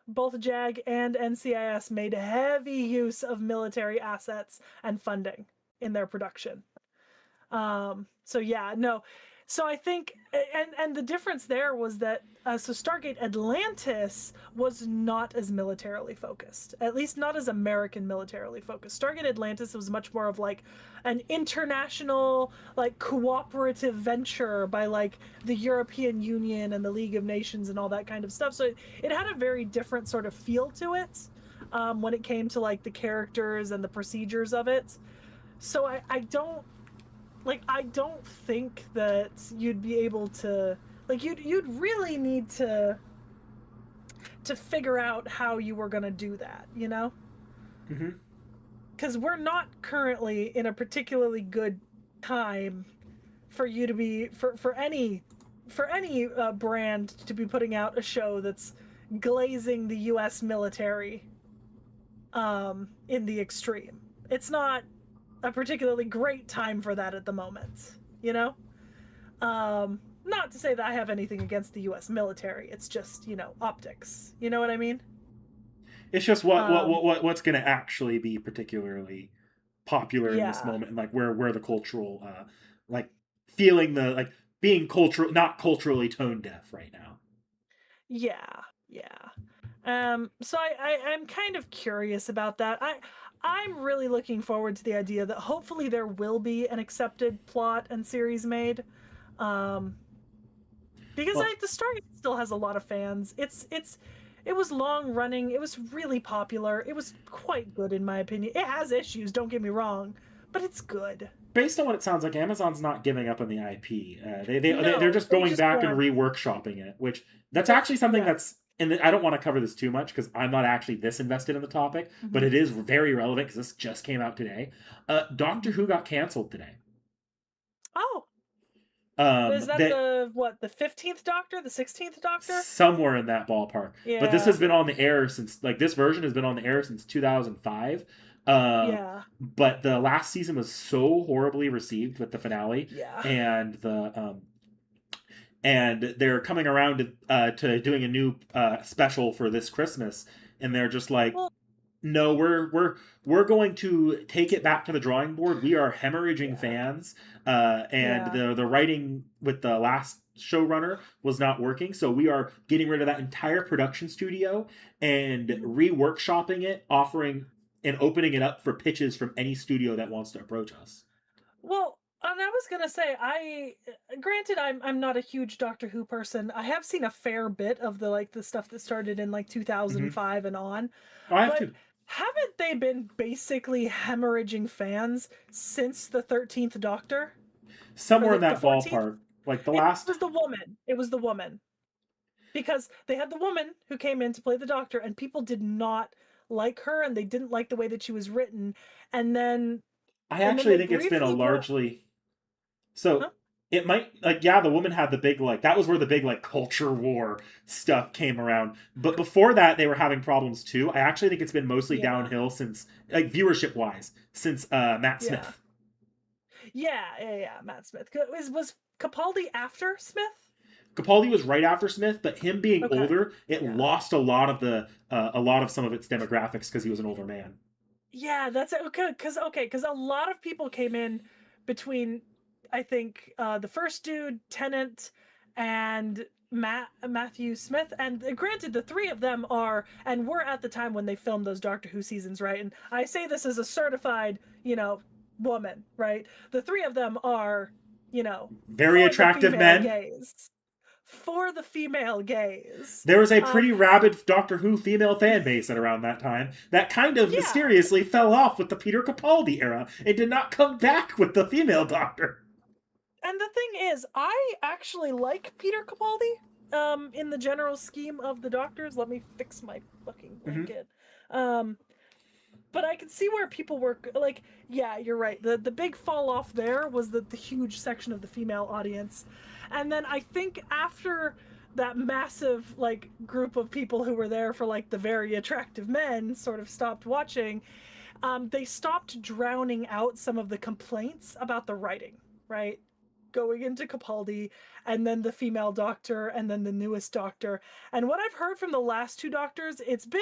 both JAG and NCIS made heavy use of military assets and funding in their production. So yeah, no. So I think, and the difference there was that so Stargate Atlantis was not as militarily focused, at least not as American militarily focused. Stargate Atlantis was much more of like an international, like cooperative venture by like the European Union and the League of Nations and all that kind of stuff. So it had a very different sort of feel to it when it came to like the characters and the procedures of it. So I don't think that you'd be able to like you'd really need to figure out how you were going to do that, you know? Mm-hmm. Cuz we're not currently in a particularly good time for you to be for any brand to be putting out a show that's glazing the US military in the extreme. It's not a particularly great time for that at the moment, you know? Not to say that I have anything against the US military. It's just, you know, optics. You know what I mean? It's just Um, what's going to actually be particularly popular in this yeah. moment, and like where the cultural like feeling the like being cultural, not culturally tone deaf right now. Yeah. Yeah. So I'm kind of curious about that. I'm really looking forward to the idea that hopefully there will be an accepted plot and series made. Um, because Well, the Stargate still has a lot of fans. It was long running. It was really popular. It was quite good in my opinion. It has issues, don't get me wrong, but it's good. based on what it sounds like, Amazon's not giving up on the IP. They're No, just they going just back and want reworkshopping it, which that's that's actually something yeah. that's. And I don't want to cover this too much because I'm not actually this invested in the topic, but Hmm. it is very relevant because this just came out today. Doctor Hmm. Who got canceled today. Oh, is that That the what, the 15th Doctor, the 16th Doctor? somewhere in that ballpark. But this Yeah, has been on the air since like this version has been on the air since 2005. yeah, But the last season was so horribly received with the finale, yeah. and they're coming around to doing a new special for this Christmas, and they're just like, Well, no, we're going to take it back to the drawing board. We are hemorrhaging yeah, fans, and yeah. the writing with the last showrunner was not working. So we are getting rid of that entire production studio and Mhm. reworkshopping it, offering and opening it up for pitches from any studio that wants to approach us. Well, and I was gonna say, granted, I'm not a huge Doctor Who person. I have seen a fair bit of the like the stuff that started in like Mm-hmm. 2005 and on, Oh, I have but to haven't they been basically hemorrhaging fans since the 13th Doctor or somewhere in the that 14th? ballpark. Like the It last was the woman. It was the woman because they had the woman who came in to play the Doctor, and people did not like her, and they didn't like the way that she was written, and then I and then actually they think it's been a briefly brought. largely so Huh? it might like yeah, the woman had the big like that was where the big like culture war stuff came around. But before that they were having problems too. I actually think it's been mostly Yeah, downhill since like viewership wise since Matt yeah. Smith. Yeah, yeah, yeah. Matt Smith was Capaldi after Smith? Capaldi was right after Smith, but him being Okay. older, it Yeah. lost a lot of a lot of some of its demographics because he was an older man. Yeah, that's it. Because a lot of people came in between, I think, the first dude, Tennant, and Matthew Smith. And granted, the three of them are and were at the time when they filmed those Doctor Who seasons, right? And I say this as a certified, woman, right? The three of them are, Very for the attractive female men. gaze. For the female gaze. There was a Um, pretty rabid Doctor Who female fan base at around that time that kind of yeah, mysteriously fell off with the Peter Capaldi era. It did not come back with the female Doctor. and the thing is, I actually like Peter Capaldi. In the general scheme of the Doctors, let me fix my fucking Mm-hmm. blanket. Um, but I can see where people were like, yeah, you're right. The big fall off there was the huge section of the female audience, and then I think after that massive like group of people who were there for like the very attractive men sort of stopped watching, they stopped drowning out some of the complaints about the writing, right? Going into Capaldi, and then the female doctor, and then the newest doctor. And what I've heard from the last two doctors, it's been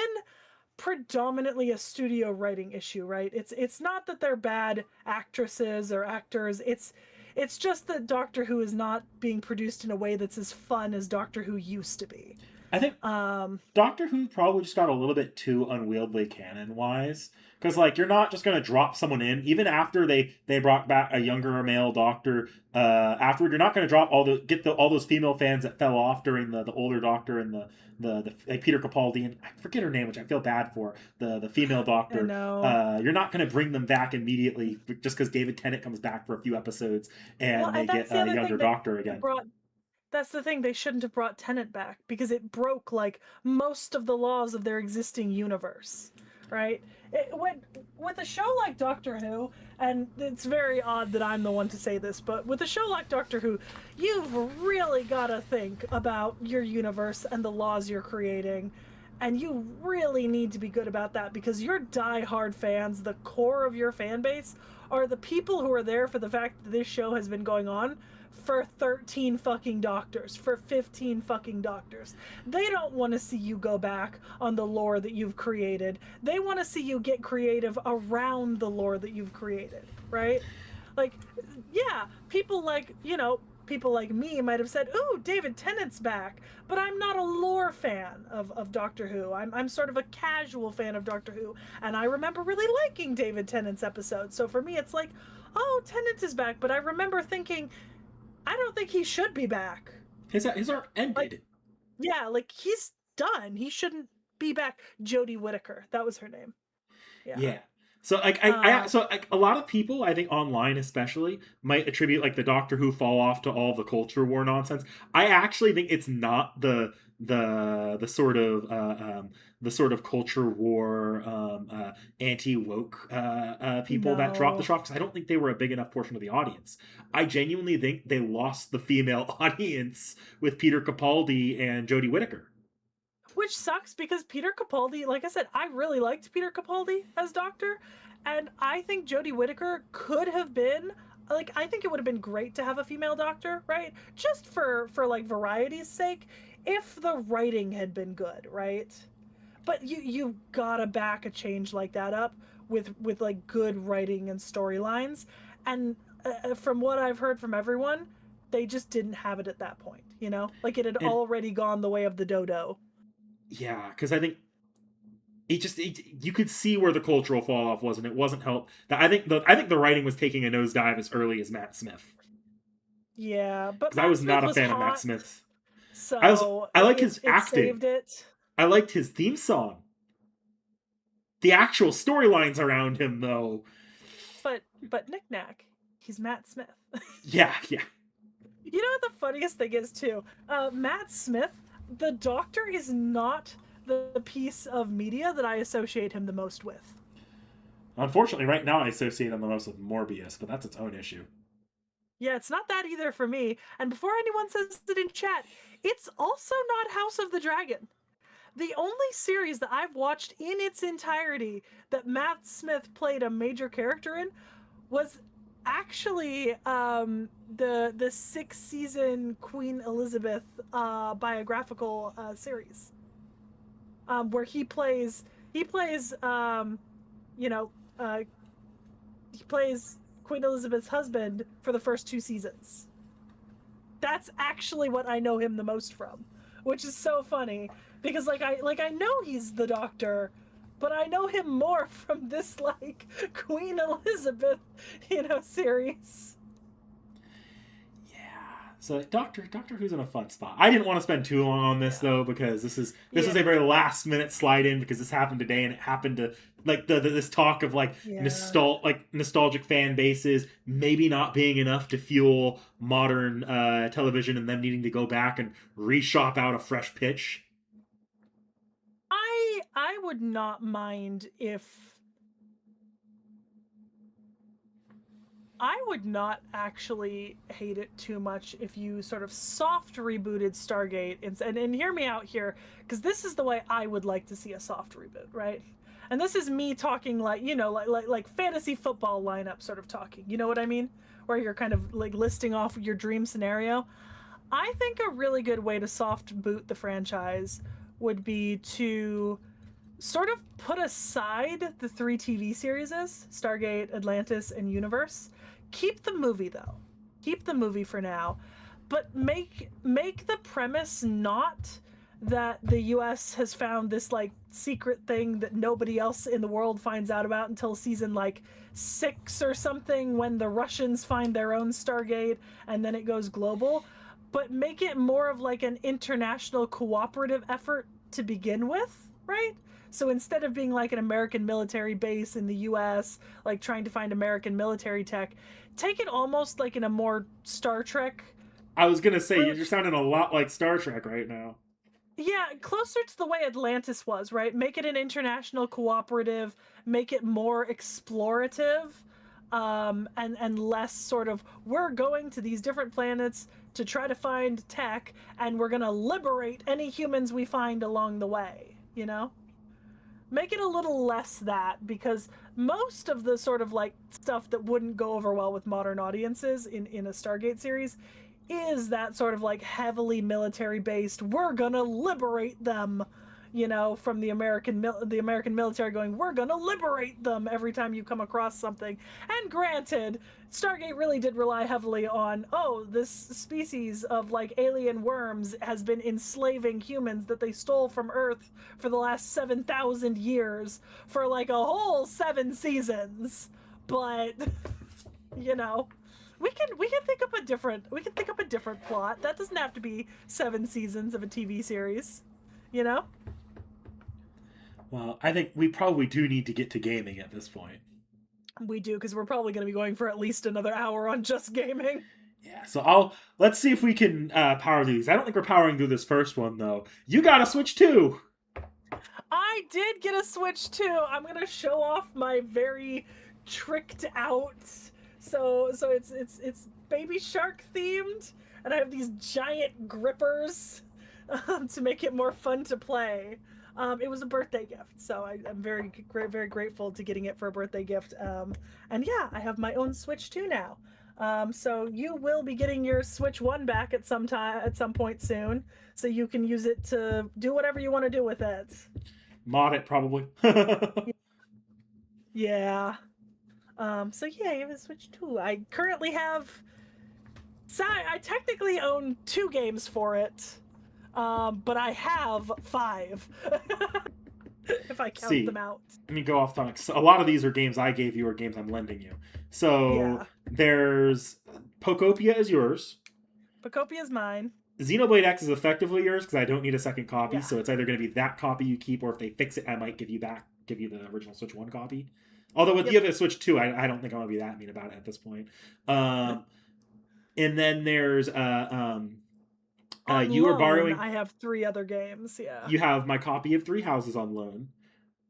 predominantly a studio writing issue, right? It's not that they're bad actresses or actors. It's just that Doctor Who is not being produced in a way that's as fun as Doctor Who used to be. I think Um, Doctor Who probably just got a little bit too unwieldy canon wise. Because like you're not just gonna drop someone in even after they brought back a younger male doctor. Afterward, you're not gonna drop all those female fans that fell off during the older doctor and the like Peter Capaldi and I forget her name, which I feel bad for the female I doctor. know. You're not gonna bring them back immediately just because David Tennant comes back for a few episodes Well, and they and that's get the a other younger thing they doctor again. brought. That's the thing, they shouldn't have brought Tennant back because it broke like most of the laws of their existing universe, right? With a show like Doctor Who, and it's very odd that I'm the one to say this, but with a show like Doctor Who, you've really got to think about your universe and the laws you're creating. And you really need to be good about that because your die-hard fans, the core of your fan base, are the people who are there for the fact that this show has been going on for 13 fucking doctors, for 15 fucking doctors. They don't want to see you go back on the lore that you've created. They want to see you get creative around the lore that you've created, right? Like, yeah, people like me might have said, "Ooh, David Tennant's back," but I'm not a lore fan of Doctor Who. I'm sort of a casual fan of Doctor Who, and I remember really liking David Tennant's episode. So for me, it's like, oh, Tennant is back, but I remember thinking, I don't think he should be back. His arc Like, ended. yeah, like he's done. He shouldn't be back. Jodie Whittaker, that was her name. Yeah. Yeah. So like Um, so like a lot of people I think online especially might attribute like the Doctor Who fall off to all the culture war nonsense. I actually think it's not the sort of the sort of culture war anti woke people that dropped the no. show because I don't think they were a big enough portion of the audience. I genuinely think they lost the female audience with Peter Capaldi and Jodie Whittaker. Which sucks because Peter Capaldi, like I said, I really liked Peter Capaldi as Doctor, and I think Jodie Whittaker could have been like I think it would have been great to have a female doctor, right? Just for like variety's sake, if the writing had been good, right? But you've gotta back a change like that up with like good writing and storylines, and from what I've heard from everyone, they just didn't have it at that point, like it had And already gone the way of the dodo. yeah, because I think you could see where the cultural fall off was, and it wasn't helped. I think the writing was taking a nosedive as early as Matt Smith Yeah, but because I Matt was Smith not a was fan of Matt hot, Smith. so I like it his it acting. saved it. I liked his theme song. The actual storylines around him, though, But knickknack, he's Matt Smith. yeah, yeah. You know what the funniest thing is too? Matt Smith, the Doctor is not the piece of media that I associate him the most with. Unfortunately, right now I associate him the most with Morbius, but that's its own issue. Yeah, it's not that either for me. And before anyone says it in chat, it's also not House of the Dragon. The only series that I've watched in its entirety that Matt Smith played a major character in was actually the 6 season Queen Elizabeth biographical series, where he plays you know uh, he plays Queen Elizabeth's husband for the first 2 seasons. That's actually what I know him the most from, which is so funny because I know he's the Doctor, but I know him more from this like Queen Elizabeth, series. Yeah. So Doctor Who's in a fun spot. I didn't want to spend too long on this Yeah. though because this is Yeah. a very last minute slide in because this happened today and it happened to like this talk of like Yeah. nostalgic fan bases maybe not being enough to fuel modern television and them needing to go back and reshop out a fresh pitch. I would not mind if I would not actually hate it too much if you sort of soft rebooted Stargate and hear me out here, because this is the way I would like to see a soft reboot, right? And this is me talking like, like fantasy football lineup sort of talking. You know what I mean? Where you're kind of like listing off your dream scenario. I think a really good way to soft boot the franchise would be to sort of put aside the 3 TV series: Stargate, Atlantis, and Universe. Keep the movie though. Keep the movie for now, but make the premise not that the US has found this like secret thing that nobody else in the world finds out about until season like 6 or something, when the Russians find their own Stargate and then it goes global, but make it more of like an international cooperative effort to begin with, right? So instead of being like an American military base in the US, like trying to find American military tech, take it almost like in a more Star Trek I was gonna say you're approach. sounding a lot like Star Trek right now. Yeah, closer to the way Atlantis was, right? Make it an international cooperative, make it more explorative, and less sort of we're going to these different planets to try to find tech, and we're gonna liberate any humans we find along the way. Make it a little less that, because most of the sort of like stuff that wouldn't go over well with modern audiences in a Stargate series is that sort of like heavily military based, we're gonna liberate them, from the American military going, we're gonna liberate them every time you come across something. And granted, Stargate really did rely heavily on, oh, this species of like alien worms has been enslaving humans that they stole from Earth for the last 7,000 years for like a whole 7 seasons. But, you know, we can think up a different plot. That doesn't have to be 7 seasons of a TV series, you know? Well, I think we probably do need to get to gaming at this point. We do, because we're probably going to be going for at least another hour on just gaming. Yeah, so let's see if we can power through these. I don't think we're powering through this first one though. You got a Switch too. I did get a Switch too. I'm gonna show off my very tricked out. So it's Baby Shark themed, and I have these giant grippers to make it more fun to play. It was a birthday gift, so I'm very grateful to getting it for a birthday gift. And yeah, I have my own Switch 2 now. So you will be getting your Switch 1 back at some point soon, so you can use it to do whatever you want to do with it. Mod it probably. Yeah. So yeah, you have a Switch 2. I currently have. So I technically own 2 games for it, but I have 5 if I count them See, out. let me go off topic. So a lot of these are games I gave you or games I'm lending you. So Yeah, there's Pocopia is yours. Pocopia is mine. Xenoblade X is effectively yours because I don't need a second copy. Yeah. So it's either going to be that copy you keep, or if they fix it, I might give you the original Switch One copy. Although with Yep. the other Switch Two, I don't think I'm gonna be that mean about it at this point. Um, and then there's On you are loan, borrowing. I have 3 other games. Yeah. You have my copy of Three Houses on loan.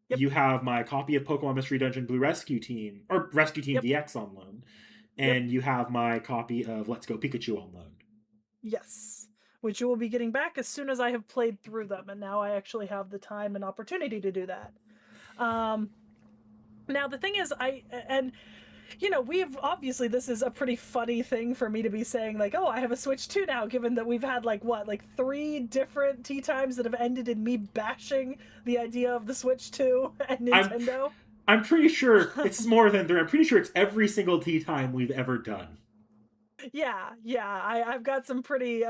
Yep. You have my copy of Pokemon Mystery Dungeon Blue Rescue Team or Rescue Team Yep. VX on loan, Yep. and you have my copy of Let's Go Pikachu on loan. Yes. Which you will be getting back as soon as I have played through them, and now I actually have the time and opportunity to do that. Um, Now the thing is, I and we've obviously, this is a pretty funny thing for me to be saying, like, oh, I have a Switch 2 now, given that we've had like what, like 3 different tea times that have ended in me bashing the idea of the Switch 2 and I'm Nintendo. I'm pretty sure it's more than 3. I'm pretty sure it's every single tea time we've ever done. Yeah, I've got some pretty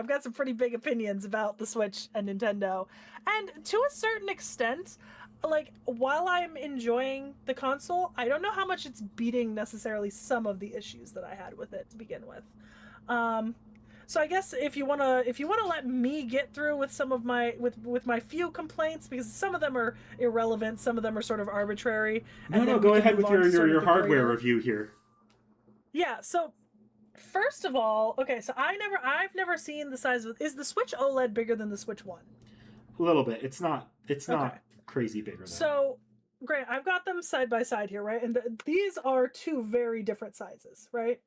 big opinions about the Switch and Nintendo. And to a certain extent, like while I'm enjoying the console, I don't know how much it's beating necessarily some of the issues that I had with it to begin with. Um so I guess if you wanna let me get through with some of my few complaints, because some of them are irrelevant, some of them are sort of arbitrary, No, and no, then we go can ahead move with on your to your, sort of your the hardware grayer. review here. Yeah, so first of all, okay, so I've never seen the size of, is the Switch OLED bigger than the Switch One? A little bit. It's not Okay, crazy bigger though. so great, I've got them side by side here, right? And these are two very different sizes, right?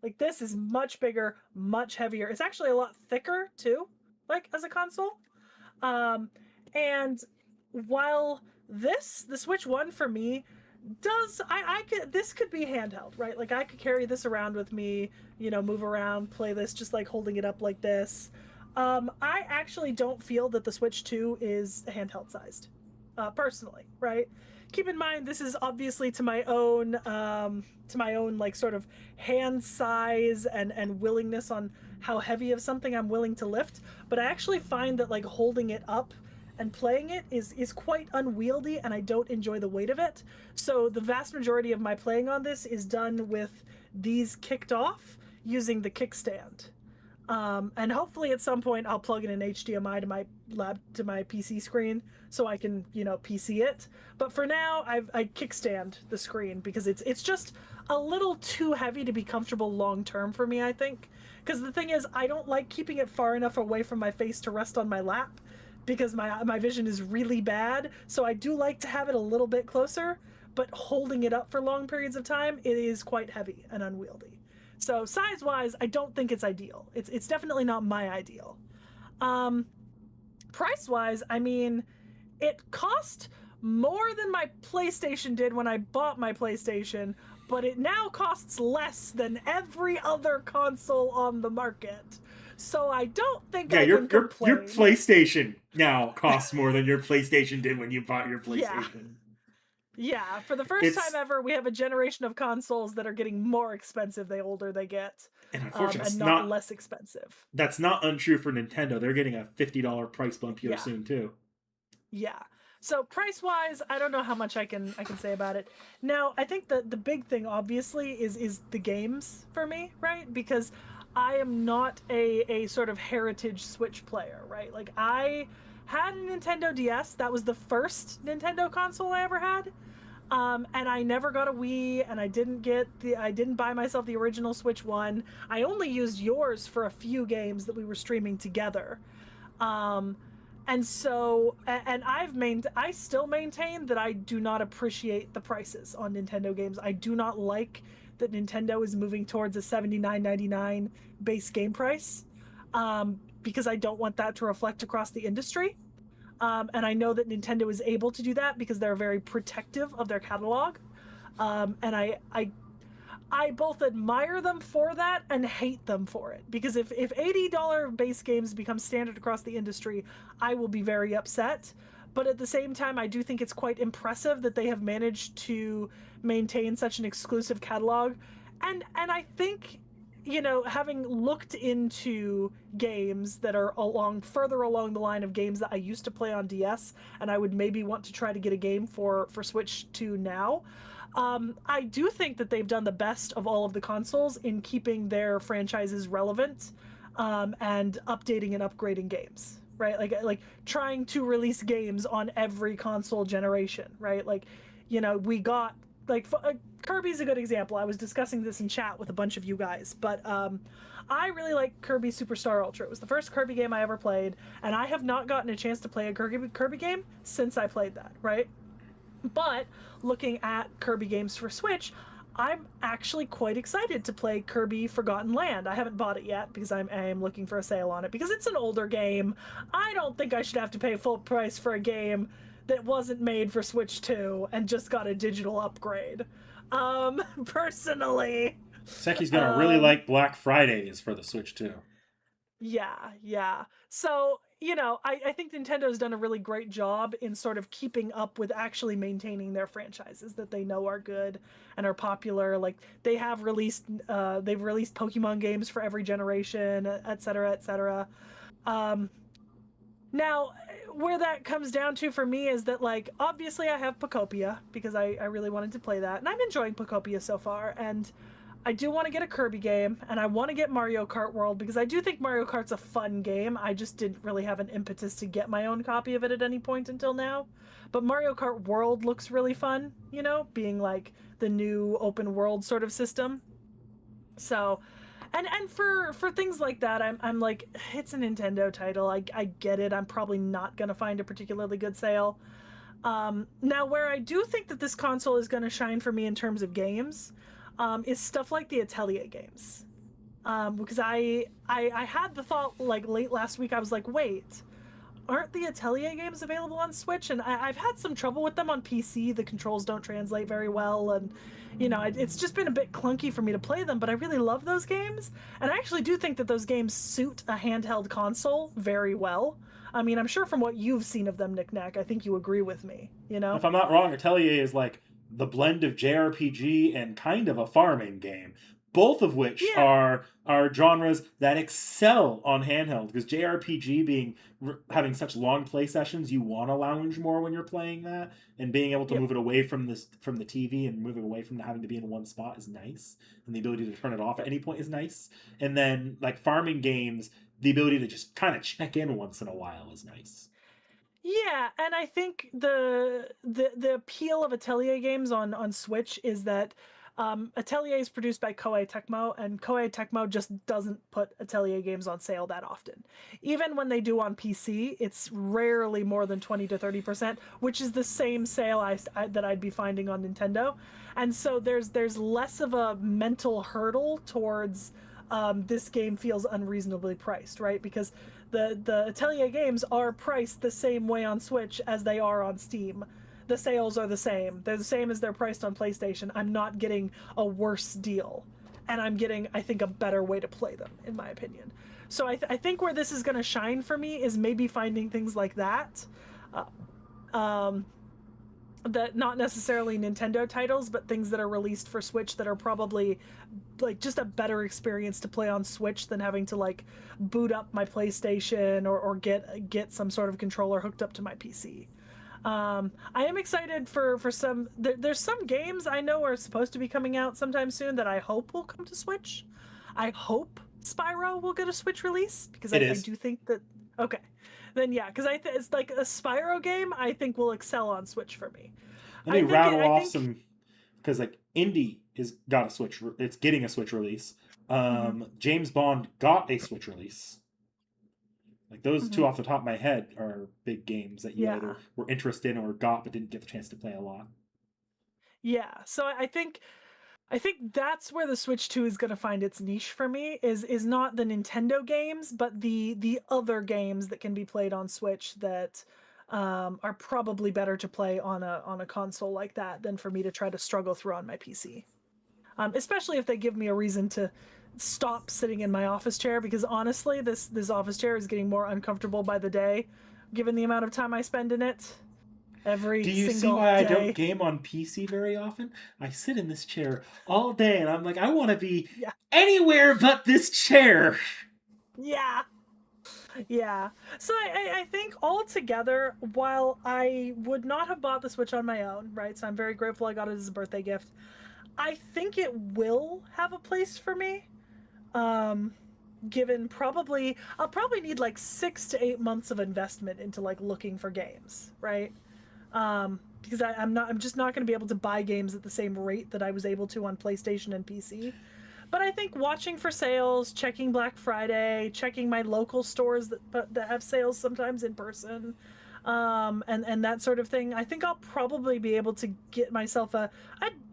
Like this is much bigger, much heavier. It's actually a lot thicker too, like as a console. Um, and while the Switch One for me does, I could, this could be handheld, right? Like I could carry this around with me, move around, play this just like holding it up like this. I actually don't feel that the Switch 2 is handheld sized, personally, right? Keep in mind this is obviously to my own like sort of hand size and willingness on how heavy of something I'm willing to lift, but I actually find that like holding it up and playing it is quite unwieldy, and I don't enjoy the weight of it. So the vast majority of my playing on this is done with these kicked off using the kickstand. And hopefully at some point I'll plug in an HDMI to my PC screen so I can PC it. But for now I kickstand the screen because it's just a little too heavy to be comfortable long term for me, I think. Because the thing is, I don't like keeping it far enough away from my face to rest on my lap because my vision is really bad. So I do like to have it a little bit closer, but holding it up for long periods of time, it is quite heavy and unwieldy. So size wise, I don't think it's ideal. It's definitely not my ideal. Um, Price wise, I mean, it cost more than my PlayStation did when I bought my PlayStation, but it now costs less than every other console on the market. So I don't think Yeah, I your can your your complain. PlayStation now costs more than your PlayStation did when you bought your Yeah. PlayStation. Yeah, for the first time It's ever, we have a generation of consoles that are getting more expensive the older they get, and unfortunately and that's not not less expensive. that's not untrue for Nintendo. They're getting a $50 price bump here Yeah, soon too. yeah. So price wise, I don't know how much I can say about it. Now, I think the big thing obviously is the games for me, right? Because I am not a sort of heritage Switch player, right? Like I had a Nintendo DS. That was the first Nintendo console I ever had. And I never got a Wii, and I didn't buy myself the original Switch One. I only used yours for a few games that we were streaming together. Um, and so, and I still maintain that I do not appreciate the prices on Nintendo games. I do not like that Nintendo is moving towards a $79.99 base game price, because I don't want that to reflect across the industry. And I know that Nintendo is able to do that because they're very protective of their catalog. And I both admire them for that and hate them for it, because if $80 base games become standard across the industry, I will be very upset. But at the same time, I do think it's quite impressive that they have managed to maintain such an exclusive catalog. And I think, having looked into games that are further along the line of games that I used to play on DS, and I would maybe want to try to get a game for Switch 2 now, I do think that they've done the best of all of the consoles in keeping their franchises relevant, and updating and upgrading games. Right, like trying to release games on every console generation. Right, like we got like Kirby's a good example. I was discussing this in chat with a bunch of you guys, but I really like Kirby Superstar Ultra. It was the first Kirby game I ever played, and I have not gotten a chance to play a Kirby game since I played that. Right, but looking at Kirby games for Switch, I'm actually quite excited to play Kirby Forgotten Land. I haven't bought it yet because I am looking for a sale on it because it's an older game. I don't think I should have to pay full price for a game that wasn't made for Switch 2 and just got a digital upgrade. Personally. Seki's gonna really Um, like Black Fridays for the Switch too. yeah, yeah. So, I think Nintendo's done a really great job in sort of keeping up with actually maintaining their franchises that they know are good and are popular. Like they've released Pokemon games for every generation, et cetera, et cetera. Um, Now, where that comes down to for me is that, like, obviously I have Pocopia because I really wanted to play that, and I'm enjoying Pocopia so far. And I do want to get a Kirby game, and I want to get Mario Kart World because I do think Mario Kart's a fun game. I just didn't really have an impetus to get my own copy of it at any point until now. But Mario Kart World looks really fun, being like the new open world sort of system. So, and for things like that, I'm like, it's a Nintendo title. I get it. I'm probably not gonna find a particularly good sale. Now, where I do think that this console is gonna shine for me in terms of games, is stuff like the Atelier games. Because I had the thought like late last week. I was like, wait, aren't the Atelier games available on Switch? And I've had some trouble with them on PC. The controls don't translate very well, and it's just been a bit clunky for me to play them. But I really love those games, and I actually do think that those games suit a handheld console very well. I mean, I'm sure from what you've seen of them, Nick Nack, I think you agree with me. If I'm not wrong, Atelier is like the blend of JRPG and kind of a farming game, both of which Yeah. are genres that excel on handheld. Because JRPG being having such long play sessions, you want to lounge more when you're playing that, and being able to Yep. move it away from the TV and moving away from having to be in one spot is nice, and the ability to turn it off at any point is nice. And then like farming games, the ability to just kind of check in once in a while is nice. Yeah, and I think the appeal of Atelier games on Switch is that Atelier is produced by Koei Tecmo, and Koei Tecmo just doesn't put Atelier games on sale that often. Even when they do on PC, it's rarely more than 20 to 30%, which is the same sale that I'd be finding on Nintendo. And so there's less of a mental hurdle towards this game feels unreasonably priced, right? Because the Atelier games are priced the same way on Switch as they are on Steam. The sales are the same. They're the same as they're priced on PlayStation. I'm not getting a worse deal, and I'm getting, I think, a better way to play them, in my opinion. So I think where this is going to shine for me is maybe finding things like that. Um, that not necessarily Nintendo titles, but things that are released for Switch that are probably like just a better experience to play on Switch than having to like boot up my PlayStation or get some sort of controller hooked up to my PC. I am excited for some. There's some games I know are supposed to be coming out sometime soon that I hope will come to Switch. I hope Spyro will get a Switch release because It I is. do think that. Okay, then yeah, because it's like a Spyro game. I think will excel on Switch for me. Let me rattle I off think. some because like Indie is got a Switch. It's getting a Switch release. Mm-hmm, James Bond got a Switch release. Like those mm-hmm, two off the top of my head are big games that you yeah, either were interested in or got but didn't get the chance to play a lot. yeah. So I think that's where the Switch 2 is going to find its niche for me is not the Nintendo games, but the other games that can be played on Switch that are probably better to play on a console like that than for me to try to struggle through on my PC. Especially if they give me a reason to stop sitting in my office chair, because honestly, this office chair is getting more uncomfortable by the day, given the amount of time I spend in it Do every you see single why I don't day. game on PC very often? I sit in this chair all day and I'm like, I want to be Yeah, anywhere but this chair. yeah. Yeah. So I think altogether, while I would not have bought the Switch on my own, right? So I'm very grateful I got it as a birthday gift. I think it will have a place for me. Um, Given probably I'll probably need like 6 to 8 months of investment into like looking for games, right? Because I'm just not going to be able to buy games at the same rate that I was able to on PlayStation and PC. But I think watching for sales, checking Black Friday, checking my local stores that have sales sometimes in person, and that sort of thing, I think I'll probably be able to get myself a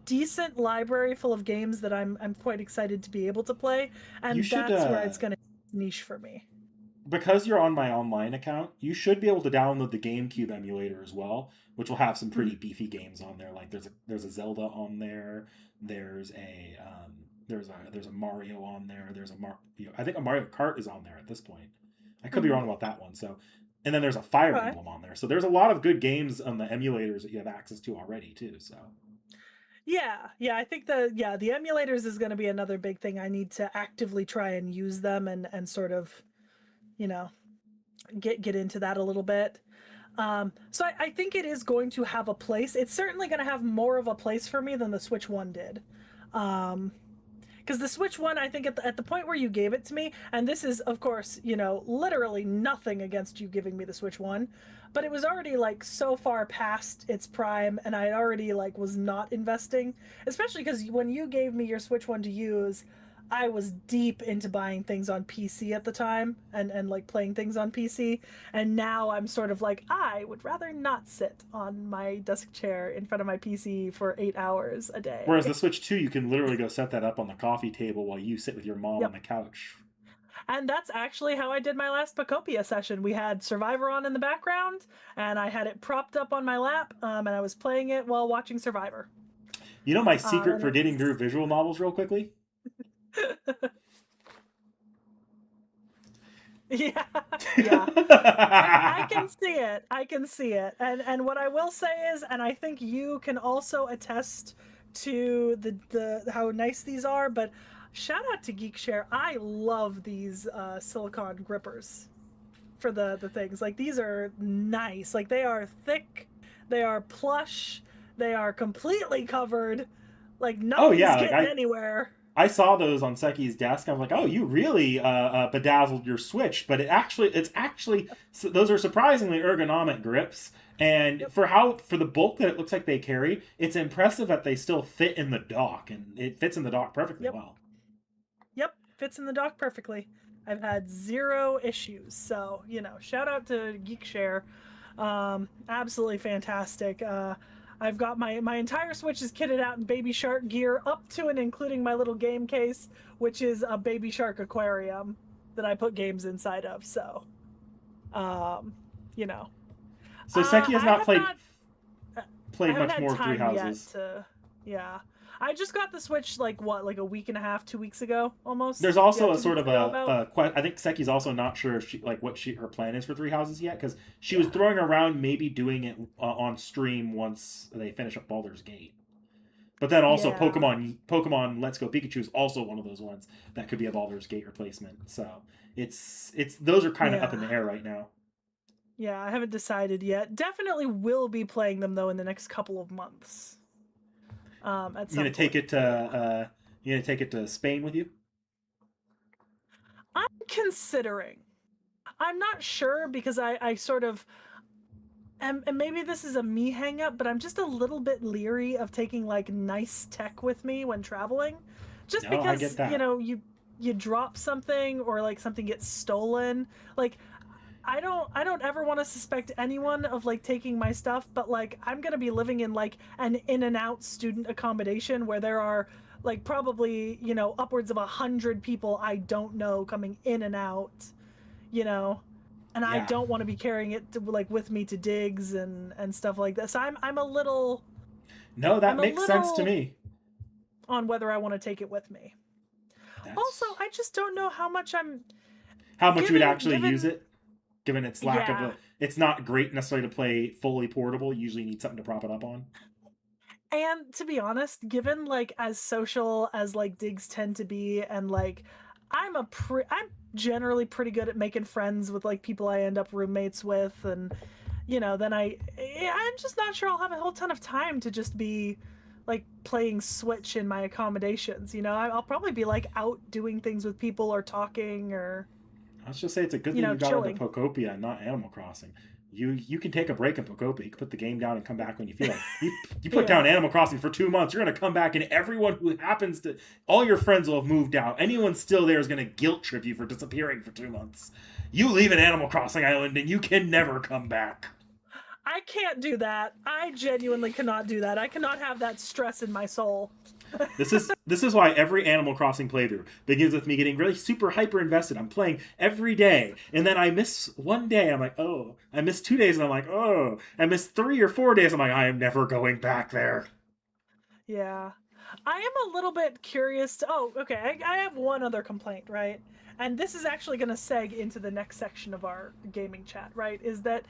decent library full of games that I'm quite excited to be able to play, You and should that's where it's going to niche for me. because you're on my online account, you should be able to download the GameCube emulator as well, which will have some pretty Mhm. beefy games on there. Like there's a Zelda on there. There's a Mario on there. I think a Mario Kart is on there at this point. I could be Mhm. wrong about that one. So, and then there's a Fire Okay. Emblem on there. So there's a lot of good games on the emulators that you have access to already too. So Yeah, yeah, I think the emulators is going to be another big thing. I need to actively try and use them and sort of, you know, get into that a little bit. So I think it is going to have a place. It's certainly going to have more of a place for me than the Switch One did. Um, because the Switch One, I think at the point where you gave it to me, and this is of course, literally nothing against you giving me the Switch One, but it was already like so far past its prime, and I already like was not investing, especially because when you gave me your Switch One to use, I was deep into buying things on PC at the time and like playing things on PC, and now I'm sort of like I would rather not sit on my desk chair in front of my PC for 8 hours a whereas day. the Switch 2, you can literally go set that up on the coffee table while you sit with your mom on Yep. the couch. And that's actually how I did my last Pacopia session. We had Survivor on in the background, and I had it propped up on my lap, and I was playing it while watching Survivor. You know my secret And for it getting through was. visual novels real quickly? Yeah, yeah. I can see it. I can see it. And what I will say is, and I think you can also attest to the how nice these are, but shout out to Geekshare. I love these silicone grippers for the things. Like these are nice. Like they are thick, they are plush, they are completely covered. Like Oh nothing's yeah, like getting I anywhere. I saw those on Seki's desk. I'm like, oh, you really bedazzled your Switch, but it's actually those are surprisingly ergonomic grips. And Yep. for the bulk that it looks like they carry, it's impressive that they still fit in the dock, and it fits in the dock perfectly Yep. well. Yep. Fits in the dock perfectly. I've had zero issues. So, shout out to Geekshare. Absolutely fantastic. I've got my entire Switch is kitted out in Baby Shark gear, up to and including my little game case, which is a Baby Shark aquarium that I put games inside of. So, um, you know, So Seki has I not have not. I played haven't much had more of Three time yet Houses. to. Yeah, I just got the Switch like what, like a week and a half, 2 weeks ago, There's almost. Yeah, also a two sort weeks of ago about. I think Seki's also not sure if she like what she her plan is for Three Houses yet because she was Yeah, throwing around maybe doing it on stream once they finish up Baldur's Gate. But then also yeah, Pokemon Let's Go Pikachu is also one of those ones that could be a Baldur's Gate replacement. So it's those are kind of up in yeah, the air right now. yeah. I haven't decided yet. Definitely will be playing them though in the next couple of months. At You gonna some take point. it to But yeah, you gonna take it to Spain with you? I'm considering. I'm not sure because I sort of and maybe this is a me hang up, but I'm just a little bit leery of taking like nice tech with me when traveling. Just No, I get because, that. you drop something or like something gets stolen. Like I don't ever want to suspect anyone of like taking my stuff, but like I'm going to be living in like an in and out student accommodation where there are like probably, upwards of 100 people I don't know coming in and out, you know and I Yeah. don't want to be carrying it like with me to digs and stuff like this. I'm a little No, I'm that a makes sense to little me. on whether I want to take it with me. Also, That's I just don't know how much I'm how much you would given actually use given it, given its lack of yeah. a. It's not great necessarily to play fully portable. You usually need something to prop it up on. And to be honest, given like as social as like digs tend to be, and like I'm generally pretty good at making friends with like people I end up roommates with, and then I'm just not sure I'll have a whole ton of time to just be like playing Switch in my accommodations. I'll probably be like out doing things with people or talking or Let's just say it's a good thing you got into chilling. Pokopia and not Animal Crossing. You can take a break in Pokopia. You can put the game down and come back when you feel like. You put Yeah. down Animal Crossing for 2 months. You're gonna come back and everyone who happens to all your friends will have moved out. Anyone still there is gonna guilt trip you for disappearing for 2 months. You leave an Animal Crossing island and you can never come back. I can't do that. I genuinely cannot do that. I cannot have that stress in my soul. This is why every Animal Crossing playthrough begins with me getting really super hyper invested. I'm playing every day, and then I miss one day. I'm like, oh, I missed 2 days, and I'm like, oh, I missed 3 or 4 days. I'm like, I am never going back there. Yeah. I am a little bit curious. Oh, okay. I have one other complaint, right? And this is actually going to seg into the next section of our gaming chat, right? Is that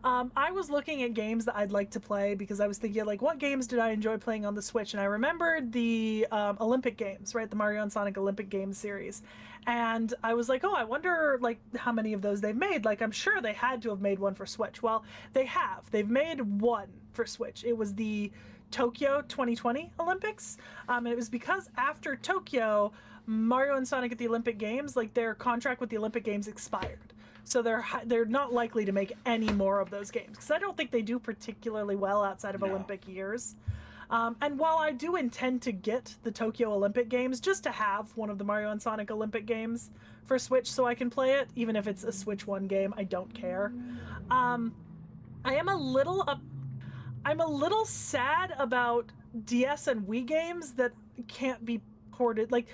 I was looking at games that I'd like to play because I was thinking, like, what games did I enjoy playing on the Switch? And I remembered the Olympic Games, right? The Mario and Sonic Olympic Games series. And I was like, oh, I wonder, like, how many of those they've made. Like, I'm sure they had to have made one for Switch. Well, they have. They've made one for Switch. It was the Tokyo 2020 Olympics. And it was because after Tokyo, Mario and Sonic at the Olympic Games, like, their contract with the Olympic Games expired. So they're not likely to make any more of those games because I don't think they do particularly well outside of No. Olympic years. And while I do intend to get the Tokyo Olympic Games just to have one of the Mario and Sonic Olympic games for Switch so I can play it, even if it's a Switch One game, I don't care. Um, I am a little I'm a little sad about DS and Wii games that can't be ported. Like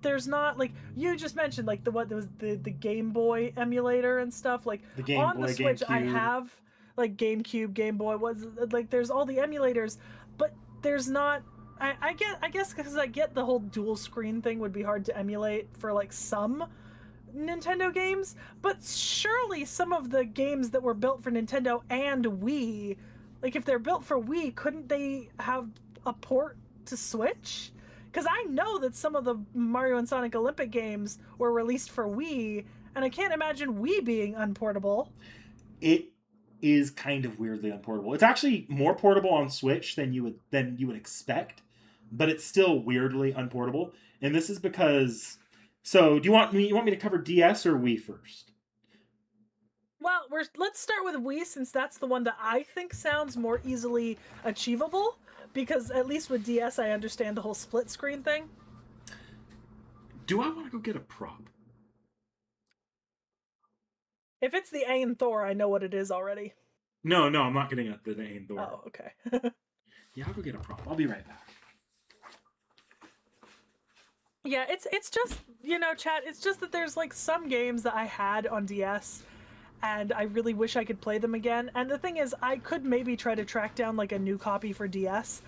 there's not like you just mentioned like the what there was the Game Boy emulator and stuff. Like The Game on the Boy, Switch, I GameCube. have like GameCube, Game Boy. Was like there's all the emulators, but there's not. I guess because I get the whole dual screen thing would be hard to emulate for like some Nintendo games, but surely some of the games that were built for Nintendo and Wii, like if they're built for Wii, couldn't they have a port to Switch? Because I know that some of the Mario and Sonic Olympic games were released for Wii, and I can't imagine Wii being unportable. It is kind of weirdly unportable. It's actually more portable on Switch than you would expect, but it's still weirdly unportable. And this is because. So, do you want me to cover DS or Wii first? Well, let's start with Wii since that's the one that I think sounds more easily achievable. Because at least with DS, I understand the whole split screen thing. Do I want to go get a prop? If it's the Ain Thor, I know what it is already. No, no, I'm not getting the name Thor. Oh, okay. Yeah, I'll go get a prop. I'll be right back. Yeah, it's just chat. It's just that there's like some games that I had on DS, and I really wish I could play them again. And the thing is, I could maybe try to track down like a new copy for DS,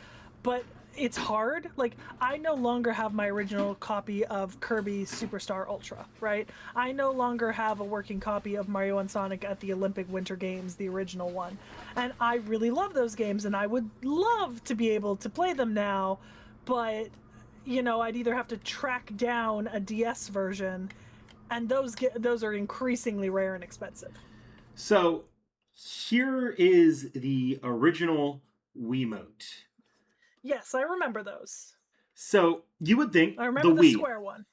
but it's hard. Like I no longer have my original copy of Kirby Superstar Ultra, right? I no longer have a working copy of Mario and Sonic at the Olympic Winter Games, the original one. And I really love those games and I would love to be able to play them now, but I'd either have to track down a DS version and those are increasingly rare and expensive. So, here is the original Wiimote. Yes, I remember those. So, you would think I the remember the Wii. square one.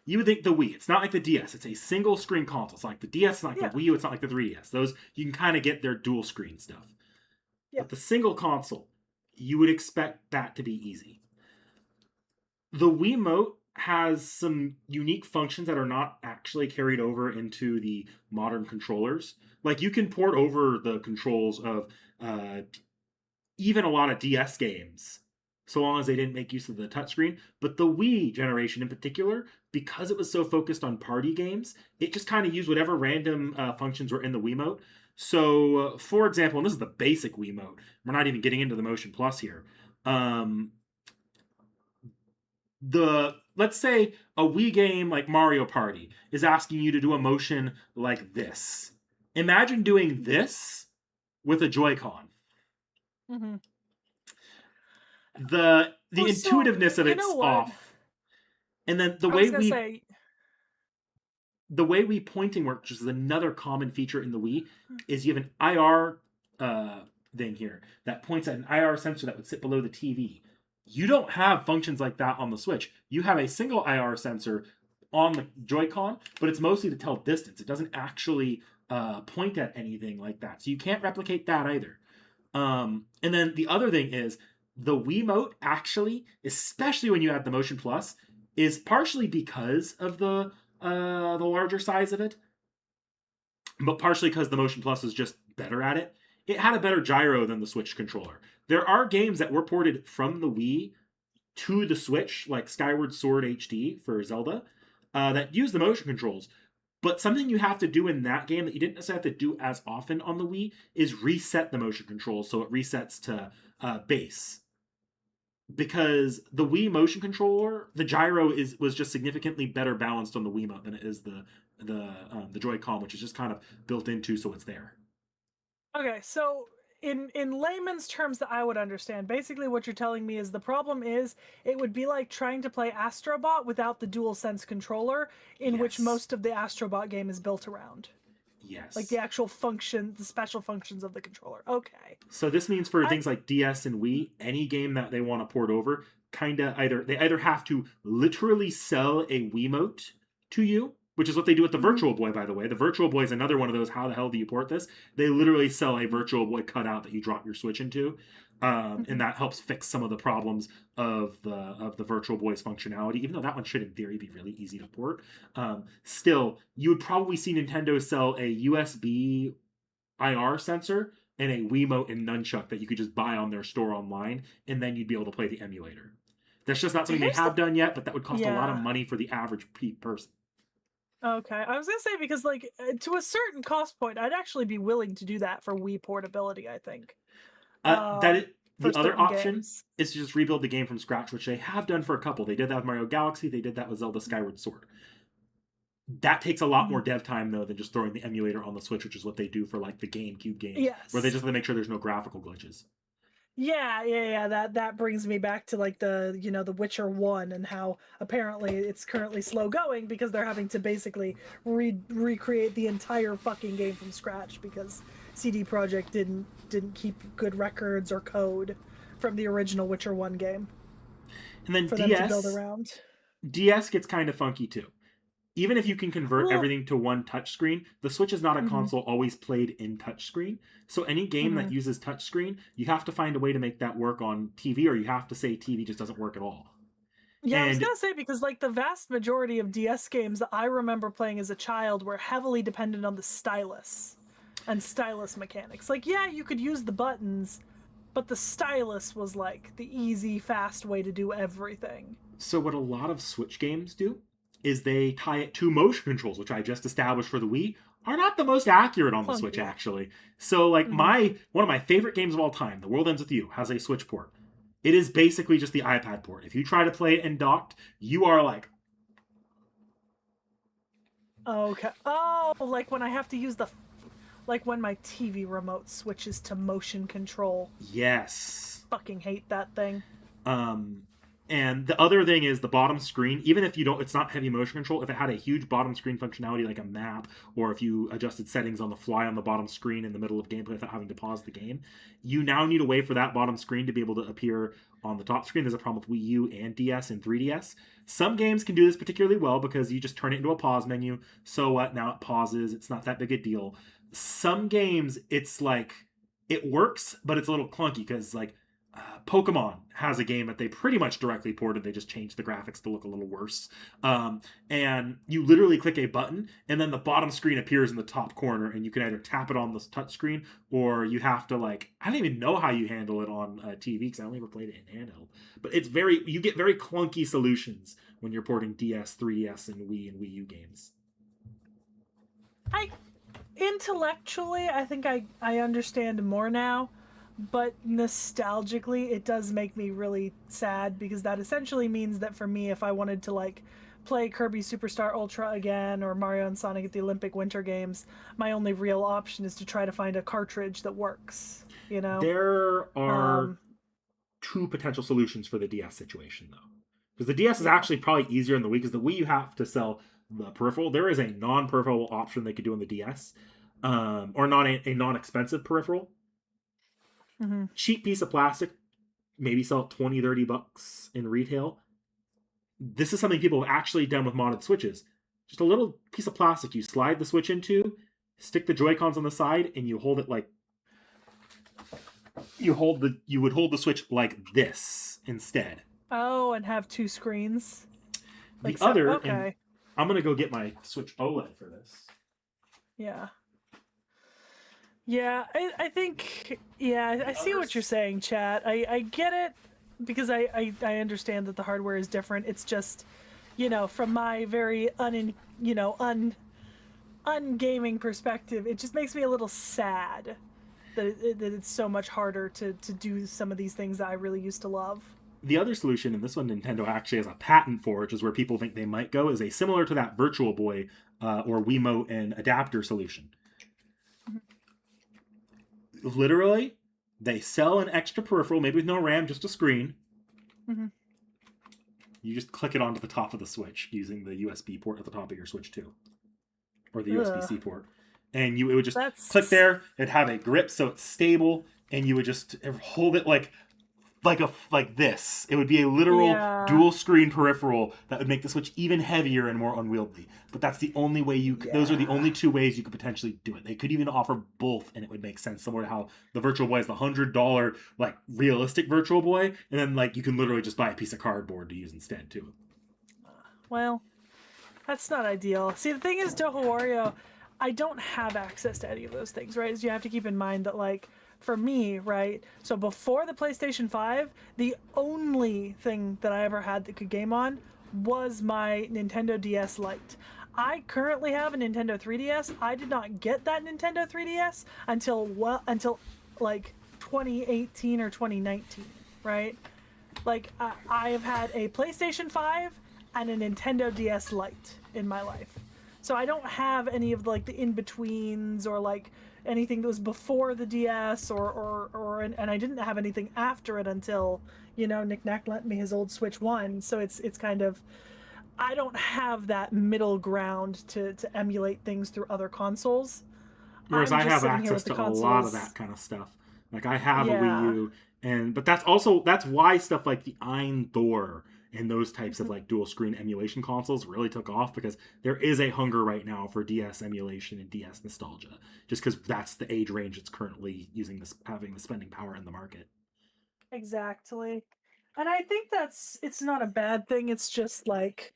You would think the Wii. It's not like the DS. It's a single screen console. It's not like the DS. It's not like the Yeah, Wii U. It's not like the 3DS. Those you can kind of get their dual screen stuff. yeah. But the single console, you would expect that to be easy. The Wiimote has some unique functions that are not actually carried over into the modern controllers. Like you can port over the controls of even a lot of DS games, so long as they didn't make use of the touchscreen. But the Wii generation in particular, because it was so focused on party games, it just kind of used whatever random functions were in the Wiimote. So, for example, and this is the basic Wiimote, we're not even getting into the Motion Plus here. Um, let's say a Wii game like Mario Party is asking you to do a motion like this. Imagine doing this with a Joy-Con. Mm-hmm. The Oh, so intuitiveness of you know it's what? off. And then I was gonna say, the way Wii pointing works, which is another common feature in the Wii, is you have an IR thing here that points at an IR sensor that would sit below the TV. You don't have functions like that on the Switch. You have a single IR sensor on the Joy-Con, but it's mostly to tell distance. It doesn't actually point at anything like that, so you can't replicate that either. And then the other thing is the Wiimote actually, especially when you add the Motion Plus, is partially because of the larger size of it, but partially because the Motion Plus is just better at it. It had a better gyro than the Switch controller. There are games that were ported from the Wii to the Switch, like Skyward Sword HD for Zelda, that use the motion controls. But something you have to do in that game that you didn't necessarily have to do as often on the Wii is reset the motion controls so it resets to base. Because the Wii motion controller, the gyro was just significantly better balanced on the Wiimote than it is the Joy-Con, which is just kind of built into, so it's there. Okay, so in layman's terms that I would understand, basically what you're telling me is the problem is it would be like trying to play Astrobot without the DualSense controller, in which Yes, most of the Astrobot game is built around. Like the yes. actual function, the special functions of the controller. Okay. So this means for I things like DS and Wii, any game that they want to port over, kind of either have to literally sell a Wiimote to you, which is what they do with the mhm, Virtual Boy, by the way. The Virtual Boy is another one of those. How the hell do you port this? They literally sell a Virtual Boy cutout that you drop your Switch into, and mhm. that helps fix some of the problems of the Virtual Boy's functionality. Even though that one should, in theory, be really easy to port, still you would probably see Nintendo sell a USB IR sensor and a Wiimote and nunchuck that you could just buy on their store online, and then you'd be able to play the emulator. That's just not something they Here's the have done yet, but that would cost a lot of yeah. money for the average person. Okay, I was gonna say because like to a certain cost point, I'd actually be willing to do that for Wii portability. I think That it, for the other certain option games. is to just rebuild the game from scratch, which they have done for a couple. They did that with Mario Galaxy. They did that with Zelda Skyward Sword. That takes a lot more Mhm. dev time though than just throwing the emulator on the Switch, which is what they do for like the GameCube games, where they Yes. just have to make sure there's no graphical glitches. Yeah. That brings me back to like the Witcher 1 and how apparently it's currently slow going because they're having to basically recreate the entire fucking game from scratch because CD Projekt didn't keep good records or code from the original Witcher 1 game And then for them to build DS, around. DS gets kind of funky too. Even if you can convert Well, everything to one touchscreen, the Switch is not a mhm, console always played in touchscreen. So any game that mhm. uses touchscreen, you have to find a way to make that work on TV, or you have to say TV just doesn't work at all. Yeah, I was And gonna say because like the vast majority of DS games that I remember playing as a child were heavily dependent on the stylus and stylus mechanics. Like, yeah, you could use the buttons, but the stylus was like the easy, fast way to do everything. so what a lot of Switch games do is they tie it to motion controls, which I just established for the Wii, are not the most accurate on the Switch Clunky. actually. So like Hmm. my one of my favorite games of all time, The World Ends With You, has a Switch port. It is basically just the iPad port. If you try to play it in docked, you are like, Okay. Oh, like when I have to use like when my TV remote switches to motion control. yes. Fucking hate that thing. Um, and the other thing is the bottom screen. Even if you don't, it's not heavy motion control. If it had a huge bottom screen functionality like a map, or if you adjusted settings on the fly on the bottom screen in the middle of gameplay without having to pause the game, you now need a way for that bottom screen to be able to appear on the top screen. There's a problem with Wii U and DS and 3DS. Some games can do this particularly well because you just turn it into a pause menu. So what? Now it pauses. It's not that big a deal. Some games, it's like it works, but it's a little clunky because like Pokemon has a game that they pretty much directly ported. They just changed the graphics to look a little worse. And you literally click a button, and then the bottom screen appears in the top corner, and you can either tap it on the touch screen, or you have to like I don't even know how you handle it on TV because I only ever played it in handheld. But it's very you get very clunky solutions when you're porting DS, 3DS, and Wii U games. I intellectually, I think I understand more now, but nostalgically, it does make me really sad because that essentially means that for me, if I wanted to like play Kirby Superstar Ultra again or Mario and Sonic at the Olympic Winter Games, my only real option is to try to find a cartridge that works. You know, There are um, two potential solutions for the DS situation, though. Because the DS is yeah. actually probably easier in the Wii, because the Wii you have to sell the peripheral. There is a non peripheral option they could do on the DS, or not a non expensive peripheral. Hmm. Cheap piece of plastic, maybe sell it 20, $30 in retail. This is something people have actually done with modded Switches. Just a little piece of plastic you slide the Switch into, stick the Joy Cons on the side, and you hold it like you would hold the Switch like this instead. Oh, and have two screens The like separate. other, and Okay, I'm gonna go get my Switch OLED for this. yeah. Yeah, I think yeah, I The see what you're others, saying, chat. I get it. because I understand that the hardware is different. It's just, from my very ungaming perspective, it just makes me a little sad that it's so much harder to do some of these things that I really used to love. The other solution, and this one Nintendo actually has a patent for, which is where people think they might go, is a similar to that Virtual Boy or Wiimote and adapter solution. Literally, they sell an extra peripheral, maybe with no RAM, just a screen. Mm-hmm. You just click it onto the top of the Switch using the USB port at the top of your Switch too, or the USB Ugh, C port, and it would just click that's there. It'd have a grip so it's stable, and you would just hold it like this. It would be a literal yeah, dual screen peripheral that would make the Switch even heavier and more unwieldy. But that's the only way you could, those are the yeah, only two ways you could potentially do it. They could even offer both and it would make sense, similar to how the Virtual Boy is the $100 like realistic Virtual Boy, and then like you can literally just buy a piece of cardboard to use instead too. well, that's not ideal. See, the thing is, Toho Wario, I don't have access to any of those things, right? So you have to keep in mind that, like, for me, right? So before the PlayStation 5, the only thing that I ever had that could game on was my Nintendo DS Lite. I currently have a Nintendo 3DS. I did not get that Nintendo 3DS until like 2018 or 2019, right? Like I have had a PlayStation 5 and a Nintendo DS Lite in my life. So I don't have any of like the in-betweens or like anything that was before the DS or and I didn't have anything after it until, Nick Nack lent me his old Switch 1. So it's kind of I don't have that middle ground to emulate things through other consoles. Whereas I'm I just have sitting here access with the to a lot of that consoles. kind of stuff. Like I have a Wii Yeah. U, and but that's why stuff like the Ein Thor and those types of like dual screen emulation consoles really took off, because there is a hunger right now for DS emulation and DS nostalgia, just because that's the age range it's currently using, this having the spending power in the market. Exactly. And I think it's not a bad thing. It's just like,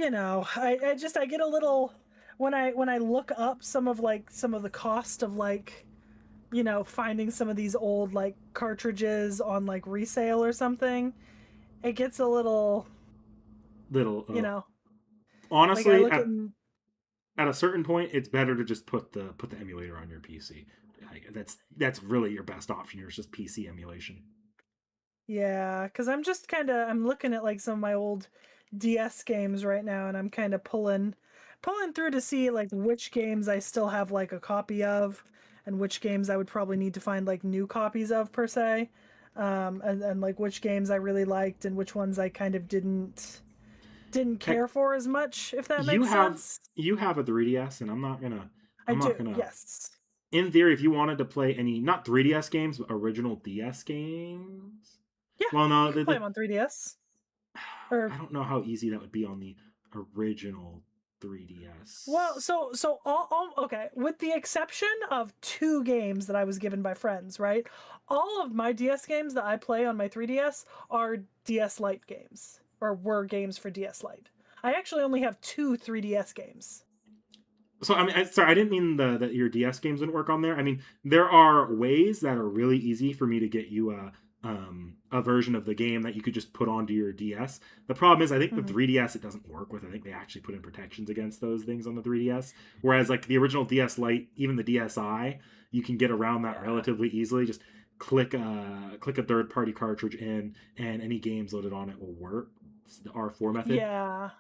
I get a little when I look up some of the cost of like, finding some of these old like cartridges on like resale or something, it gets a little, Little you know, like I honestly, look at at at a certain point, it's better to just put the emulator on your PC. Like, that's really your best option here. It's just PC emulation. yeah, because I'm looking at like some of my old DS games right now, and I'm kind of pulling through to see like which games I still have like a copy of, and which games I would probably need to find like new copies of per se, and like which games I really liked and which ones I kind of didn't Heck, care for as much, if that you makes have sense. you have a 3DS, and I I'm not do, gonna. yes. In theory, if you wanted to play any not 3DS games, but original DS games, Yeah, well, no, you can play them on 3DS. Or I don't know how easy that would be on the original Well, 3DS. so all okay, with the exception of two games that I was given by friends, right? All of my DS games that I play on my 3DS are DS Lite games, or were games for DS Lite. I actually only have two 3DS games. So I mean, sorry, I didn't mean that your DS games wouldn't work on there. I mean, there are ways that are really easy for me to get you a version of the game that you could just put onto your DS. The problem is, I think the Hmm. 3DS it doesn't work with. I think they actually put in protections against those things on the 3DS. Whereas like the original DS Lite, even the DSi, you can get around that Yeah. relatively easily. Just click a third party cartridge in, and any games loaded on it will work. It's the R4 method. Yeah.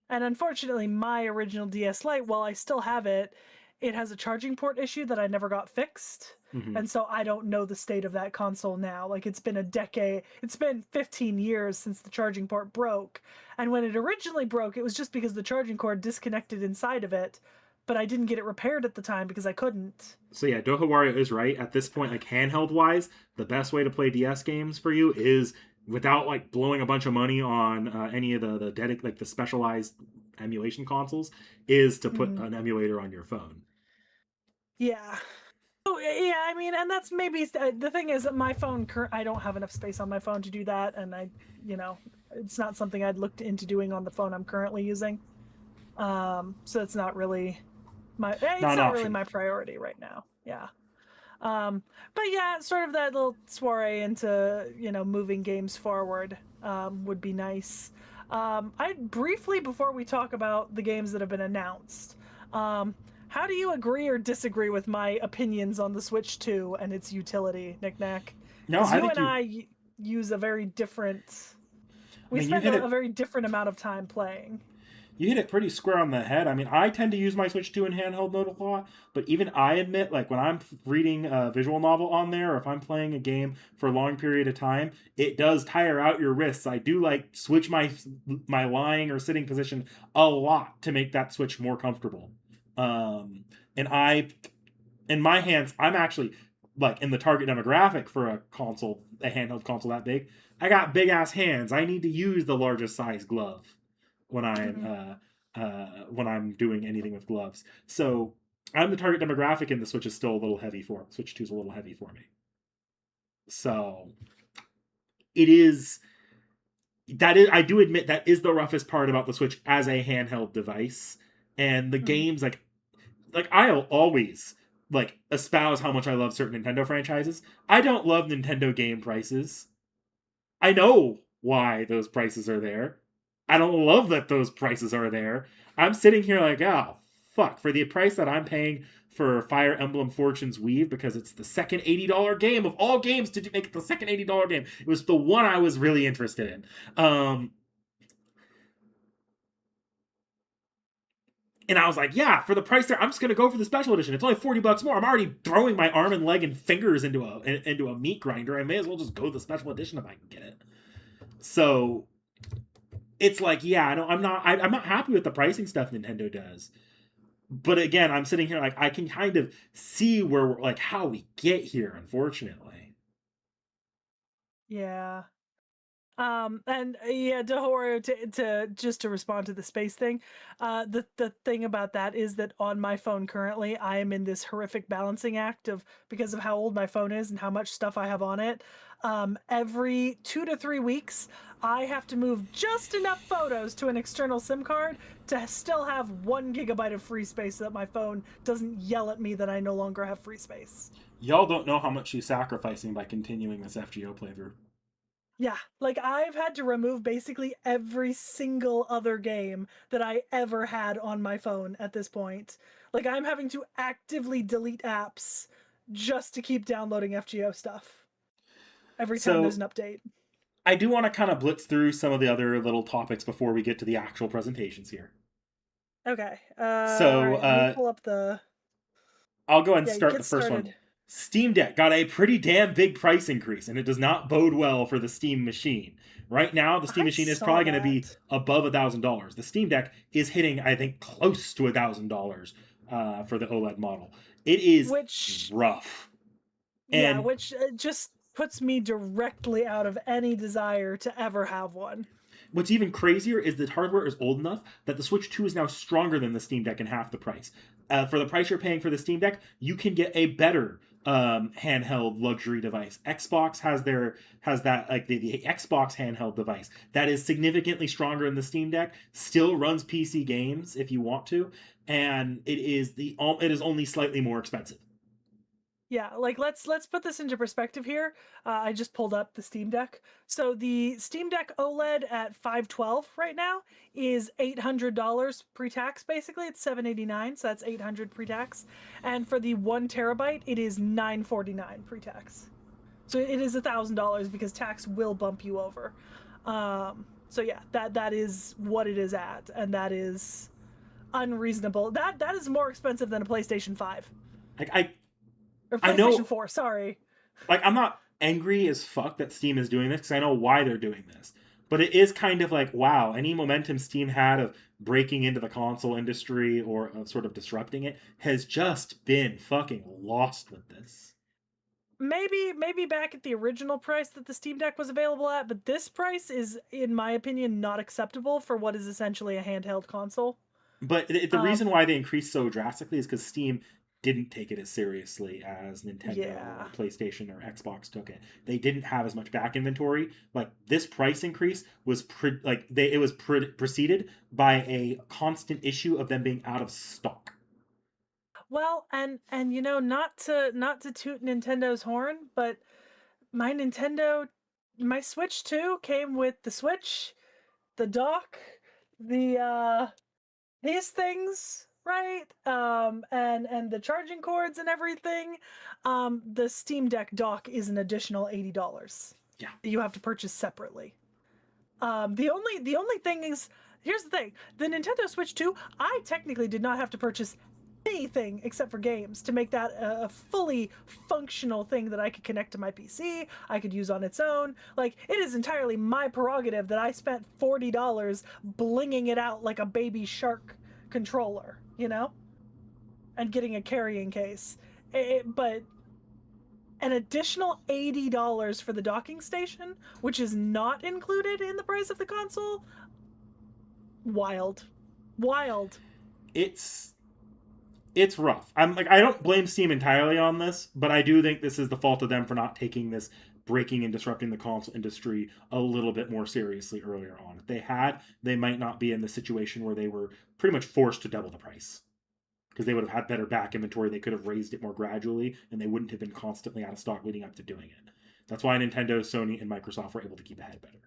And unfortunately, my original DS Lite, while I still have it, it has a charging port issue that I never got fixed. Hmm. And so I don't know the state of that console now. Like it's been a decade, it's been 15 years since the charging port broke. And when it originally broke, it was just because the charging cord disconnected inside of it, but I didn't get it repaired at the time because I couldn't. So yeah, Doha Wario is right. At this point, like handheld wise, the best way to play DS games for you is without like blowing a bunch of money on any of like the specialized emulation consoles, is to put Mhm. an emulator on your phone. Yeah. Oh, yeah, I mean, and that's maybe the thing is that my phone, I don't have enough space on my phone to do that. And you know, it's not something I'd looked into doing on the phone I'm currently using. So it's not really Not it's an not really option. my priority right now. Yeah. Um, but yeah, sort of that little soiree into moving games forward would be nice. I briefly before we talk about the games that have been announced. Um, how do you agree or disagree with my opinions on the Switch 2 and its utility, Nick Nack? No, Because I you think and you. use a very different. I We mean, you spend hit a it. very different amount of time playing. You hit it pretty square on the head. I mean, I tend to use my Switch 2 in handheld mode a lot, but even I admit, like when I'm reading a visual novel on there, or if I'm playing a game for a long period of time, it does tire out your wrists. I do like switch my lying or sitting position a lot to make that switch more comfortable. And in my hands, I'm actually like in the target demographic for a handheld console that big. I got big ass hands. I need to use the largest size glove when I'm Mhm. when I'm doing anything with gloves. So I'm the target demographic, and the Switch is still a little heavy for Switch 2 is a little heavy for me. So it is that is I do admit that is the roughest part about the Switch as a handheld device. And the Mhm. games like I'll always like espouse how much I love certain Nintendo franchises. I don't love Nintendo game prices. I know why those prices are there. I don't love that those prices are there. I'm sitting here like, oh, fuck. For the price that I'm paying for Fire Emblem Fortune's Weave, because it's the second $80 game of all games to make it the second $80 game. It was the one I was really interested in. And I was like, yeah, for the price there, I'm just gonna go for the special edition. It's only $40 more. I'm already throwing my arm and leg and fingers into a meat grinder. I may as well just go the special edition if I can get it. So it's like, yeah, I'm not happy with the pricing stuff Nintendo does. But again, I'm sitting here like I can kind of see where like how we get here, unfortunately. Yeah. And yeah, Dahoro, to just to respond to the space thing, the thing about that is that on my phone currently, I am in this horrific balancing act of because of how old my phone is and how much stuff I have on it. Every 2 to 3 weeks, I have to move just enough photos to an external SIM card to still have 1 gigabyte of free space so that my phone doesn't yell at me that I no longer have free space. Y'all don't know how much she's sacrificing by continuing this FGO playthrough. Yeah, like I've had to remove basically every single other game that I ever had on my phone at this point. Like I'm having to actively delete apps just to keep downloading FGO stuff every time there's So an update. I do want to kind of blitz through some of the other little topics before we get to the actual presentations here. Okay. All So right, let me pull up the I'll go ahead and yeah, start the get first one. started. Steam Deck got a pretty damn big price increase, and it does not bode well for the Steam machine. Right now, the Steam I machine is saw probably going to be that. above $1,000. The Steam Deck is hitting, I think, close to $1,000 for the OLED model. It is Which rough, yeah, and which just puts me directly out of any desire to ever have one. what's even crazier is that hardware is old enough that the Switch 2 is now stronger than the Steam Deck in half the price. For the price you're paying for the Steam Deck, you can get a better handheld luxury device. Xbox has that like the Xbox handheld device that is significantly stronger than the Steam Deck. Still runs PC games if you want to, and it is only slightly more expensive. Yeah, like let's put this into perspective here. I just pulled up the Steam Deck. So the Steam Deck OLED at 512 right now is $800 pre-tax. Basically, it's 789, so that's 800 pre-tax. And for the 1 terabyte, it is 949 pre-tax. So it is $1,000 because tax will bump you over. So yeah, that is what it is at, and that is unreasonable. That is more expensive than a PlayStation 5 Like I or I PlayStation know 4. Sorry. like I'm not angry as fuck that Steam is doing this because I know why they're doing this. But it is kind of like, wow, any momentum Steam had of breaking into the console industry or of sort of disrupting it has just been fucking lost with this. Maybe back at the original price that the Steam Deck was available at, but this price is, in my opinion, not acceptable for what is essentially a handheld console. But the Um, reason why they increased so drastically is because Steam didn't take it as seriously as Nintendo yeah. or PlayStation or Xbox took it. They didn't have as much back inventory. Like this price increase was preceded by a constant issue of them being out of stock. Well, and not to toot Nintendo's horn, but my Nintendo, my Switch 2 came with the Switch, the dock, these things, right? And the charging cords and everything. The Steam Deck dock is an additional $80 Yeah. that you have to purchase separately. The only thing is, here's the thing: the Nintendo Switch 2, I technically did not have to purchase anything except for games to make that a fully functional thing that I could connect to my PC, I could use on its own. Like, it is entirely my prerogative that I spent $40 blinging it out like a baby shark controller, and getting a carrying case. But an additional $80 for the docking station, which is not included in the price of the console. Wild. Wild. It's it's rough. I'm like, I don't blame Steam entirely on this, but I do think this is the fault of them for not taking this breaking and disrupting the console industry a little bit more seriously earlier on. If they had, they might not be in the situation where they were pretty much forced to double the price, because they would have had better back inventory. They could have raised it more gradually, and they wouldn't have been constantly out of stock leading up to doing it. That's why Nintendo, Sony, and Microsoft were able to keep ahead better.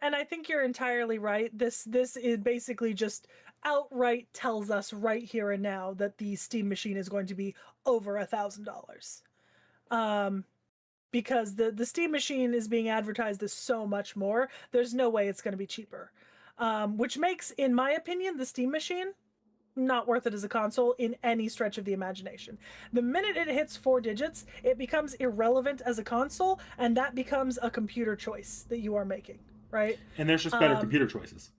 And I think you're entirely right. This is basically just outright tells us right here and now that the Steam machine is going to be over $1,000. Um because the Steam machine is being advertised as so much more. There's no way it's going to be cheaper. Which makes, in my opinion, the Steam machine not worth it as a console in any stretch of the imagination. The minute it hits four digits, it becomes irrelevant as a console, and that becomes a computer choice that you are making, right? And there's just better Um, computer choices.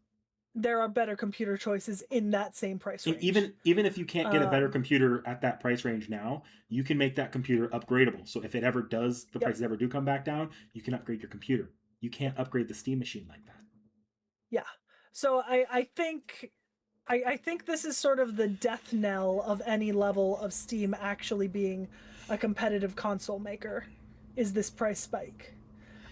there are better computer choices in that same price And range. even if you can't get a better Um, computer at that price range now, you can make that computer upgradable. So if it ever does, the yep, prices ever do come back down, you can upgrade your computer. You can't upgrade the Steam machine like that. yeah. So I think this is sort of the death knell of any level of Steam actually being a competitive console maker, is this price spike.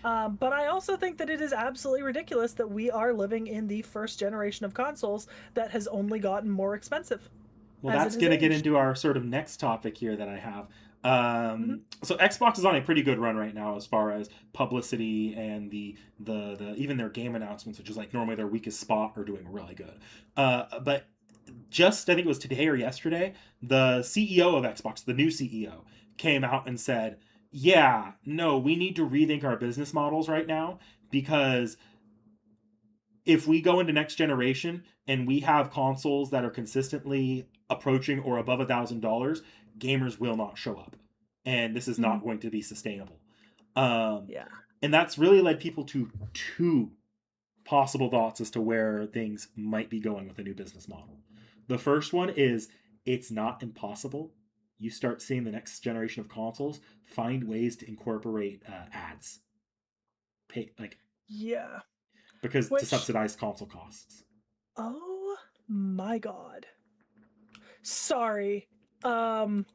But I also think that it is absolutely ridiculous that we are living in the first generation of consoles that has only gotten more expensive Well, as it that's has going to get aged. into our sort of next topic here that I have. Mm-hmm. So Xbox is on a pretty good run right now as far as publicity and the even their game announcements, which is like normally their weakest spot, are doing really good. But just I think it was today or yesterday, the CEO of Xbox, the new CEO, came out and said, "Yeah, no, we need to rethink our business models right now because if we go into next generation and we have consoles that are consistently approaching or above $1,000, gamers will not show up, and this is Mm-hmm. not going to be sustainable." Um, Yeah. and that's really led people to two possible thoughts as to where things might be going with a new business model. The first one is it's not impossible. You start seeing the next generation of consoles find ways to incorporate ads, pay like Yeah. because to Which, subsidize console costs. oh my God. Sorry. Um,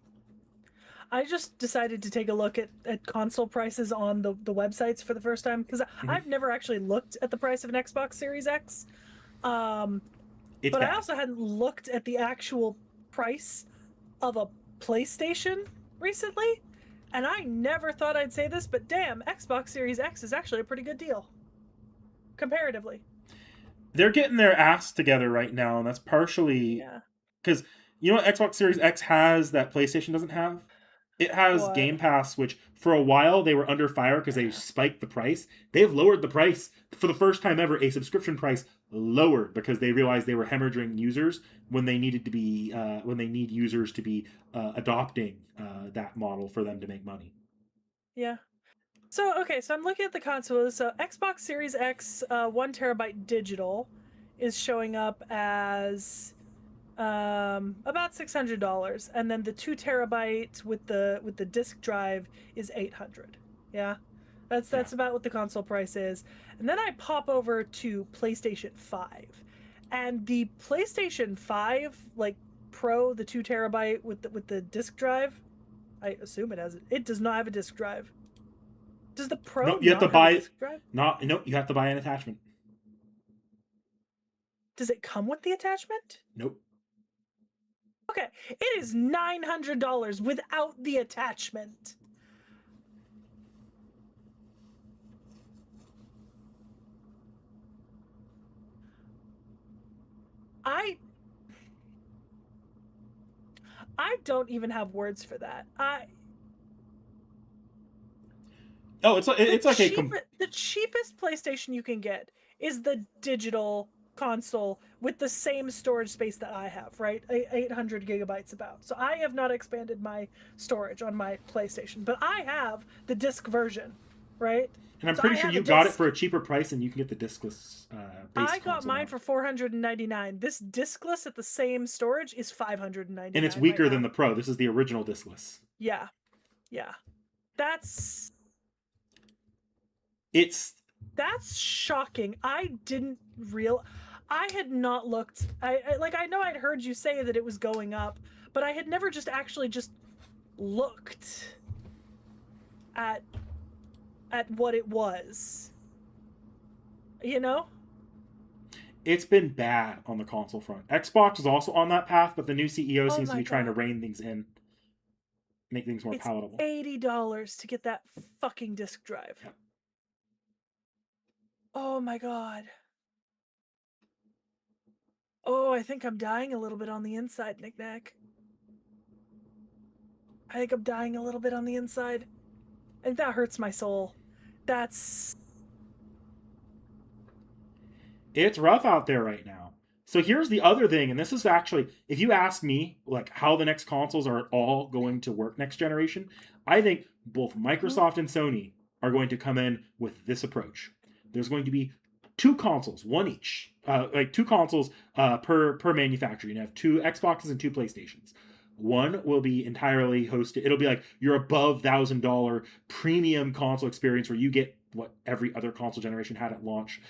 I just decided to take a look at console prices on the websites for the first time because Mhm. I've never actually looked at the price of an Xbox Series X. Um, It's but I bad. also hadn't looked at the actual price of a PlayStation recently. And I never thought I'd say this, but damn, Xbox Series X is actually a pretty good deal comparatively. They're getting their ass together right now, and that's partially Yeah. because you know what Xbox Series X has that PlayStation doesn't have? It has What? Game Pass, which for a while they were under fire because they spiked the price. They've lowered the price for the first time ever. A subscription price lowered because they realized they were hemorrhaging users when they needed to be when they need users to be adopting that model for them to make money. Yeah. So okay, so I'm looking at the consoles. So Xbox Series X, 1 terabyte digital, is showing up as about $600, and then the 2 terabyte with the disk drive is 800. Yeah, Yeah, that's about what the console price is. And then I pop over to PlayStation 5, and the PlayStation 5 like Pro, the 2 terabyte with the disk drive. I assume it does not have a disk drive. Does the Pro no, you have to not have a buy. disk drive? Not no, you have to buy an attachment. Does it come with the attachment? Nope. Okay, it is $900 without the attachment. I I don't even have words for that. Oh, it's The it's like a the cheapest PlayStation you can get is the digital console with the same storage space that I have, right? 800 gigabytes about. So I have not expanded my storage on my PlayStation, but I have the disc version, right? and I'm So pretty I sure have a you got it for disc. a cheaper price than you can get the discless I based got console mine now. for 499. This discless at the same storage is And it's 599 right weaker than now. the Pro. This is the original discless. Yeah. Yeah. That's It's That's shocking. I had not looked. I know I'd heard you say that it was going up, but I had never just actually just looked at what it was. You know? it's been bad on the console front. Xbox is also on that path, but the new CEO Oh seems to my be trying to god. rein things in, make things more It's palatable. $80 to get that fucking disk drive. Yeah. Oh my god. Oh, I think I'm dying a little bit on the inside, Nick Nack. I think I'm dying a little bit on the inside. And that hurts my soul. That's It's rough out there right now. So here's the other thing, and this is actually, if you ask me, like how the next consoles are all going to work next generation, I think both Mhm. Microsoft and Sony are going to come in with this approach. There's going to be two consoles, one each, like two consoles per manufacturer. You have two Xboxes and two PlayStations. One will be entirely hosted. It'll be like your above $1,000 premium console experience where you get what every other console generation had at launch.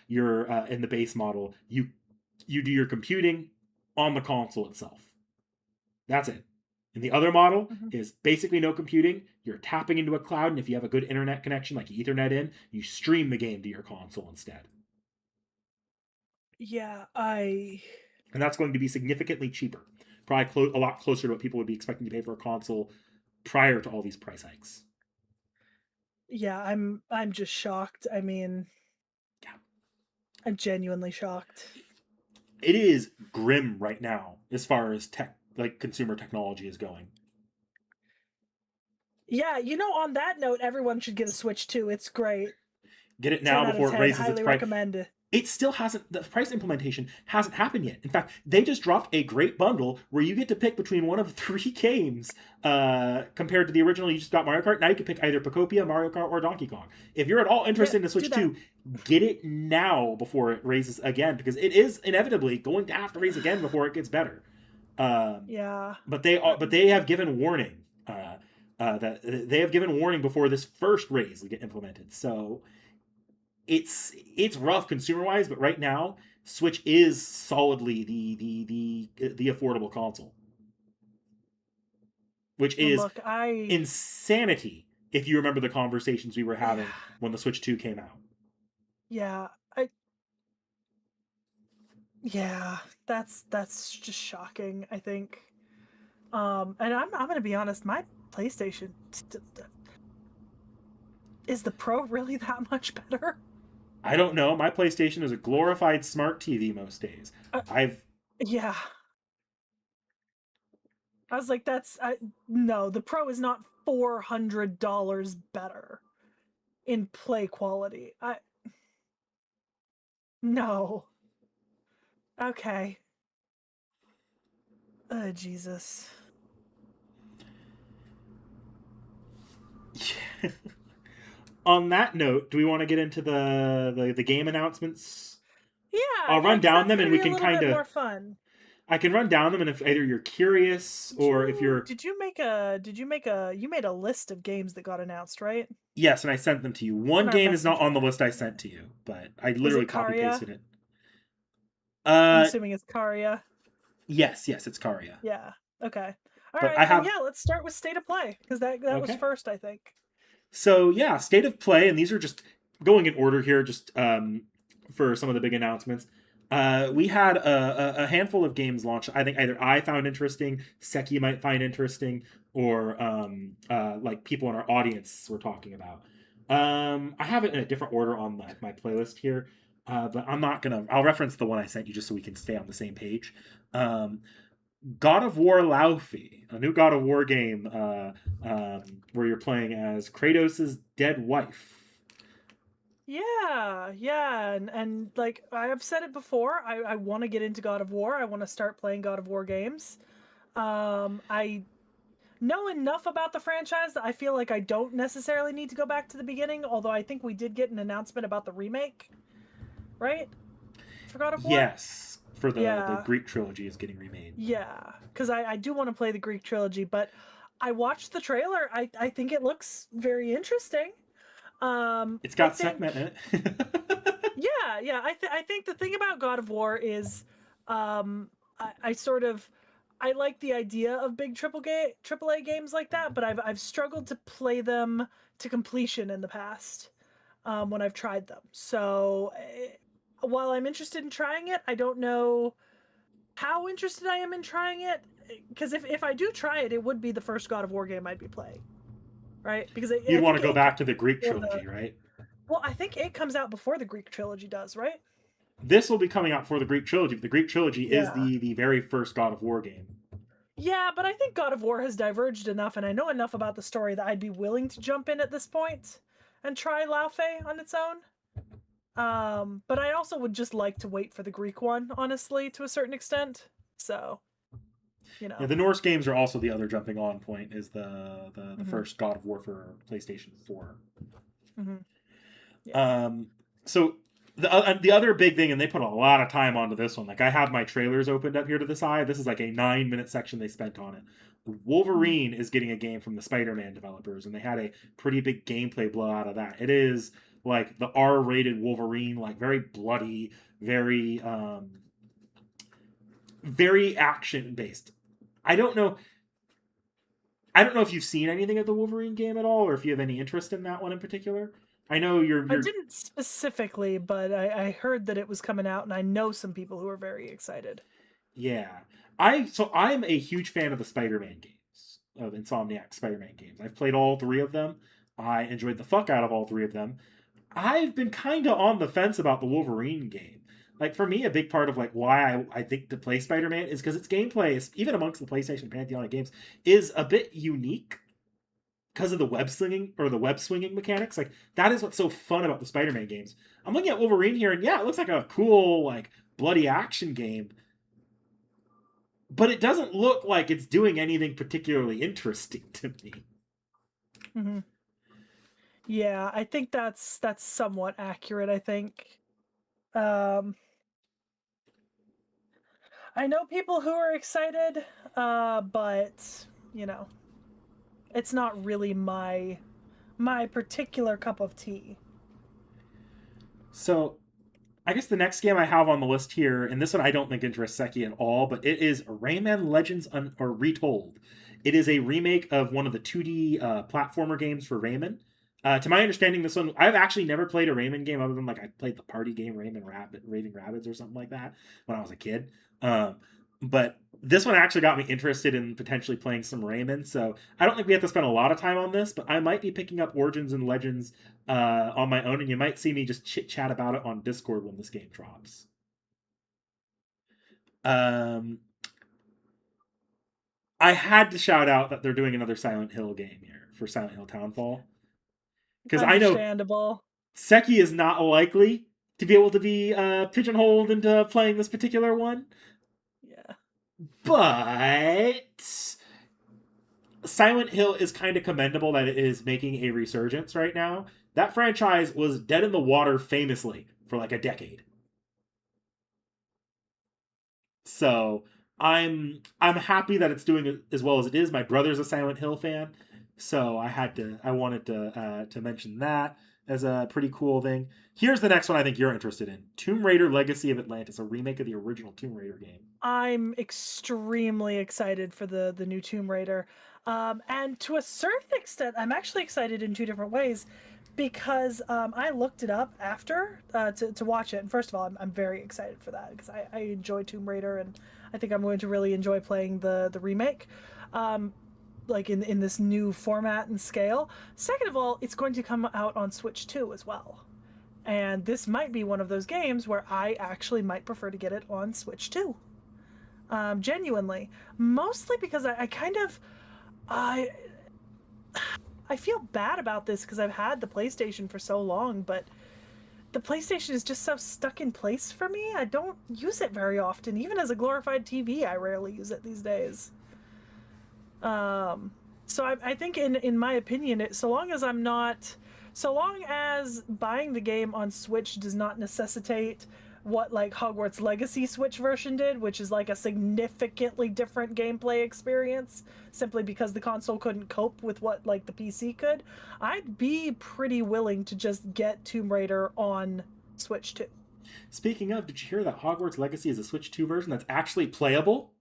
You're in the base model. You do your computing on the console itself. That's it. And the other model Mhm. is basically no computing. You're tapping into a cloud, and if you have a good internet connection, like Ethernet in, you stream the game to your console instead. Yeah, I And that's going to be significantly cheaper. Probably a lot closer to what people would be expecting to pay for a console prior to all these price hikes. yeah, I'm just shocked. I mean, Yeah. I'm genuinely shocked. It is grim right now as far as tech, like consumer technology, is going. Yeah, on that note, everyone should get a Switch too. It's great. Get it 10 now out of before it 10. raises its Highly price. recommend. It still hasn't, the price implementation hasn't happened yet. In fact, they just dropped a great bundle where you get to pick between one of three games compared to the original. You just got Mario Kart. Now you can pick either Pocopia, Mario Kart, or Donkey Kong. If you're at all Yeah, interested in the do Switch that. 2, get it now before it raises again, because it is inevitably going to have to raise again before it gets better. Um, Yeah. but they have given warning. That they have given warning before this first raise will get implemented. So it's rough consumer wise, but right now Switch is solidly the affordable console, which is Look, I insanity if you remember the conversations we were yeah. having when the Switch 2 came out. Yeah. I yeah, that's just shocking, I think. And I'm going to be honest, my PlayStation is the Pro really that much better? I don't know. My PlayStation is a glorified smart TV most days. Uh, I've yeah. I was like, no, the Pro is not $400 better in play quality. No. Okay. Oh, Jesus. On that note, do we want to get into the game announcements? Yeah, I'll yeah, run because down that's them going and to we be a can little kind bit of more fun. I can run down them, and if either you're curious or if you're You made a list of games that got announced, right? yes, and I sent them to you. In One our game is not on the messenger. list I sent to you, but I Was literally it copy Karia? pasted it. I'm Uh, assuming it's Karia. yes, it's Karia. Yeah. Okay. All But right, I then have yeah, let's start with State of Play because that was okay. first, I think. So yeah, state of play, and these are just going in order here, just for some of the big announcements. We had a handful of games launched. I think either I found interesting, Seki might find interesting, or like people in our audience were talking about. I have it in a different order on my playlist here, but I'm not gonna. I'll reference the one I sent you just so we can stay on the same page. Um, God of War Laufey, a new God of War game where you're playing as Kratos' dead wife. Yeah, yeah, and like I have said it before, I want to get into God of War. I want to start playing God of War games. I know enough about the franchise that I feel like I don't necessarily need to go back to the beginning, although I think we did get an announcement about the remake, right? For God of War? Yes, for the Yeah. Greek trilogy is getting remade. Yeah. Because I do want to play the Greek trilogy, but I watched the trailer. I think it looks very interesting. It's I got Sekhmet think in it. yeah, yeah. I think the thing about God of War is I sort of I like the idea of big triple A games like that, but I've struggled to play them to completion in the past when I've tried them. So while I'm interested in trying it, I don't know how interested I am in trying it. Because if I do try it, it would be the first God of War game I'd be playing, right? Because You'd I want think to go it comes back to the Greek before the trilogy, right? well, I think it comes out before the Greek trilogy does, right? This will be coming out for the Greek trilogy, but the Greek trilogy is Yeah. the very first God of War game. Yeah, but I think God of War has diverged enough, and I know enough about the story that I'd be willing to jump in at this point and try Laufey on its own. But I also would just like to wait for the Greek one, honestly, to a certain extent. So, you Yeah, know. the Norse games are also the other jumping on point. Is the Hmm. first God of War for PlayStation 4. Hmm. Yeah. Um, so the other big thing, and they put a lot of time onto this one. Like I have my trailers opened up here to the side. This is like a 9 minute section they spent on it. Hmm. Wolverine is getting a game from the Spider-Man developers, and they had a pretty big gameplay blowout of that. It is like the R-rated Wolverine, like very bloody, very very action based. I don't know. I don't know if you've seen anything of the Wolverine game at all, or if you have any interest in that one in particular. I know I you're didn't specifically, but I heard that it was coming out, and I know some people who are very excited. yeah. I'm a huge fan of the Spider-Man games, of Insomniac Spider-Man games. I've played all three of them. I enjoyed the fuck out of all three of them. I've been kind of on the fence about the Wolverine game. Like for me, a big part of like why I think to play Spider-Man is because its gameplay is even amongst the PlayStation Pantheon of games is a bit unique because of the web slinging or the web swinging mechanics. Like that is what's so fun about the Spider-Man games. I'm looking at Wolverine here, and yeah, it looks like a cool like bloody action game, but it doesn't look like it's doing anything particularly interesting to me. Hmm. Yeah, I think that's somewhat accurate. I think. Um, I know people who are excited, but you know, it's not really my particular cup of tea. So I guess the next game I have on the list here, and this one I don't think interests Seki at all, but it is Rayman Legends or Retold. It is a remake of one of the 2D platformer games for Rayman. To my understanding, this one I've actually never played a Rayman game other than like I played the party game Raving Rabbids or something like that when I was a kid. Um, but this one actually got me interested in potentially playing some Rayman. So I don't think we have to spend a lot of time on this, but I might be picking up Origins and Legends on my own, and you might see me just chit chat about it on Discord when this game drops. Um, I had to shout out that they're doing another Silent Hill game here for Silent Hill Townfall because I know Understandable. Seki is not likely to be able to be pigeonholed into playing this particular one, Yeah. but Silent Hill is kind of commendable that it is making a resurgence right now. That franchise was dead in the water famously for like a decade. So I'm happy that it's doing as well as it is. My brother's a Silent Hill fan, so I wanted to mention that as a pretty cool thing. Here's the next one I think you're interested in: Tomb Raider: Legacy of Atlantis, a remake of the original Tomb Raider game. I'm extremely excited for the new Tomb Raider. And to a certain extent, I'm actually excited in two different ways. because I looked it up after to watch it. And first of all, I'm very excited for that because I enjoy Tomb Raider, and I think I'm going to really enjoy playing the remake, um, like in this new format and scale. Second of all, it's going to come out on Switch 2 as well. And this might be one of those games where I actually might prefer to get it on Switch 2. Genuinely. Mostly because I kind of I I feel bad about this because I've had the PlayStation for so long, but the PlayStation is just so stuck in place for me. I don't use it very often. Even as a glorified TV, I rarely use it these days. Um, so I think in my opinion, so long as I'm not, so long as buying the game on Switch does not necessitate what like Hogwarts Legacy Switch version did, which is like a significantly different gameplay experience simply because the console couldn't cope with what like the PC could, I'd be pretty willing to just get Tomb Raider on Switch 2. Speaking of, did you hear that Hogwarts Legacy is a Switch 2 version that's actually playable?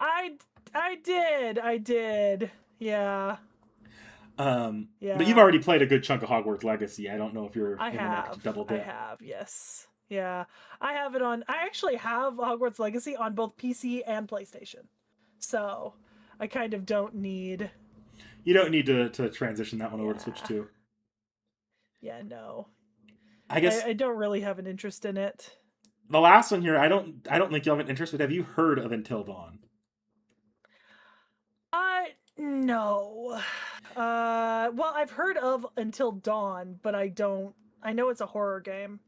I I did. Yeah. But you've Yeah. already played a good chunk of Hogwarts Legacy. I don't know if you're I in the next have. double I dip. have. Yes. Yeah. I have it on. I actually have Hogwarts Legacy on both PC and PlayStation. So I kind of don't need. You don't need to transition that one over to Switch Yeah. 2. Yeah. No. I I, guess I don't really have an interest in it. the last one here, I don't think you'll have an interest, but have you heard of Until Dawn? No. Well, I've heard of Until Dawn, but I don't. I know it's a horror game.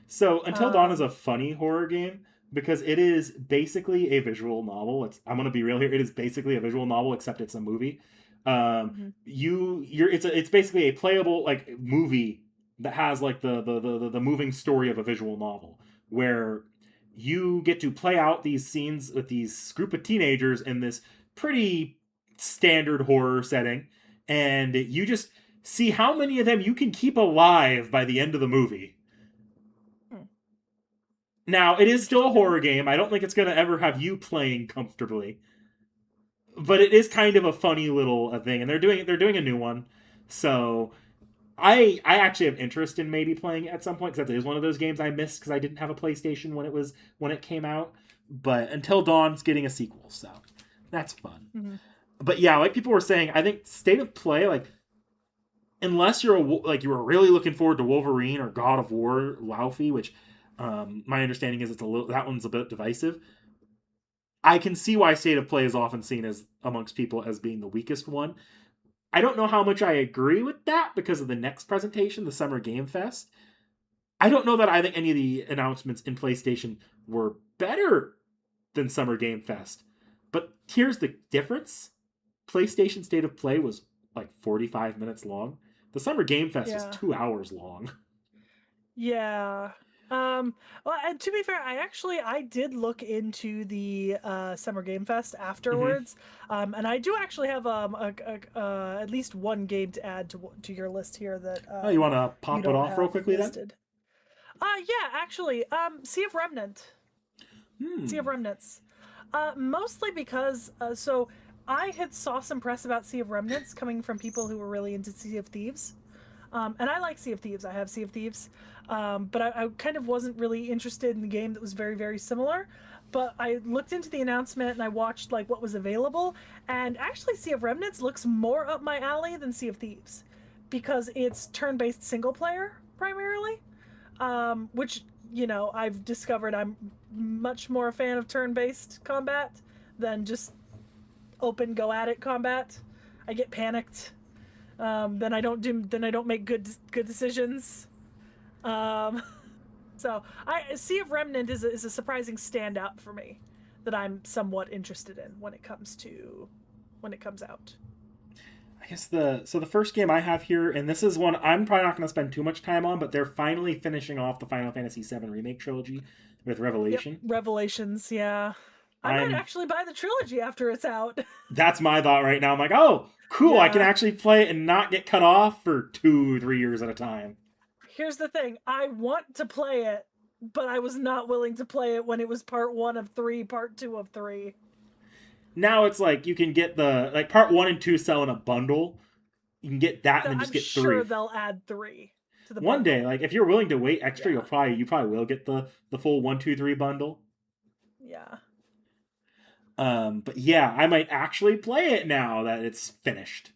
So Until Dawn is Um. a funny horror game because it is basically a visual novel. I'm gonna be real here. It is basically a visual novel except it's a movie. Mhm. It's basically a playable like movie that has like the moving story of a visual novel where you get to play out these scenes with these group of teenagers in this pretty standard horror setting, and you just see how many of them you can keep alive by the end of the movie. Hmm. Now, it is still a Interesting. horror game. I don't think it's going to ever have you playing comfortably, but it is kind of a funny little thing, and they're doing a new one. So I actually have interest in maybe playing it at some point because it is one of those games I missed because I didn't have a PlayStation when it came out. But Until Dawn's getting a sequel, so that's fun. Hmm. But yeah, like people were saying, I think State of Play, like unless like you were really looking forward to Wolverine or God of War Laufey, which my understanding is it's a little that one's a bit divisive. I can see why State of Play is often seen as amongst people as being the weakest one. I don't know how much I agree with that because of the next presentation, the Summer Game Fest. I don't know that I think any of the announcements in PlayStation were better than Summer Game Fest. But here's the difference. PlayStation State of Play was like 45 minutes long. The Summer Game Fest was Yeah. 2 hours long. Yeah. Well, and to be fair, I did look into the Summer Game Fest Mm-hmm. afterwards, and I do actually have at least one game to add to your list here that Oh, you want to you pop it don't off real have quickly then? listed. Yeah, actually, Sea of Remnant, Sea of Hmm. Remnants, mostly because so I had saw some press about Sea of Remnants coming from people who were really into Sea of Thieves. And I like Sea of Thieves. I have Sea of Thieves, but I kind of wasn't really interested in the game that was very, very similar. But I looked into the announcement and I watched like what was available, and actually, Sea of Remnants looks more up my alley than Sea of Thieves because it's turn-based single player primarily, which I've discovered I'm much more a fan of turn-based combat than just open go at it combat. I get panicked, then I don't make good decisions. Um, so I Sea of Remnant is a surprising standout for me that I'm somewhat interested in when it comes out. I guess the first game I have here, and this is one I'm probably not going to spend too much time on, but they're finally finishing off the Final Fantasy VII remake trilogy with Yep, Revelation. Revelations. Yeah, I might I'm actually buy the trilogy after it's out. That's my thought right now. I'm like, oh, cool, I can Yeah. actually play it and not get cut off for 2, 3 years at a time. Here's the thing: I want to play it, but I was not willing to play it when it was part one of three, part two of three. Now it's like you can get the like part 1 and 2 sell in a bundle, you can get that and then just I'm get sure three. they'll add 3 to the One day, bundle. like if you're willing to wait extra, Yeah. you probably will get the full 1, 2, 3 bundle. Yeah. But yeah, I might actually play it now that it's finished.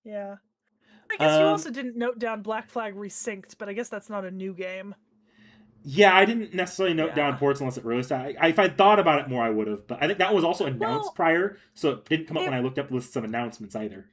Yeah. I guess you Um, also didn't note down Black Flag Resynced, but I guess that's not a new game. yeah, I didn't necessarily note down Yeah. ports unless it released. If I thought about it more, I would have. But I think that was also announced Well, prior, so it didn't come up when it I looked up lists of announcements either.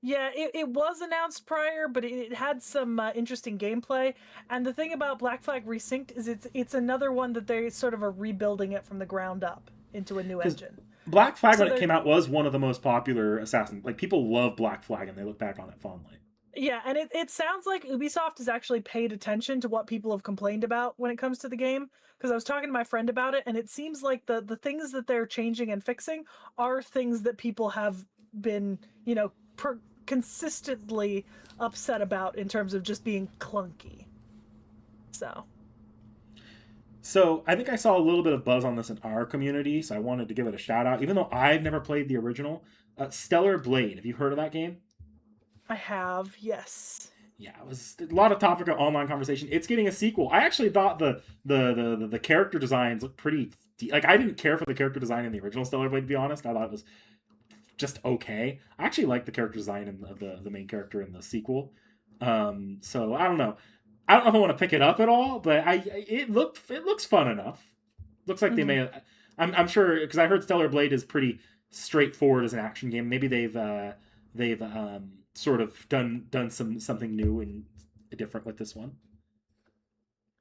yeah, it was announced prior, but it had some interesting gameplay. And the thing about Black Flag Resynced is it's another one that they sort of are rebuilding it from the ground up into a new Because engine. Black Flag, So when it they're came out, was one of the most popular Assassin. Like people love Black Flag, and they look back on it fondly. yeah, and it sounds like Ubisoft has actually paid attention to what people have complained about when it comes to the game. Because I was talking to my friend about it, and it seems like the things that they're changing and fixing are things that people have been, consistently upset about in terms of just being clunky. So, So I think I saw a little bit of buzz on this in our community, so I wanted to give it a shout out. Even though I've never played the original, Stellar Blade. Have you heard of that game? I have, yes. Yeah, it was a lot of topic of online conversation. It's getting a sequel. I actually thought the character designs looked pretty. Like I didn't care for the character design in the original Stellar Blade. To be honest, I thought it was just okay. I actually like the character design in the main character in the sequel. So I don't know. I don't know if I want to pick it up at all, but it looks fun enough. Looks like they Hmm. may. I'm sure because I heard Stellar Blade is pretty straightforward as an action game. Maybe they've sort of done something new and different with this one.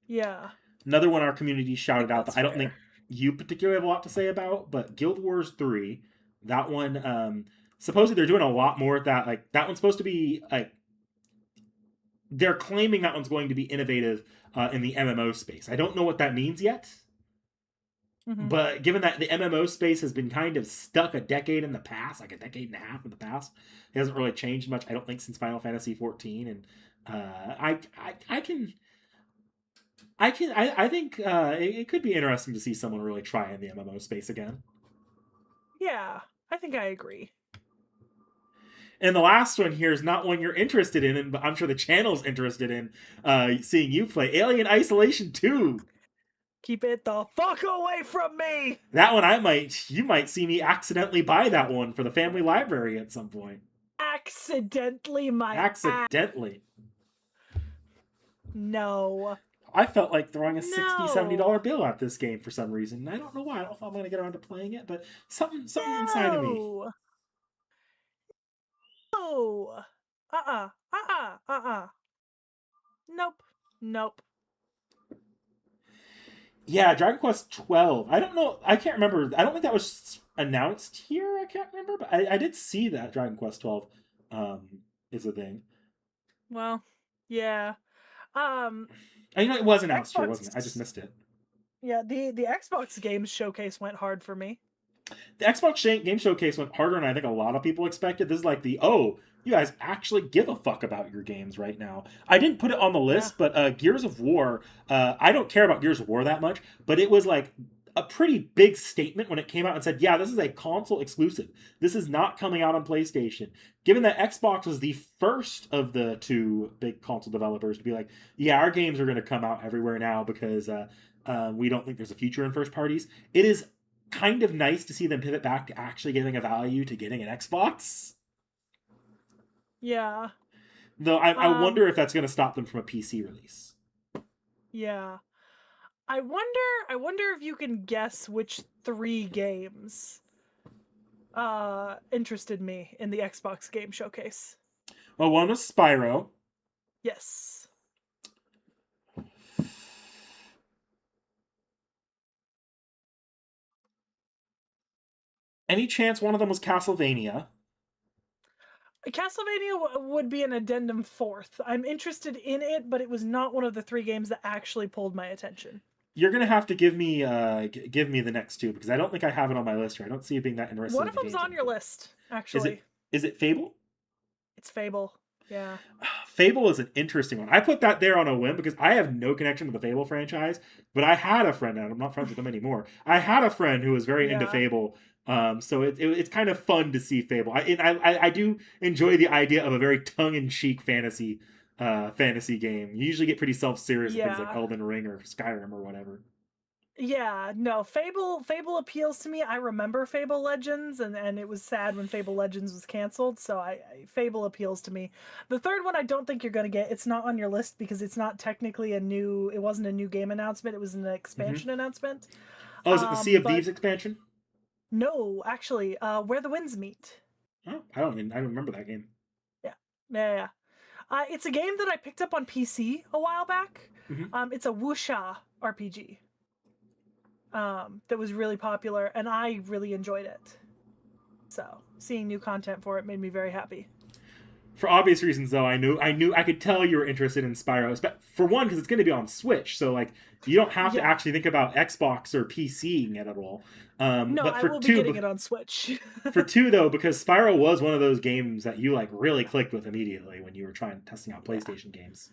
Yeah, I Another one our community shouted think out that that's I don't think fair. you particularly have a lot to say about, but Guild Wars 3, that one, supposedly they're doing a lot more with that. Like that one's supposed to be like they're claiming that one's going to be innovative in the MMO space. I don't know what that means yet, Hmm. but given that the MMO space has been kind of stuck a decade in the past, like a decade and a half in the past, it hasn't really changed much. I don't think since Final Fantasy 14, and I can I think it could be interesting to see someone really try in the MMO space again. Yeah, I think I agree. And the last one here is not one you're interested in, but I'm sure the channel's interested in seeing you play Alien Isolation 2. Keep it the fuck away from me! That one you might see me accidentally buy that one for the family library at some point. Accidentally, my ass. Accidentally. No. I felt like throwing a 60 $70 No. bill at this game for some reason. I don't know why. I don't know if I'm going to get around to playing it, but something inside of me. No. No. Uh-uh. Uh-uh. Uh-uh. Nope. Nope. Yeah, Dragon Quest 12. I don't know. I can't remember. I don't think that was announced here. I can't remember, but I did see that Dragon Quest 12 um, is a thing. Well, yeah. Um, And, it was announced here, wasn't it? I just Xbox. missed it. Yeah, the Xbox Games Showcase went hard for me. The Xbox Game Showcase went harder than I think a lot of people expected. This is like you guys actually give a fuck about your games right now. I didn't put it on the Yeah. list, but Gears of War, I don't care about Gears of War that much, but it was like a pretty big statement when it came out and said, yeah, this is a console exclusive. This is not coming out on PlayStation. Given that Xbox was the first of the two big console developers to be like, yeah, our games are going to come out everywhere now because we don't think there's a future in first parties. It is kind of nice to see them pivot back to actually giving a value to getting an Xbox. Yeah. Though I Um, wonder if that's going to stop them from a PC release. yeah. I wonder if you can guess which 3 games interested me in the Xbox Game Showcase. Well, one was Spyro. Yes. Any chance one of them was Castlevania? Castlevania would be an addendum fourth. I'm interested in it, but it was not one of the 3 games that actually pulled my attention. You're gonna have to give me the next two because I don't think I have it on my list here. I don't see you being that interested One in of the them's games on I'm your playing. list, Is actually. it Fable? It's Fable. Yeah. Fable is an interesting one. I put that there on a whim because I have no connection to the Fable franchise, but I had a friend, and I'm not friends with him anymore. I had a friend who was very into Yeah. Fable So it's kind of fun to see Fable. I do enjoy the idea of a very tongue in cheek fantasy game. You usually get pretty self serious with things like Yeah. Elden Ring or Skyrim or whatever. Yeah, no, Fable appeals to me. I remember Fable Legends, and it was sad when Fable Legends was canceled, so Fable appeals to me. The third one I don't think you're going to get. It's not on your list because it's not technically it wasn't a new game announcement, it was an Mm-hmm. expansion announcent. Oh, is it the Sea of But Thieves expansion? no, actually, Where the Winds Meet. Oh, I don't remember that game. Yeah. Yeah, yeah. It's a game that I picked up on PC a while back. Mm-hmm. It's a wuxia RPG. That was really popular, and I really enjoyed it. So seeing new content for it made me very happy. For obvious reasons, though, I could tell you were interested in Spyro. For one, because it's going to be on Switch, so like you don't have to Yeah. actually think about Xbox or PCing it at all. No, But I will be getting it on Switch. for two though, because Spyro was one of those games that you like really clicked with immediately when you were trying testing out Yeah. PlayStation games.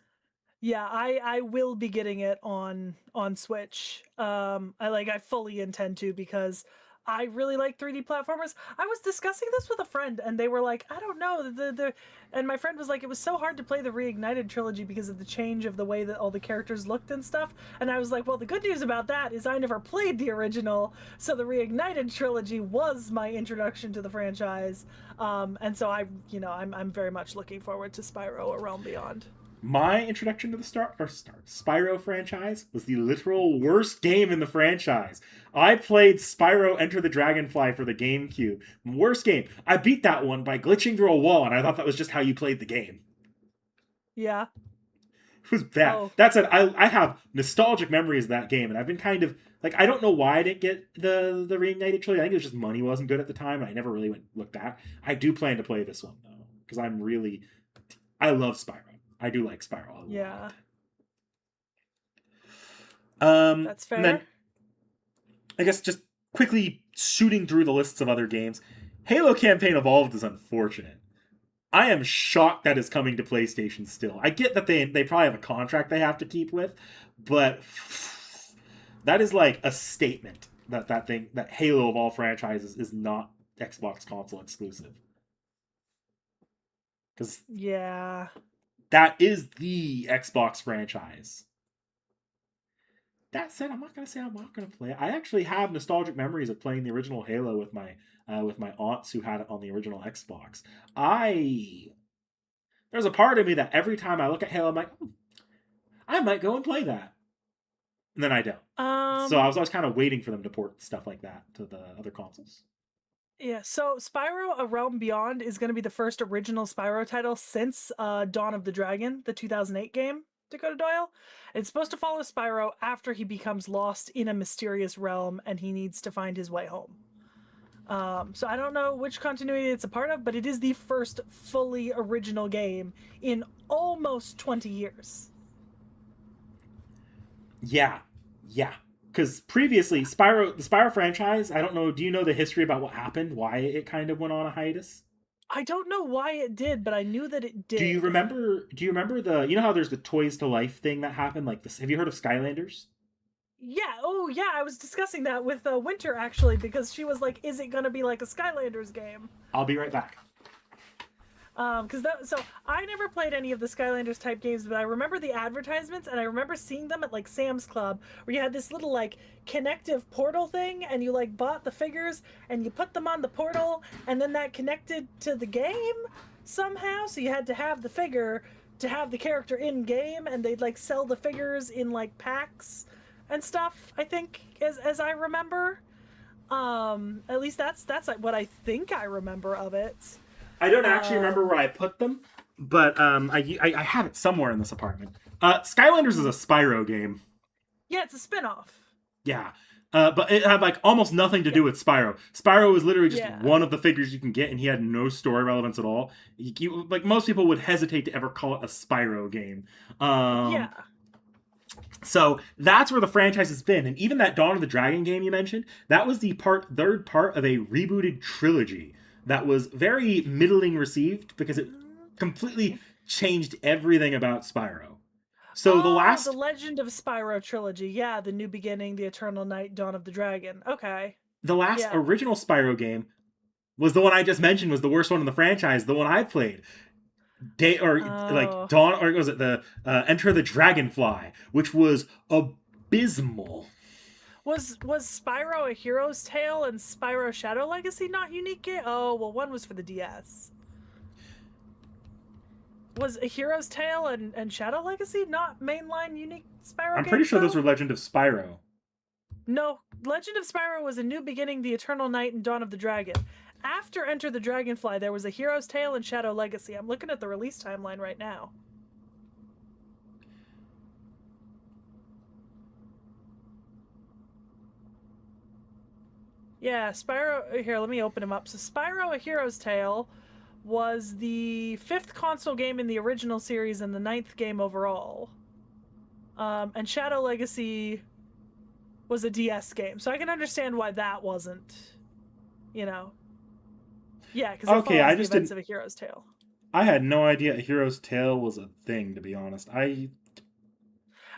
Yeah, I will be getting it on Switch. I fully intend to because I really like 3D platformers. I was discussing this with a friend and they were like, I don't know, the and my friend was like, it was so hard to play the Reignited trilogy because of the change of the way that all the characters looked and stuff. And I was like, well, the good news about that is I never played the original, so the Reignited trilogy was my introduction to the franchise. And so I'm very much looking forward to Spyro: A Realm Beyond. My introduction to the Spyro franchise was the literal worst game in the franchise. I played Spyro Enter the Dragonfly for the GameCube. Worst game. I beat that one by glitching through a wall, and I thought that was just how you played the game. Yeah. It was bad. Oh, That said, I have nostalgic memories of that game, and I've been kind of like I don't know why I didn't get the Reignited trilogy. I think it was just money wasn't good at the time, and I never really looked back. I do plan to play this one though because I love Spyro. I do like Spyro a yeah. lot. That's And then fair. I guess just quickly shooting through the lists of other games. Halo Campaign Evolved is unfortunate. I am shocked that is coming to PlayStation still. I get that they probably have a contract they have to keep with, but that is like a statement that Halo of all franchises is not Xbox console exclusive. Because Yeah. that is the Xbox franchise. That said, I'm not gonna say I'm not gonna play it. I actually have nostalgic memories of playing the original Halo with my aunts who had it on the original Xbox. I There's a part of me that every time I look at Halo, I'm like, I might go and play that, and then I don't. So I Um was always kind of waiting for them to port stuff like that to the other consoles. yeah, so Spyro: A Realm Beyond is going to be the first original Spyro title since Dawn of the Dragon, the 2008 game, Dakota Doyle. It's supposed to follow Spyro after he becomes lost in a mysterious realm and he needs to find his way home. So I don't know which continuity it's a part of, but it is the first fully original game in almost 20 years. Yeah, yeah. Because previously, the Spyro franchise, I don't know. Do you know the history about what happened? Why it kind of went on a hiatus? I don't know why it did, but I knew that it Do you did. remember? Do you remember the? You know how there's the Toys to Life thing that happened? Like this. Have you heard of Skylanders? Yeah, oh yeah, I was discussing that with Winter actually because she was like, "Is it gonna be like a Skylanders game?" I'll be right back. Because so I never played any of the Skylanders type games, but I remember the advertisements and I remember seeing them at like Sam's Club, where you had this little like connective portal thing, and you like bought the figures and you put them on the portal, and then that connected to the game somehow. So you had to have the figure to have the character in game, and they'd like sell the figures in like packs and stuff. I think as I remember, at least that's like what I think I remember of it. I don't actually remember Um, where I put them, but I have it somewhere in this apartment. Skylanders is a Spyro game. yeah, it's a spin-off. Yeah. But it had like almost nothing to Yeah. do with Spyro. Spyro was literally just Yeah. one of the figures you can get, and he had no story relevance at all. Like most people would hesitate to ever call it a Spyro game. Um, Yeah. so that's where the franchise has been, and even that Dawn of the Dragon game you mentioned, that was the third part of a rebooted trilogy that was very middling received because it completely changed everything about Spyro. So the The last Legend of Spyro trilogy. Yeah, The New Beginning, The Eternal Night, Dawn of the Dragon. Okay. The last Yeah. original Spyro game was the one I just mentioned was the worst one in the franchise, the one I played. Day or like Oh. Dawn or was it the Enter the Dragonfly, which was abysmal. Was Spyro a Hero's Tale and Spyro Shadow Legacy not unique game? Oh, well, one was for the DS. Was a Hero's Tale and Shadow Legacy not mainline unique Spyro I'm pretty games sure those though? were Legend of Spyro. No, Legend of Spyro was A New Beginning, The Eternal Night, and Dawn of the Dragon. After Enter the Dragonfly, there was a Hero's Tale and Shadow Legacy. I'm looking at the release timeline right now. Yeah, Spyro. Here, let me open him up. So, Spyro: A Hero's Tale was the 5th console game in the original series and the 9th game overall. And Shadow Legacy was a DS game, so I can understand why that wasn't, you know, yeah, because it Okay, I follows the just events didn't. of A Hero's Tale. I had no idea A Hero's Tale was a thing. To be honest, I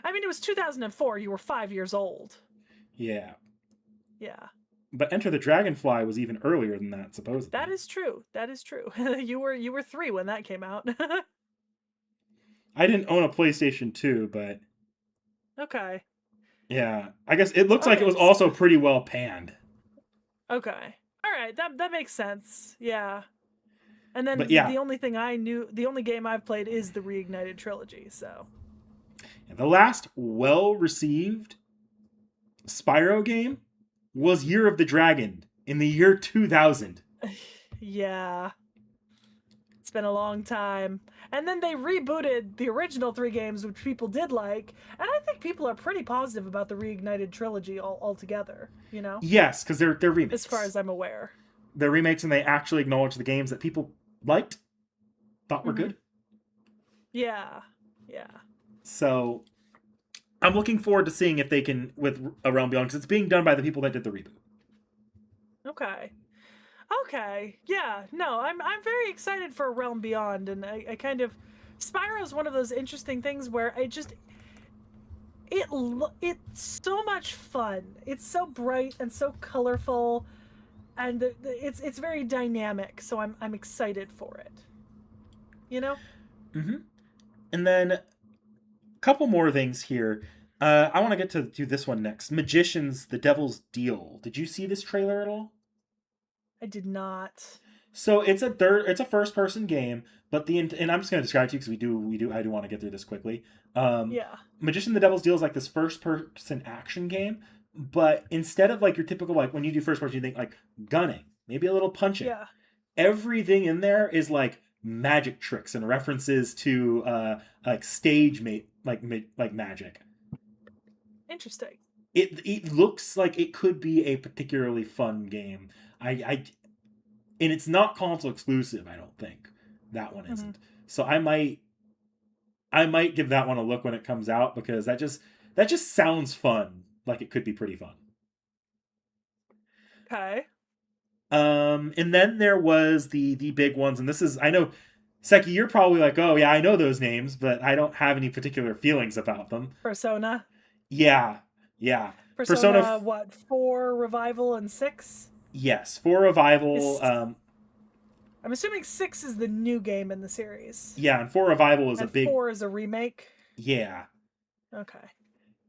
I mean, it was 2004. You were 5 years old. yeah. Yeah, But Enter the Dragonfly was even earlier than that, that supposedly. is true. That is true. You were 3 when that came out. I didn't own a PlayStation 2, but Okay. yeah, I guess it looks like it Okay. was also pretty well panned. Okay. All right. That makes sense. Yeah. And But then yeah, the only thing I knew, the only game I've played is the Reignited trilogy. So the last well received Spyro game was Year of the Dragon in the year 2000. yeah, it's been a long time. And then they rebooted the original 3 games, which people did like, and I think people are pretty positive about the Reignited trilogy altogether. Yes, because they're As far remakes. as I'm aware. They're remakes and they actually acknowledge the games that people liked, thought were Mm-hmm. good. Yeah. Yeah. So I'm looking forward to seeing if they can with A Realm Beyond because it's being done by the people that did the reboot. Okay. Okay. Yeah. No, I'm very excited for Realm Beyond, and I kind of Spyro is one of those interesting things where it's so much fun. It's so bright and so colorful, and it's very dynamic. So I'm excited for it. You know? Mm-hmm. And then a couple more things here. I want to get to do this one next. Magicians: The Devil's Deal. Did you see this trailer at all? I did not. So it's a first person game, but and I'm just gonna describe it to you because we do I do want to get through this quickly. Um, Yeah. Magician: The Devil's Deal is like this first person action game, but instead of like your typical like when you do first person, you think like gunning, maybe a little punching. Yeah. Everything in there is like magic tricks and references to like like magic. Interesting. It looks like it could be a particularly fun game. I and it's not console exclusive. I don't think that one Mm-hmm. isn't. So I might give that one a look when it comes out because that just sounds fun. Like it could be pretty fun. Okay. And then there was the big ones, and this is I know, Seki, you're probably like, oh yeah, I know those names, but I don't have any particular feelings about them. Persona. Yeah, yeah. Persona, Persona. What? 4 revival and 6. yes, for revival. Is I'm assuming 6 is the new game in the series, Yeah, and for revival is a and big 4 is a remake. yeah. Okay.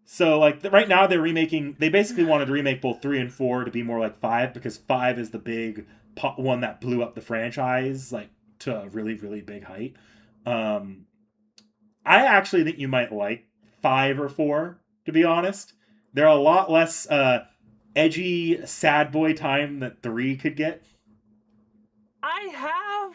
So like right now they're remaking. They basically wanted to remake both 3 and 4 to be more like 5 because 5 is the big one that blew up the franchise like to a really really big height. Um, I actually think you might like 5 or 4 to be honest. They're a lot less edgy sad boy time that 3 could get. I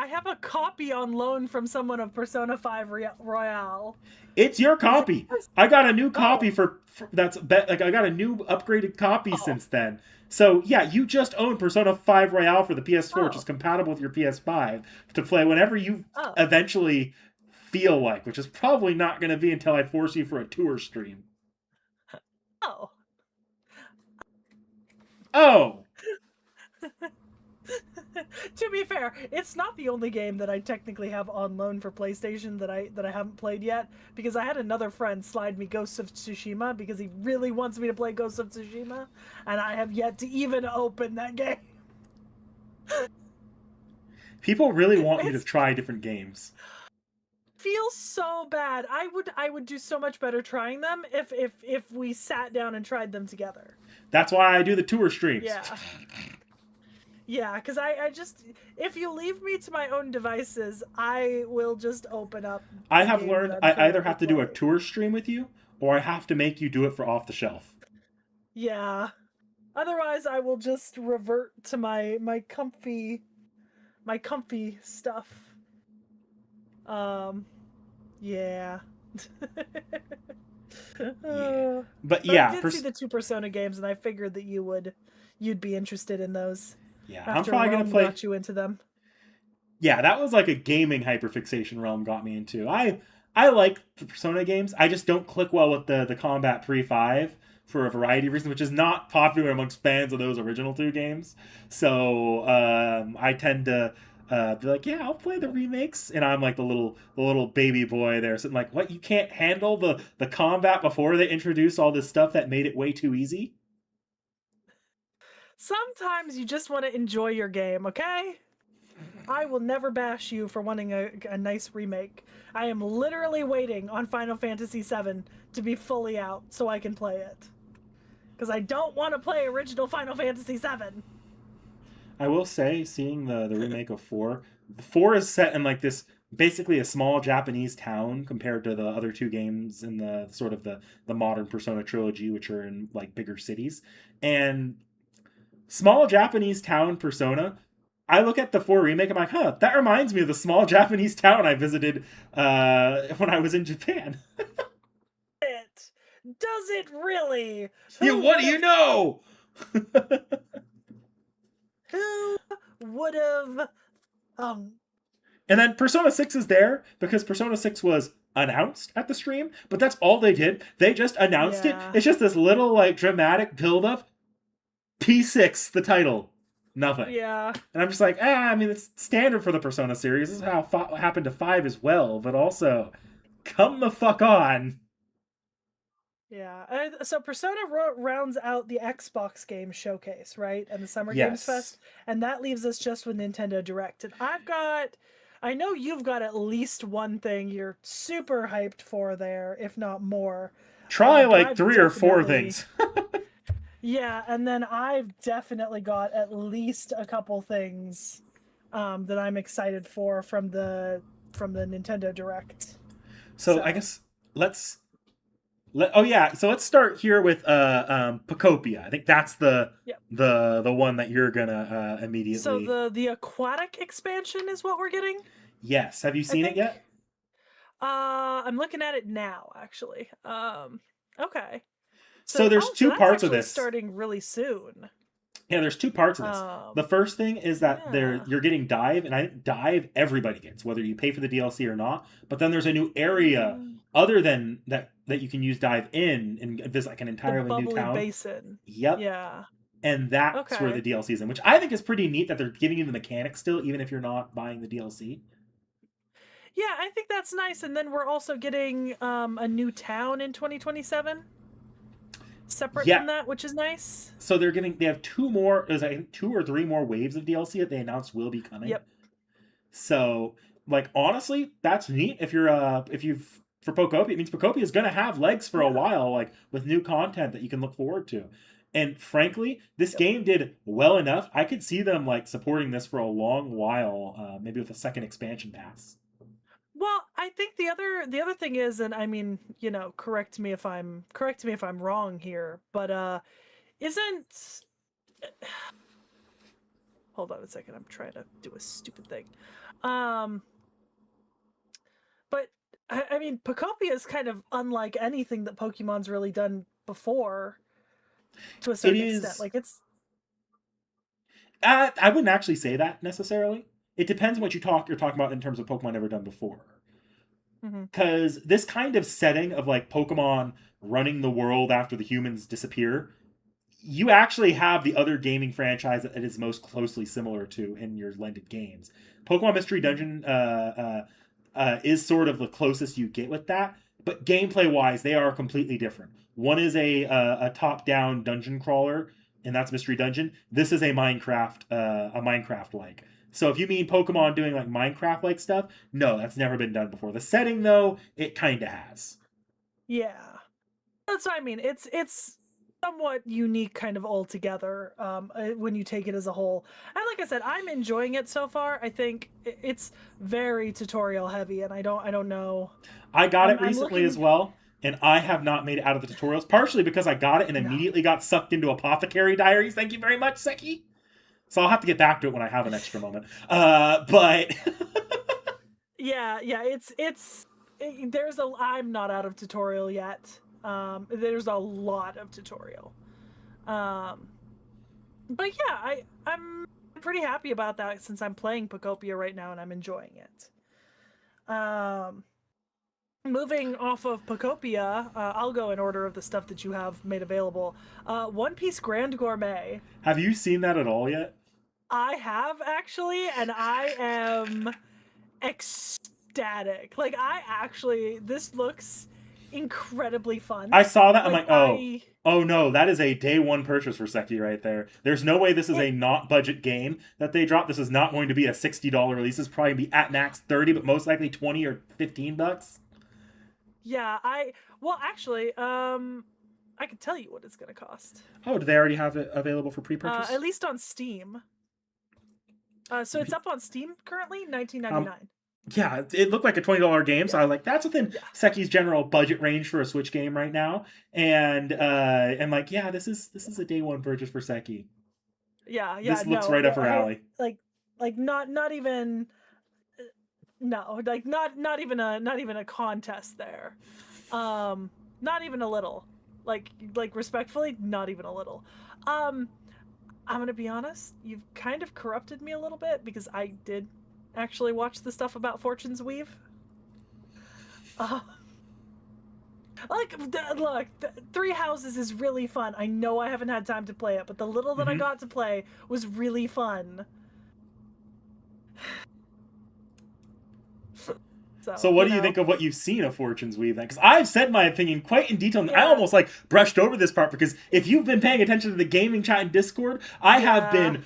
have a copy on loan from someone of Persona 5 Royale. It's your Is it? copy. I got a new Oh, copy for that's like I got a new upgraded copy oh, since then. So yeah, you just own Persona 5 Royale for the PS4, which is oh, compatible with your PS5 to play whenever you oh, eventually feel like, which is probably not going to be until I force you for a tour stream. oh. Oh, To be fair, it's not the only game that I technically have on loan for PlayStation that I haven't played yet, because I had another friend slide me Ghosts of Tsushima because he really wants me to play Ghosts of Tsushima, and I have yet to even open that game. People really want you to It try different games. feels so bad. I would do so much better trying them if we sat down and tried them together. That's why I do the tour streams. Yeah. Yeah, because I just, if you leave me to my own devices, I will just open up I the have game that learned I'm I either currently have to do a playing. tour stream with you, or I have to make you do it for off the shelf. Yeah. Otherwise, I will just revert to my comfy stuff. Um, yeah. Yeah, Uh, but but I yeah, did see the two Persona games, and I figured that you'd be interested in those yeah, I'm after probably gonna Realm play. got you into them. Yeah, that was like a gaming hyperfixation realm got me into. I like the Persona games. I just don't click well with the combat pre-5 for a variety of reasons, which is not popular amongst fans of those original two games. So I tend to be like, yeah, I'll play the remakes, and I'm like the little baby boy there, sitting like, what? You can't handle the combat before they introduce all this stuff that made it way too easy. Sometimes you just want to enjoy your game, okay? I will never bash you for wanting a nice remake. I am literally waiting on Final Fantasy VII to be fully out so I can play it. Because I don't want to play original Final Fantasy VII. I will say, seeing the remake of four, four is set in like this basically a small Japanese town compared to the other two games in the sort of the modern Persona trilogy, which are in like bigger cities. And small Japanese town Persona, I look at the four remake, I'm like, huh, that reminds me of the small Japanese town I visited when I was in Japan. It does it really? Yeah, Who what would do you have? know? Who would have? Um, And then Persona 6 is there because Persona 6 was announced at the stream, but that's all they did. They just announced it. yeah, It's just this little like dramatic build up. P6, the title. Nothing. yeah. And I'm just like, I mean, it's standard for the Persona series. This is how happened to 5 as well, but also, come the fuck on. Yeah. So Persona rounds out the Xbox game showcase, right? And the Summer Games Yes. Fest. And that leaves us just with Nintendo Direct. And I know you've got at least one thing you're super hyped for there, if not more. Try But like I've 3 or 4 definitely, things. yeah. And then I've definitely got at least a couple things that I'm excited for from the Nintendo Direct. So I So, guess let's oh yeah, so let's start here with Pacopia. I think that's the yeah. the one that you're gonna So immediately. the aquatic expansion is what we're getting, Yes. Have you I seen it think. yet? I'm looking at it now, actually. Okay. So there's So two that's parts of actually this. starting really soon. Yeah, there's two parts of this. The Um, first thing is that there yeah. you're getting dive, and I think dive everybody gets, whether you pay for the DLC or not. But then there's a new area Mm, other than that you can use dive in and visit like an the entirely new bubbly town. basin. Yep, Yeah. and that's where the Okay. DLC is in, which I think is pretty neat that they're giving you the mechanics still, even if you're not buying the DLC. Yeah, I think that's nice. And then we're also getting a new town in 2027, separate Yeah, from that, which is nice. so they have two more. There's I think 2 or 3 more waves of DLC that they announced will be coming. Yep. So, like honestly, that's neat. If you've for Pocopia, it means Pocopia is gonna have legs for a Yeah. while, like with new content that you can look forward to. And frankly, this Yep. game did well enough. I could see them like supporting this for a long while, maybe with a second expansion pass. Well, I think the other thing is, and I mean, correct me if I'm wrong here, but isn't hold on a second, I'm trying to do a stupid thing. Um, but I mean, Pocopia is kind of unlike anything that Pokemon's really done before to a It certain extent. is. Like it's I wouldn't actually say that necessarily. It depends what you're talking about in terms of Pokemon never done before. mhm, Because this kind of setting of like Pokemon running the world after the humans disappear, you actually have the other gaming franchise that it is most closely similar to in your lended games. Pokemon Mystery Dungeon is sort of the closest you get with that, but gameplay wise, they are completely different. One is a top down dungeon crawler, and that's Mystery Dungeon. This is a Minecraft like. So if you mean Pokemon doing like Minecraft like stuff, no, that's never been done before. The setting though, it kind of has. Yeah. That's what I mean. It's somewhat unique kind of altogether when you take it as a whole. And like I said, I'm enjoying it so far. I think it's very tutorial heavy, and I don't know. I got it I'm recently as looking. well, and I have not made it out of the tutorials, partially because I got it and No. immediately got sucked into Apothecary Diaries. Thank you very much, Seki. So I'll have to get back to it when I have an extra moment. But Yeah, yeah. There's a I'm not out of tutorial yet. There's a lot of tutorial. Um, but yeah, I'm pretty happy about that since I'm playing Pocopia right now and I'm enjoying it. Moving off of Pocopia, I'll go in order of the stuff that you have made available. One Piece Grand Gourmet. have you seen that at all yet? I have actually, and I am ecstatic. Like this looks incredibly fun. I saw that. I'm Like like, oh no, that is a day one purchase for Seki right there. There's no way this is it, a not budget game that they dropped. This is not going to be a $60 release. It's probably be at max 30, but most likely 20 or $15. yeah, well actually, I can tell you what it's gonna cost. Oh, do they already have it available for pre-purchase? At least on Steam. So it's up on Steam currently, Um, $19.99. yeah, it looked like a $20 game, so Yeah, I was like, that's within yeah, Seki's general budget range for a Switch game right now. And like, yeah, this is a day one purchase for Seki. yeah, yeah. This looks No, right up her alley. like not even no, like not even a contest there. Not even a little. Like respectfully, not even a little. Um, I'm gonna be honest. You've kind of corrupted me a little bit because I did actually watch the stuff about Fortune's Weave. Uh, look, Three Houses is really fun. I know I haven't had time to play it, but the little that I Hmm. got to play was really fun. So, So what do you think of what you've seen of Fortune's Weave then? Because I've said my opinion quite in detail. I yeah, almost like brushed over this part because if it's you've been paying attention to the gaming chat in Discord, I have yeah, been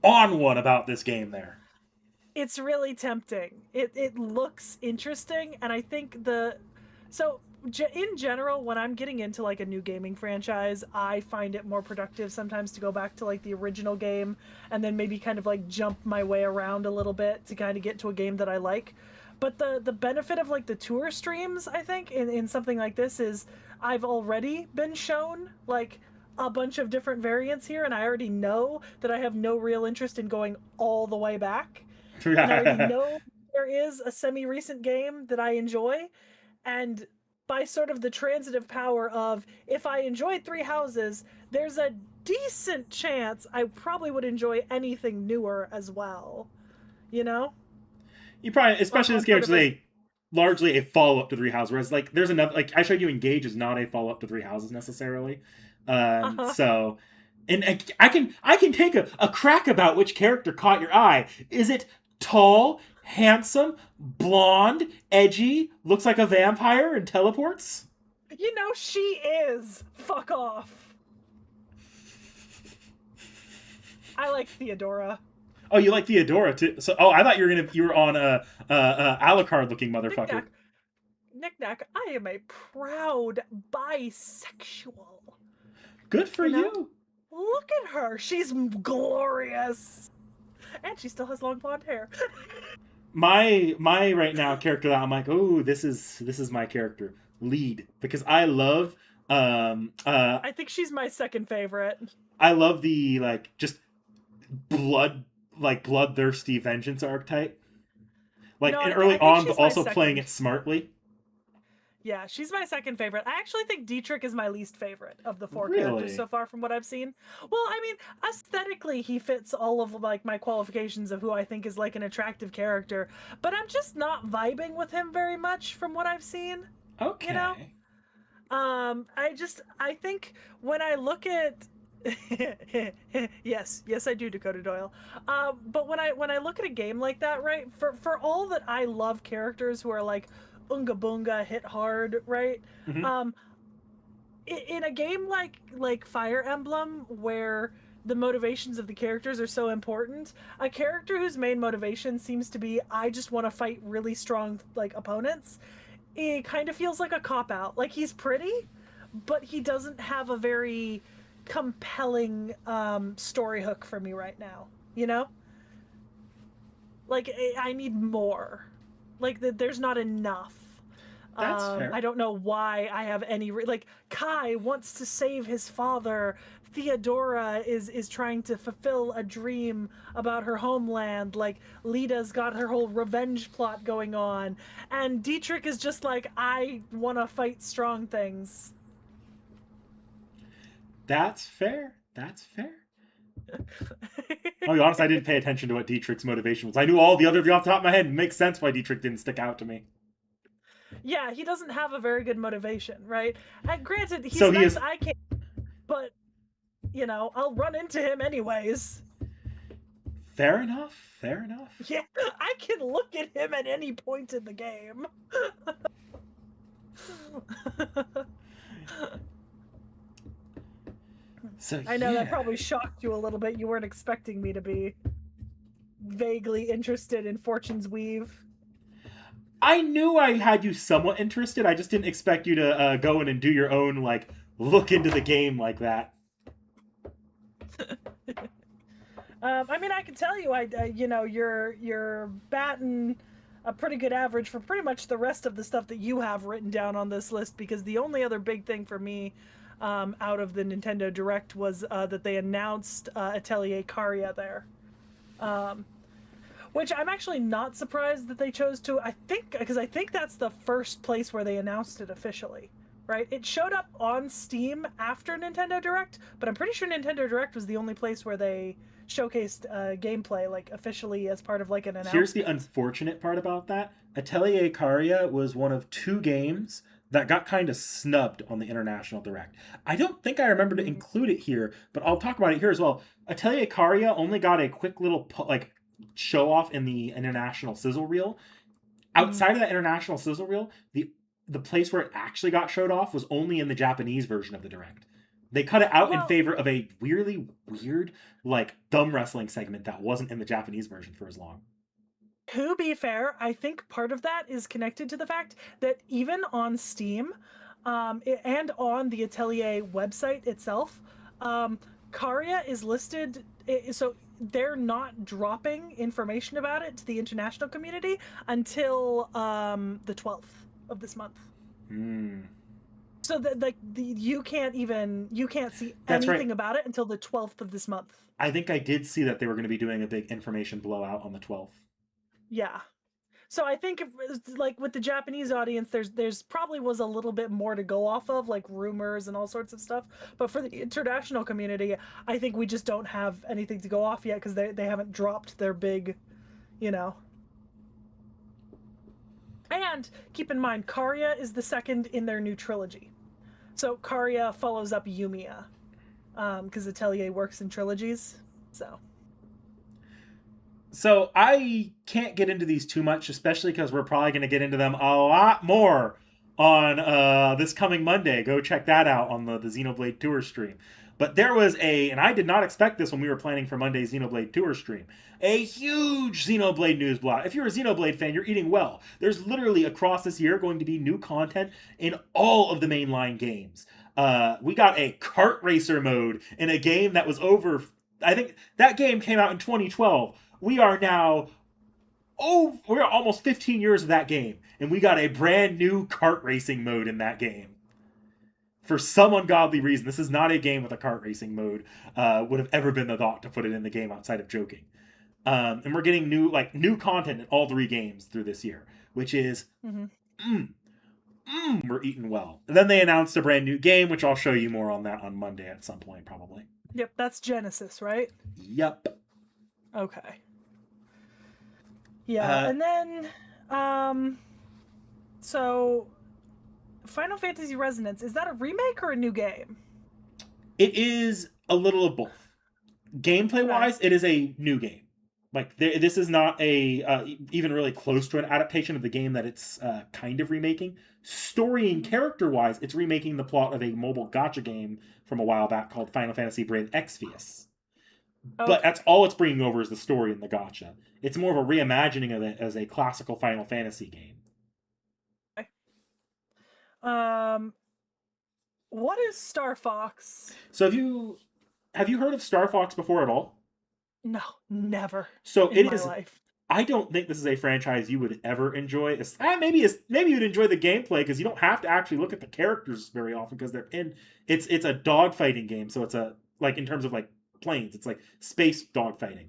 on one about this game there. it's really tempting. It looks interesting, and I think so in general, when I'm getting into like a new gaming franchise, I find it more productive sometimes to go back to like the original game and then maybe kind of like jump my way around a little bit to kind of get to a game that I like. But the benefit of like the tour streams, I think, in something like this is I've already been shown like a bunch of different variants here, and I already know that I have no real interest in going all the way back. And I already know there is a semi recent game that I enjoy, and by sort of the transitive power of if I enjoyed Three Houses, there's a decent chance I probably would enjoy anything newer as well. You know, You probably, especially on this game, sort which of is a a largely a follow up to Three Houses. Whereas, like, there's another, like, I showed you Engage is not a follow up to Three Houses necessarily. uh-huh. So, and I can take a crack about which character caught your eye. Is it tall, handsome, blonde, edgy, looks like a vampire and teleports? She is. Fuck off. I like Theodora. Oh, you like Theodora too? So, oh, I thought you were on a Alucard looking Knick motherfucker. knack, knick knack. I am a proud bisexual. Good for You know, you. look at her. She's glorious, and she still has long blonde hair. My right now character that I'm like, oh, this is my character lead because I love I think she's my second favorite. I love the like just blood like bloodthirsty vengeance archetype. Like No, and I early think on, but she's my also playing second. it smartly. Yeah, she's my second favorite. I actually think Dietrich is my least favorite of the four characters Really? so far from what I've seen. Well, I mean, aesthetically he fits all of like my qualifications of who I think is like an attractive character, but I'm just not vibing with him very much from what I've seen, you know? Okay. I think when I look at Yes, yes, I do, Dakota Doyle. But when I look at a game like that, right? For all that I love characters who are like unga bunga, hit hard, right? Hmm. Um, in a game like Fire Emblem, where the motivations of the characters are so important, a character whose main motivation seems to be I just want to fight really strong like opponents, it kind of feels like a cop out. Like he's pretty, but he doesn't have a very compelling story hook for me right now. You know, like I need more. Like there's not enough. That's fair. I don't know why I have any like Kai wants to save his father. Theodora is trying to fulfill a dream about her homeland. Like Lita's got her whole revenge plot going on, and Dietrich is just like I want to fight strong things. That's fair. That's fair. I'll be honest, I didn't pay attention to what Dietrich's motivation was. I knew all the other off the top of my head. It makes sense why Dietrich didn't stick out to me. Yeah, he doesn't have a very good motivation, right? And granted, he's So he nice. is I can't, but I'll run into him anyways. fair enough. Fair enough. Yeah, I can look at him at any point in the game. So I know that yeah, probably shocked you a little bit. You weren't expecting me to be vaguely interested in Fortune's Weave. I knew I had you somewhat interested. I just didn't expect you to go in and do your own like look into the game like that. I mean, I can tell you, you're batting a pretty good average for pretty much the rest of the stuff that you have written down on this list. Because the only other big thing for me, out of the Nintendo Direct was that they announced Atelier Caria there. Um, which I'm actually not surprised that they chose to. I think because I think that's the first place where they announced it officially, right? It showed up on Steam after Nintendo Direct, but I'm pretty sure Nintendo Direct was the only place where they showcased gameplay like officially as part of like an Here's the announcement. unfortunate part about that. Atelier Caria was one of two games that got kind of snubbed on the International Direct. I don't think I remember to Mm. include it here, but I'll talk about it here as well. Atelier Caria only got a quick little like show off in the International Sizzle Reel. Mm. Outside of that International Sizzle Reel, the place where it actually got showed off was only in the Japanese version of the Direct. They cut it out in Well, favor of a really weird, like, thumb wrestling segment that wasn't in the Japanese version for as long. to be fair, I think part of that is connected to the fact that even on Steam, and on the Atelier website itself, um, Caria is listed. So they're not dropping information about it to the international community until the 12th of this month. Hmm. So that like you can't see That's right. anything about it until the 12th of this month. I think I did see that they were going to be doing a big information blowout on the 12th. Yeah. So I think if, like with the Japanese audience, there's probably was a little bit more to go off of, like rumors and all sorts of stuff. But for the international community, I think we just don't have anything to go off yet because they haven't dropped their big, you know. And keep in mind, Karia is the second in their new trilogy. So Karia follows up Yumiya, because Atelier works in trilogies. So So I can't get into these too much, especially because we're probably going to get into them a lot more on this coming Monday. Go check that out on the Xenoblade Tour stream. But there was and I did not expect this when we were planning for Monday's Xenoblade Tour stream, a huge Xenoblade news block. If you're a Xenoblade fan, you're eating well. There's literally across this year going to be new content in all of the mainline games. We got a kart racer mode in a game that was over. I think that game came out in 2012. We are now we're almost 15 years of that game, and we got a brand new kart racing mode in that game. For some ungodly reason, this is not a game with a kart racing mode. Would have ever been the thought to put it in the game outside of joking. And we're getting new content in all three games through this year, which is mm-hmm. mm, we're eating well. And then they announced a brand new game, which I'll show you more on that on Monday at some point, probably. Yep, that's Genesis, right? Yep. Okay. Yeah, Uh, and then um so Final Fantasy Resonance, is that a remake or a new game? it is. A little of both. Gameplay Okay. wise, it is a new game. Like this is not a even really close to an adaptation of the game that it's kind of remaking. Story and Mhm. character wise, it's remaking the plot of a mobile gotcha game from a while back called Final Fantasy Brave Exvius. But Okay. that's all it's bringing over is the story and the gotcha. It's more of a reimagining of it as a classical Final Fantasy game. Um, what is Star Fox? So have you heard of Star Fox before at all? No, never So in it my is. life. I don't think this is a franchise you would ever enjoy. Maybe you'd enjoy the gameplay because you don't have to actually look at the characters very often because they're in. It's a dogfighting game, so it's a like in terms of like planes, it's like space dogfighting.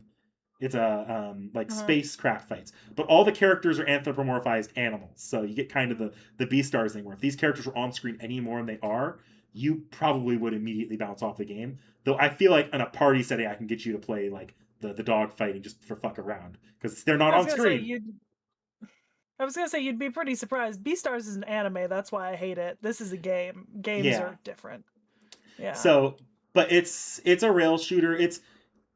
It's a like Uh-huh. spacecraft fights, but all the characters are anthropomorphized animals, so you get kind of the B stars thing where if these characters were on screen any more than they are, you probably would immediately bounce off the game. Though I feel like in a party setting, I can get you to play like the dog fighting just for fuck around because they're not I was on gonna say screen. you'd. I was gonna say you'd be pretty surprised. Beastars is an anime. That's why I hate it. This is a game. Games Yeah. are different. Yeah. So, but it's a rail shooter.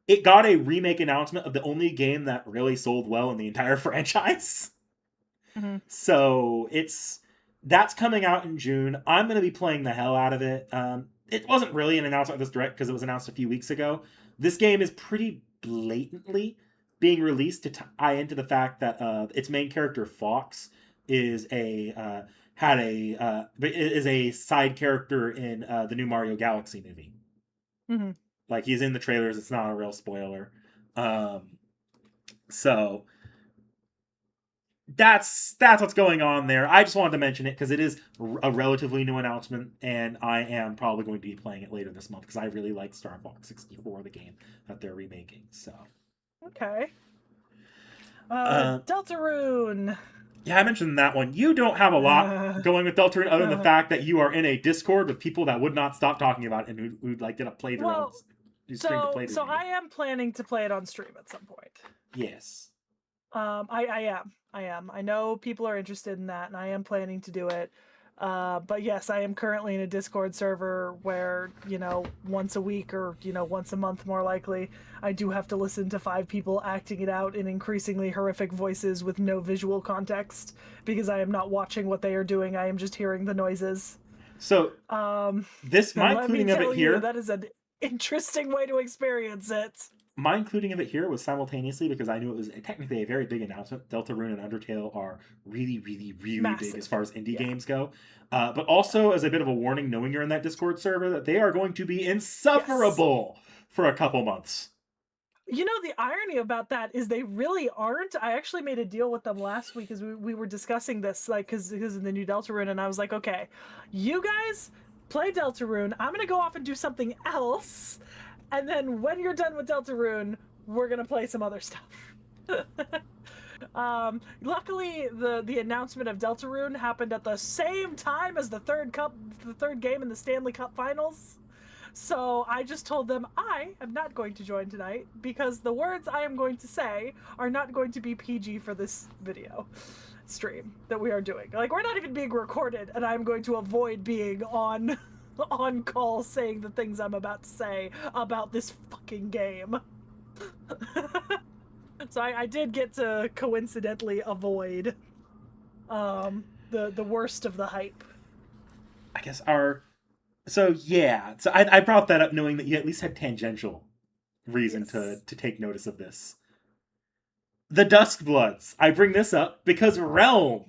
It got a remake announcement of the only game that really sold well in the entire franchise. Hmm. So that's coming out in June. I'm going to be playing the hell out of it. It wasn't really an announcement of this direct because it was announced a few weeks ago. This game is pretty blatantly being released to tie into the fact that its main character Fox is a had a is a side character in the new Mario Galaxy movie. Hmm. Like he's in the trailers. It's not a real spoiler. Um, so that's what's going on there. I just wanted to mention it because it is a relatively new announcement, and I am probably going to be playing it later this month because I really like Star Fox 64, the game that they're remaking. So, Okay. uh, Deltarune. yeah, I mentioned that one. You don't have a lot Uh, going with Deltarune other than the uh, fact that you are in a Discord with people that would not stop talking about it and who'd like get a playthrough on well, this. You streamed a so playthrough so maybe. I am planning to play it on stream at some point. Yes. I am. I am. I know people are interested in that, and I am planning to do it. But yes, I am currently in a Discord server where, once a week or, once a month more likely, I do have to listen to five people acting it out in increasingly horrific voices with no visual context because I am not watching what they are doing. I am just hearing the noises. So Um, this and my let me including of it tell you, here that is an interesting way to experience it. my including of it here was simultaneously because I knew it was technically a very big announcement. Deltarune and Undertale are really, really, really big as Massive. far as indie Yeah. games go. But Yeah. also as a bit of a warning, knowing you're in that Discord server, that they are going to be Yes. insufferable for a couple months. The irony about that is they really aren't. I actually made a deal with them last week as we were discussing this, like, because of the new Deltarune, and I was like, okay, you guys play Deltarune. I'm gonna go off and do something else, and then when you're done with Deltarune, we're gonna play some other stuff. Luckily, the announcement of Deltarune happened at the same time as the third game in the Stanley Cup Finals. So I just told them I am not going to join tonight because the words I am going to say are not going to be PG for this video stream that we are doing. Like, we're not even being recorded, and I'm going to avoid being on on call saying the things I'm about to say about this fucking game. So I did get to coincidentally avoid the worst of the hype. I guess our so yeah. So I brought that up knowing that you at least had tangential reason Yes. to take notice of this. The Duskbloods. I bring this up because Realm.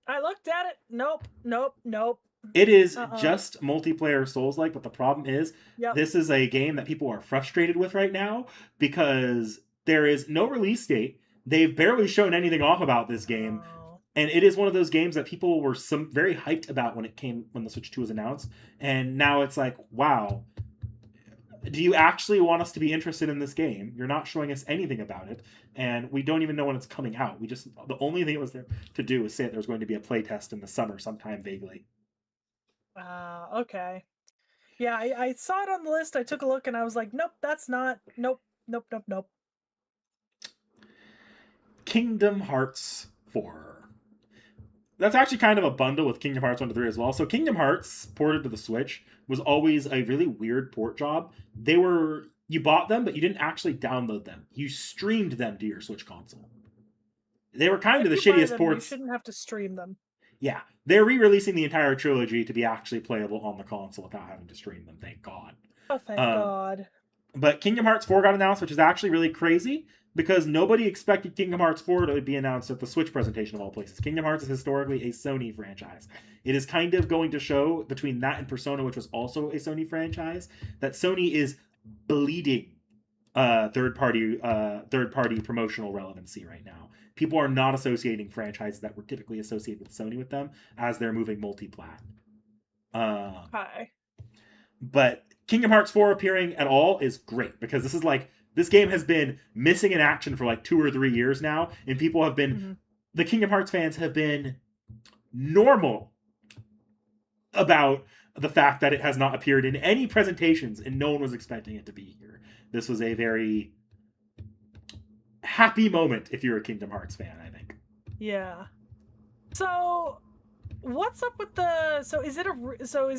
I looked at it. Nope. Nope. Nope. It is Uh-uh. just multiplayer Souls like, but the problem is Yep. this is a game that people are frustrated with right now because there is no release date. They've barely shown anything off about this game, Oh. and it is one of those games that people were some very hyped about when the Switch 2 was announced, and now it's like, wow, do you actually want us to be interested in this game? You're not showing us anything about it, and we don't even know when it's coming out. The only thing it was there to do was say that there was going to be a playtest in the summer sometime vaguely. Okay. Yeah, I saw it on the list. I took a look and I was like, nope, that's not. Nope. Nope. Nope. Nope. Kingdom Hearts 4. that's actually kind of a bundle with Kingdom Hearts 1 to 3 as well. So Kingdom Hearts ported to the Switch was always a really weird port job. They were you bought them, but you didn't actually download them. You streamed them to your Switch console. They were kind of If the you buy shittiest them, you ports. shouldn't have to stream them. Yeah, they're re-releasing the entire trilogy to be actually playable on the console without having to stream them. Thank God. Oh, thank Um, God. but Kingdom Hearts 4 got announced, which is actually really crazy because nobody expected Kingdom Hearts 4 to be announced at the Switch presentation of all places. Kingdom Hearts is historically a Sony franchise. It is kind of going to show between that and Persona, which was also a Sony franchise, that Sony is bleeding third party promotional relevancy right now. People are not associating franchises that were typically associated with Sony with them as they're moving multi-plat. Um, Hi. but Kingdom Hearts 4 appearing at all is great because this is like this game has been missing in action for like 2 or 3 years now, and people have been the Kingdom Hearts fans have been normal about the fact that it has not appeared in any presentations and no one was expecting it to be here. This was a very happy moment if you're a Kingdom Hearts fan, I think. Yeah. So, what's up with the? So is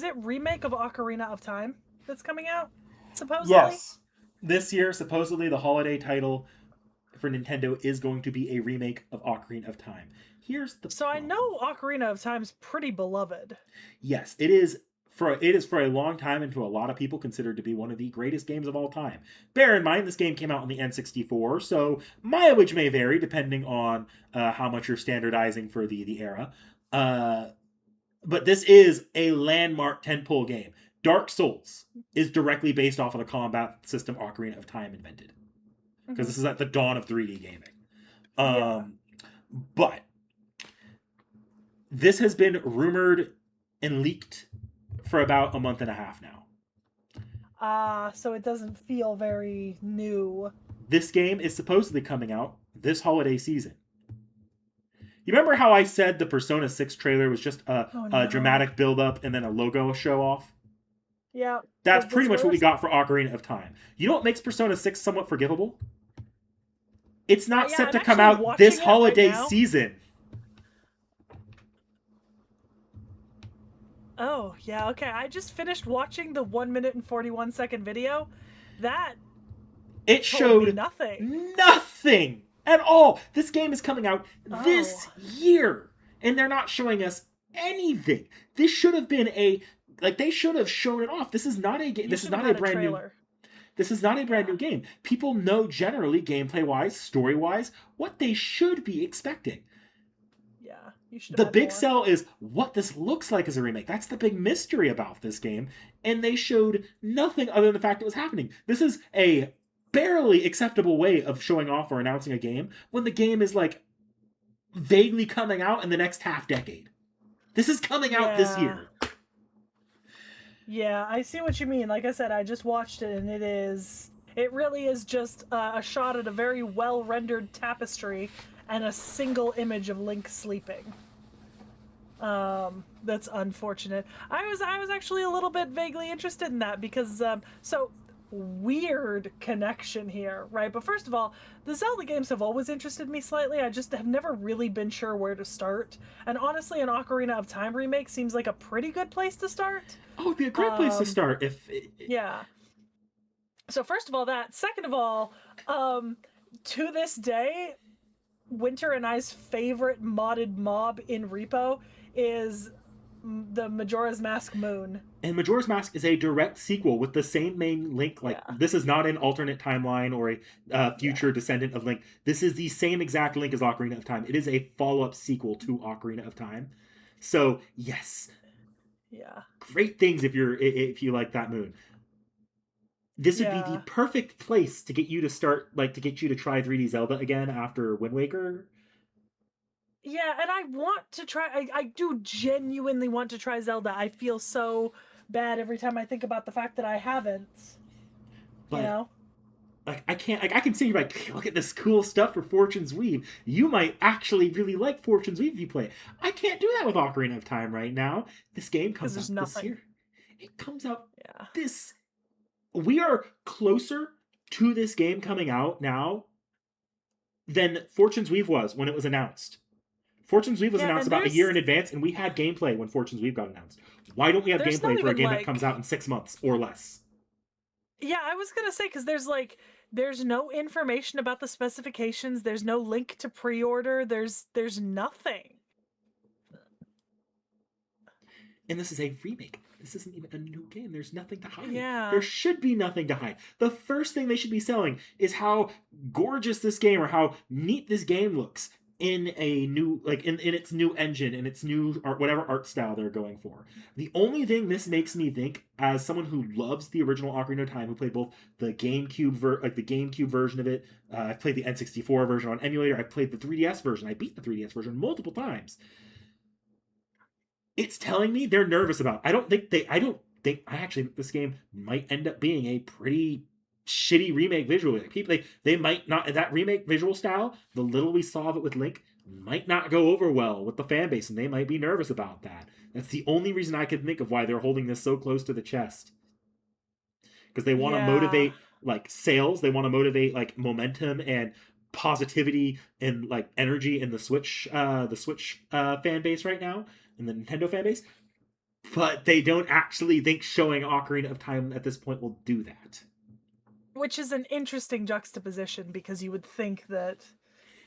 it remake of Ocarina of Time that's coming out? Supposedly. Yes. This year, supposedly, the holiday title for Nintendo is going to be a remake of Ocarina of Time. Here's the So problem. I know Ocarina of Time's pretty beloved. Yes, it is for a long time and to a lot of people considered to be one of the greatest games of all time. Bear in mind, this game came out on the N64, so mileage may vary depending on how much you're standardizing for the era. But this is a landmark tentpole game. Dark Souls is directly based off of the combat system Ocarina of Time invented, because this is at the dawn of 3D gaming. Yeah. But this has been rumored and leaked for about a month and a half now. So it doesn't feel very new. This game is supposedly coming out this holiday season. You remember how I said the Persona 6 trailer was just a dramatic build-up and then a logo show off? Yeah. That's pretty much what we got for Ocarina of Time. You know what makes Persona 6 somewhat forgivable? It's not set to come out this holiday season. Oh, yeah, okay. I just finished watching the 1 minute and 41 second video. It showed nothing at all. This game is coming out this year, and they're not showing us anything. This should have been they should have shown it off. This is not a game. This is not a brand new. This is not a brand new game. People know generally, gameplay-wise, story-wise, what they should be expecting. Yeah, you should. The big sell is what this looks like as a remake. That's the big mystery about this game, and they showed nothing other than the fact it was happening. This is a barely acceptable way of showing off or announcing a game when the game is like vaguely coming out in the next half decade. This is coming out this year. Yeah, I see what you mean. Like I said, I just watched it, and it really is just a shot at a very well-rendered tapestry and a single image of Link sleeping. That's unfortunate. I was actually a little bit vaguely interested in that because so weird connection here, right? But first of all, the Zelda games have always interested me slightly. I just have never really been sure where to start. And honestly, an Ocarina of Time remake seems like a pretty good place to start. Oh, it'd be a great place to start yeah. So first of all, that. Second of all, to this day, Winter and I's favorite modded mob in Repo is the Majora's Mask Moon. And Majora's Mask is a direct sequel with the same main Link. This is not an alternate timeline or a future descendant of Link. This is the same exact Link as Ocarina of Time. It is a follow-up sequel to Ocarina of Time. So, yes. Yeah. Great things if you like that moon. This would be the perfect place to get you to start, to get you to try 3D Zelda again after Wind Waker. Yeah, and I want to try. I do genuinely want to try Zelda. I feel so bad every time I think about the fact that I haven't. But, you know? I can't. I can see you look at this cool stuff for Fortune's Weave. You might actually really like Fortune's Weave if you play it. I can't do that with Ocarina of Time right now. This game comes out this year. It comes out this. We are closer to this game coming out now than Fortune's Weave was when it was announced. Fortune's Weave was Yeah, announced and about a year in advance, and we had gameplay when Fortune's Weave got announced. Why don't we have there's not gameplay for a even game that like comes out in 6 months or less? yeah, I was gonna say because there's no information about the specifications. There's no link to pre-order. There's nothing. And this is a remake. This isn't even a new game. There's nothing to hide. There Yeah, should be nothing to hide. The first thing they should be selling is how gorgeous this game or how neat this game looks in a new in its new engine and its new art whatever art style they're going for. The only thing this makes me think, as someone who loves the original Ocarina of Time, who played both the the GameCube version of it, I've played the N64 version on emulator, I've played the 3DS version, I beat the 3DS version multiple times. It's telling me they're nervous about. I don't think I actually think this game might end up being a pretty shitty remake visually. Like people they might not, that remake visual style, the little we saw of it with Link, might not go over well with the fan base, and they might be nervous about that. That's the only reason I can think of why they're holding this so close to the chest. Because they want to yeah. motivate like sales, they want to motivate like momentum and positivity and like energy in the Switch fan base right now, and the Nintendo fan base, but they don't actually think showing Ocarina of Time at this point will do that. Which is an interesting juxtaposition because you would think that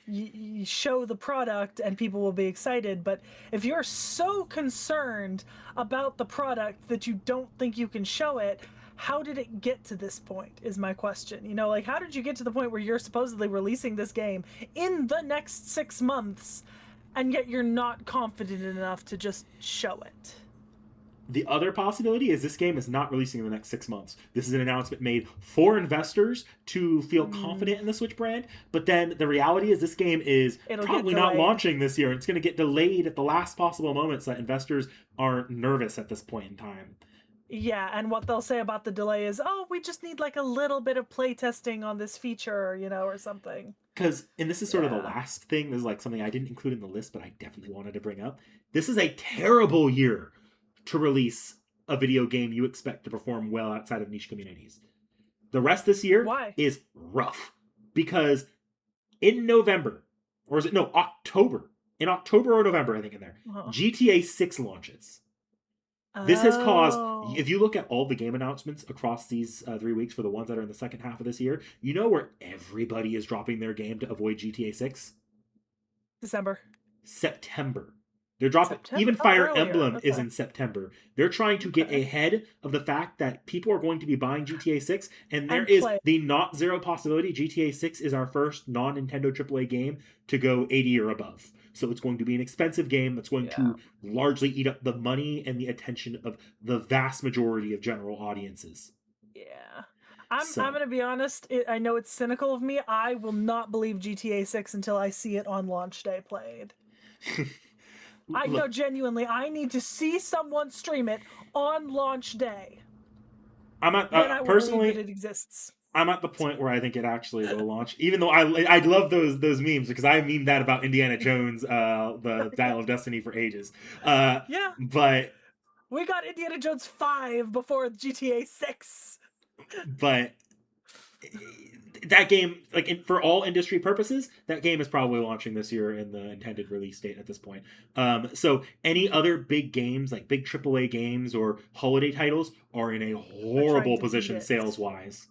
you show the product and people will be excited, but if you're so concerned about the product that you don't think you can show it, how did it get to this point is my question. Like how did you get to the point where you're supposedly releasing this game in the next 6 months and yet you're not confident enough to just show it? The other possibility is this game is not releasing in the next 6 months. This is an announcement made for investors to feel Mm, confident in the Switch brand, but then the reality is this game is it'll get probably not delayed. launching this year. It's going to get delayed at the last possible moment so that investors aren't nervous at this point in time. Yeah, and what they'll say about the delay is, oh, we just need like a little bit of playtesting on this feature, or something. Because, and this is sort of the Yeah. last thing, this is like something I didn't include in the list, but I definitely wanted to bring up. This is a terrible year to release a video game you expect to perform well outside of niche communities. The rest this year Why? is rough because in November, or is it no, October, in October or November, I think in there, Uh-huh. GTA 6 launches. This has caused, Oh. if you look at all the game announcements across these 3 weeks for the ones that are in the second half of this year, you know where everybody is dropping their game to avoid GTA 6? December. September. They're dropping, September. even Oh, Fire earlier. Emblem is Okay. in September. They're trying to get Okay. ahead of the fact that people are going to be buying GTA 6, and there And is play. the not zero possibility GTA 6 is our first non Nintendo AAA game to go 80 or above. So it's going to be an expensive game that's going Yeah. to largely eat up the money and the attention of the vast majority of general audiences. Yeah. I'm So gonna be honest. I know it's cynical of me. I will not believe GTA 6 until I see it on launch day played. I know look, genuinely. I need to see someone stream it on launch day. I'm at Then I will believe that personally it exists. I'm at the point where I think it actually will launch. Even though I love those memes because I memed that about Indiana Jones, the Dial of Destiny for ages. Uh, Yeah, but we got Indiana Jones 5 before GTA 6. but that game, like for all industry purposes, that game is probably launching this year in the intended release date at this point. So any other big games, like big AAA games or holiday titles, are in a Are trying horrible to beat position it. sales wise.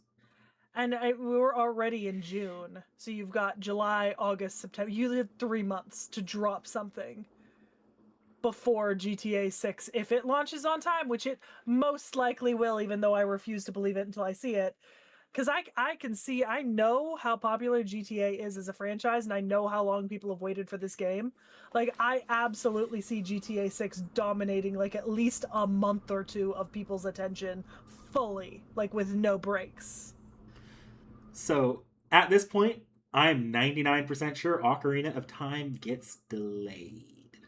And we were already in June. So you've got July, August, September. You had 3 months to drop something before GTA 6 if it launches on time, which it most likely will, even though I refuse to believe it until I see it. Because I can see, I know how popular GTA is as a franchise, and I know how long people have waited for this game. Like, I absolutely see GTA 6 dominating, like, at least a month or two of people's attention fully, like, with no breaks. So at this point, I'm 99% sure Ocarina of Time gets delayed.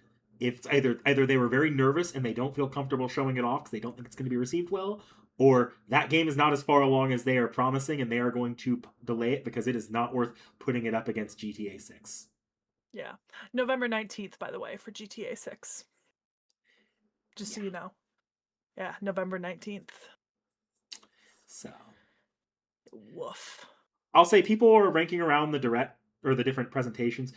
If it's either they were very nervous and they don't feel comfortable showing it off because they don't think it's going to be received well, or that game is not as far along as they are promising and they are going to delay it because it is not worth putting it up against GTA 6. Yeah. November 19th, by the way, for GTA 6. Just Yeah. so you know. Yeah, November 19th. So Woof. I'll say people are ranking around the direct or the different presentations.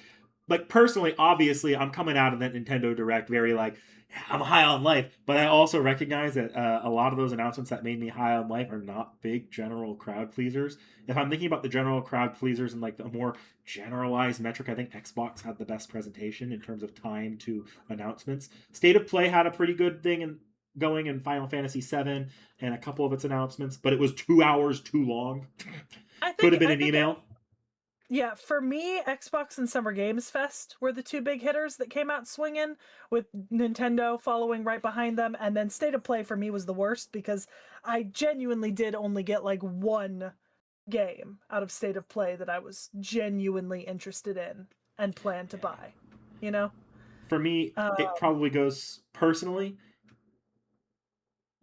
like personally, obviously, I'm coming out of that Nintendo Direct very like, yeah, I'm high on life, but I also recognize that a lot of those announcements that made me high on life are not big general crowd pleasers. If I'm thinking about the general crowd pleasers and like a more generalized metric, I think Xbox had the best presentation in terms of time to announcements. State of Play had a pretty good thing in going in Final Fantasy VII and a couple of its announcements, but it was 2 hours too long. I Could think have been I an think email. Yeah, for me, Xbox and Summer Games Fest were the two big hitters that came out swinging, with Nintendo following right behind them. And then State of Play for me was the worst because I genuinely did only get like one game out of State of Play that I was genuinely interested in and planned to buy. You know? For me, it Um, probably goes personally.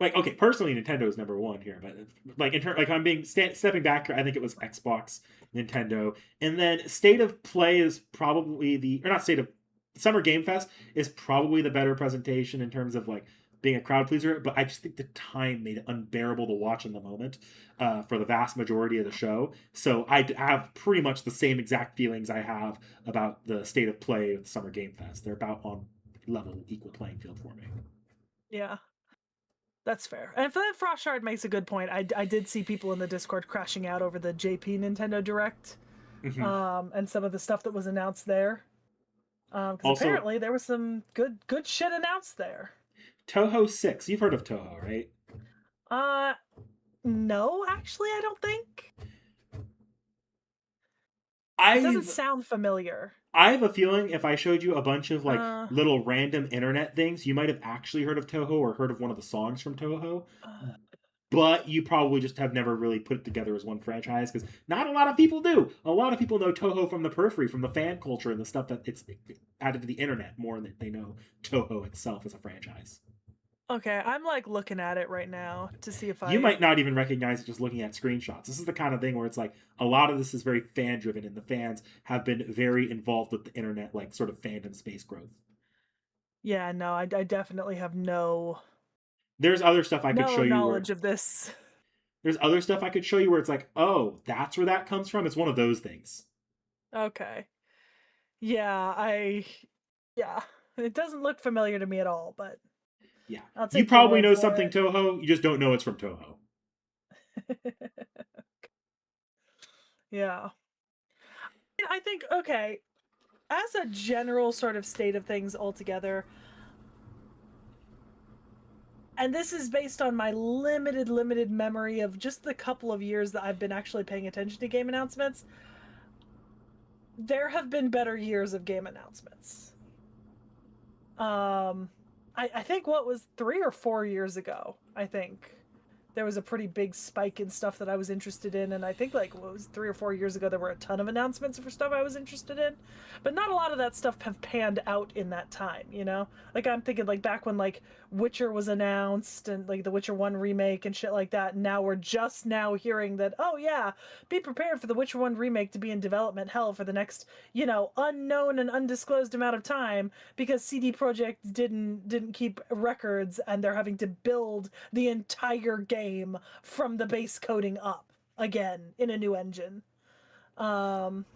Like, okay, personally, Nintendo is number one here, but like like I'm being stepping back. I think it was Xbox, Nintendo, and then State of Play is probably the or not State of Summer Game Fest is probably the better presentation in terms of like being a crowd pleaser. But I just think the time made it unbearable to watch in the moment for the vast majority of the show. So I have pretty much the same exact feelings I have about the State of Play with Summer Game Fest. They're about on level, equal playing field for me. yeah, that's fair. And for that, Frostshard makes a good point. I did see people in the Discord crashing out over the JP Nintendo Direct, Mm-hmm. and some of the stuff that was announced there. Because Also, apparently there was some good shit announced there. Toho 6. You've heard of Toho, right? Uh, no, actually, I don't think. It doesn't I've sound familiar. I have a feeling if I showed you a bunch of like Uh, little random internet things, you might have actually heard of Toho or heard of one of the songs from Toho, uh but you probably just have never really put it together as one franchise because not a lot of people do. A lot of people know Toho from the periphery, from the fan culture and the stuff that it's added to the internet more than they know Toho itself as a franchise. okay, I'm like looking at it right now to see if You I. might not even recognize it just looking at screenshots. This is the kind of thing where it's like a lot of this is very fan driven, and the fans have been very involved with the internet, like sort of fandom space growth. Yeah, no, I definitely have There's other stuff I could no show you where knowledge of this. there's other stuff I could show you where it's like, oh, that's where that comes from. It's one of those things. Okay. Yeah, yeah, it doesn't look familiar to me at all, but Yeah, I'll you take your probably word know for something it. Toho. You just don't know it's from Toho. Yeah. I think okay, as a general sort of state of things altogether, and this is based on my limited memory of just the couple of years that I've been actually paying attention to game announcements, there have been better years of game announcements. Um, I think what was 3 or 4 years ago, I think there was a pretty big spike in stuff that I was interested in, and I think like what was 3 or 4 years ago there were a ton of announcements for stuff I was interested in, but not a lot of that stuff have panned out in that time. You know, like I'm thinking like back when like Witcher was announced and like the Witcher One remake and shit like that. And now we're just now hearing that, oh yeah, be prepared for the Witcher One remake to be in development hell for the next, unknown and undisclosed amount of time because CD Projekt didn't keep records and they're having to build the entire game from the base coding up again in a new engine. Um,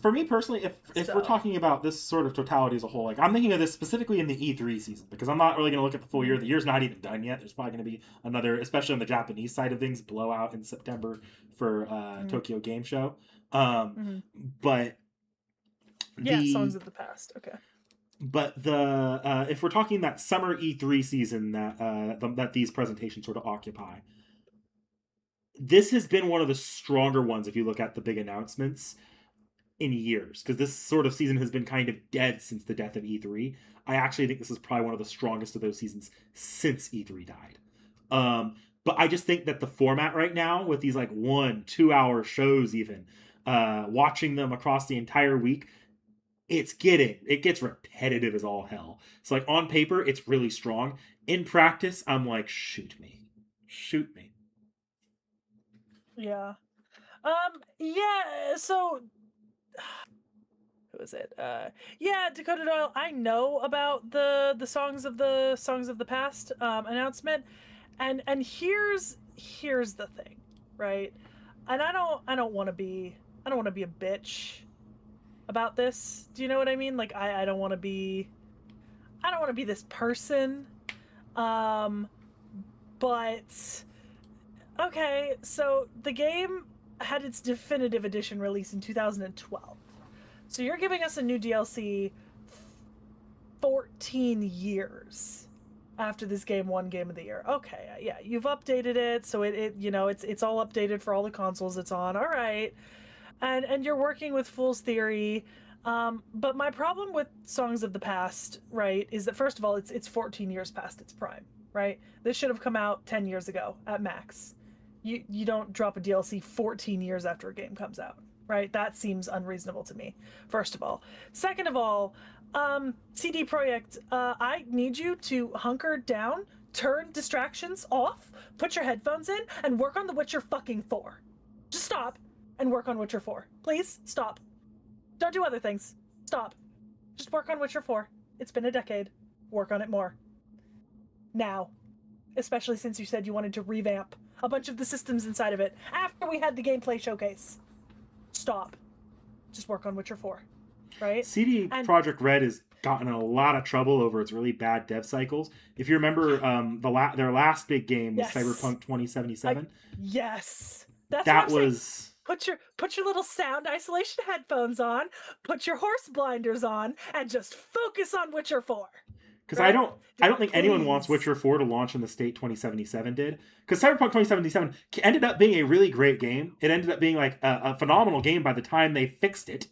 For me personally, if we're so talking about this sort of totality as a whole, like I'm thinking of this specifically in the E3 season because I'm not really going to look at the full year. mm, The year's not even done yet. There's probably going to be another, especially on the Japanese side of things, blowout in September for mm, Tokyo Game Show. Um, mm. but Yeah, songs the of the past. Okay. if we're talking that summer E3 season that that these presentations sort of occupy, this has been one of the stronger ones if you look at the big announcements in years because this sort of season has been kind of dead since the death of E3. I actually think this is probably one of the strongest of those seasons since E3 died. Um, but I just think that the format right now with these like 1 2 hour shows, even watching them across the entire week, it gets repetitive as all hell. So like on paper, it's really strong. In practice, I'm like, shoot me. Yeah. Yeah. So who is it? Yeah, Dakota Doyle. I know about the songs of the past announcement, and here's the thing, right? And I don't want to be a bitch, about this. Do you know what I mean? Like I don't want to be this person. Um but okay, so the game had its definitive edition released in 2012. So you're giving us a new DLC 14 years after this game won Game of the Year. Okay, yeah, you've updated it, so it's all updated for all the consoles it's on. All right, and you're working with Fool's Theory. But my problem with Songs of the Past, right, is that first of all, it's 14 years past its prime, right? This should have come out 10 years ago at max. You don't drop a DLC 14 years after a game comes out, right? That seems unreasonable to me. First of all, second of all, CD Projekt, I need you to hunker down, turn distractions off, put your headphones in, and work on The Witcher fucking 4. Just stop and work on Witcher 4. Please stop. Don't do other things. Stop. Just work on Witcher 4. It's been a decade. Work on it more. Now. Especially since you said you wanted to revamp a bunch of the systems inside of it after we had the gameplay showcase. Stop. Just work on Witcher 4. Right? CD And Projekt Red has gotten in a lot of trouble over its really bad dev cycles. If you remember, their last big game was yes. Cyberpunk 2077. Yes. That's that what I'm was. Saying. Put your little sound isolation headphones on, put your horse blinders on, and just focus on Witcher 4. Because right? I don't think anyone wants Witcher 4 to launch in the state 2077 did. Because Cyberpunk 2077 ended up being a really great game. It ended up being like a phenomenal game by the time they fixed it.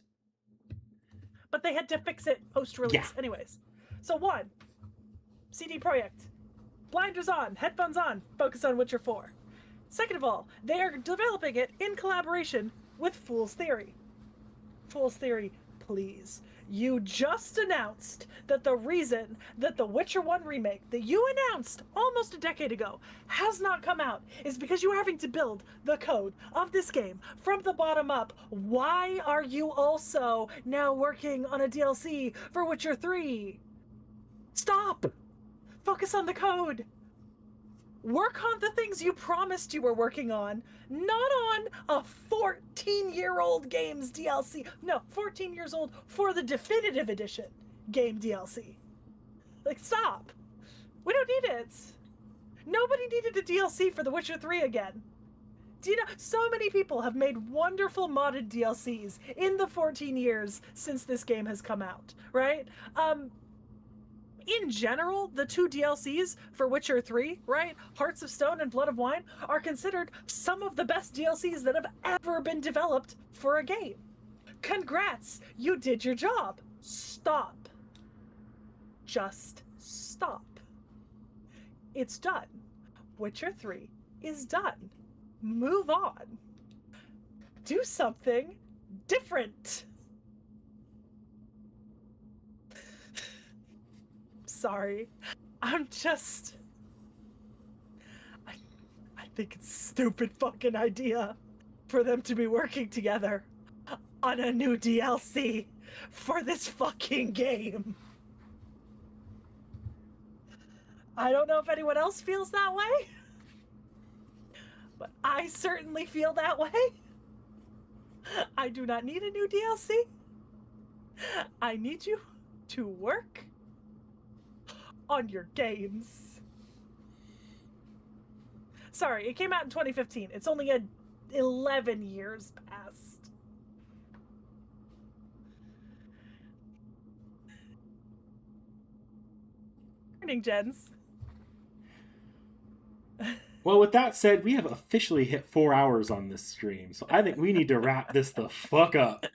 But they had to fix it post-release anyways. So one, CD Projekt, blinders on, headphones on, focus on Witcher 4. Second of all, they are developing it in collaboration with Fool's Theory. Fool's Theory, please. You just announced that the reason that the Witcher 1 remake that you announced almost a decade ago has not come out is because you're having to build the code of this game from the bottom up. Why are you also now working on a DLC for Witcher 3? Stop! Focus on the code. Work on the things you promised you were working on, not on a 14-year-old game's DLC. No, 14 years old for the definitive edition game DLC. Like, stop. We don't need it. Nobody needed a DLC for The Witcher 3 again. Do you know, so many people have made wonderful modded DLCs in the 14 years since this game has come out, right? In general, the two DLCs for Witcher 3, right, Hearts of Stone and Blood of Wine, are considered some of the best DLCs that have ever been developed for a game. Congrats! You did your job. Stop. Just stop. It's done. Witcher 3 is done. Move on. Do something different. Sorry. I'm just... I think it's a stupid fucking idea for them to be working together on a new DLC for this fucking game. I don't know if anyone else feels that way, but I certainly feel that way. I do not need a new DLC. I need you to work on your games. Sorry, it came out in 2015. It's only 11 years past. Morning, Jens. Well, with that said, we have officially hit 4 hours on this stream, so I think we need to wrap this the fuck up.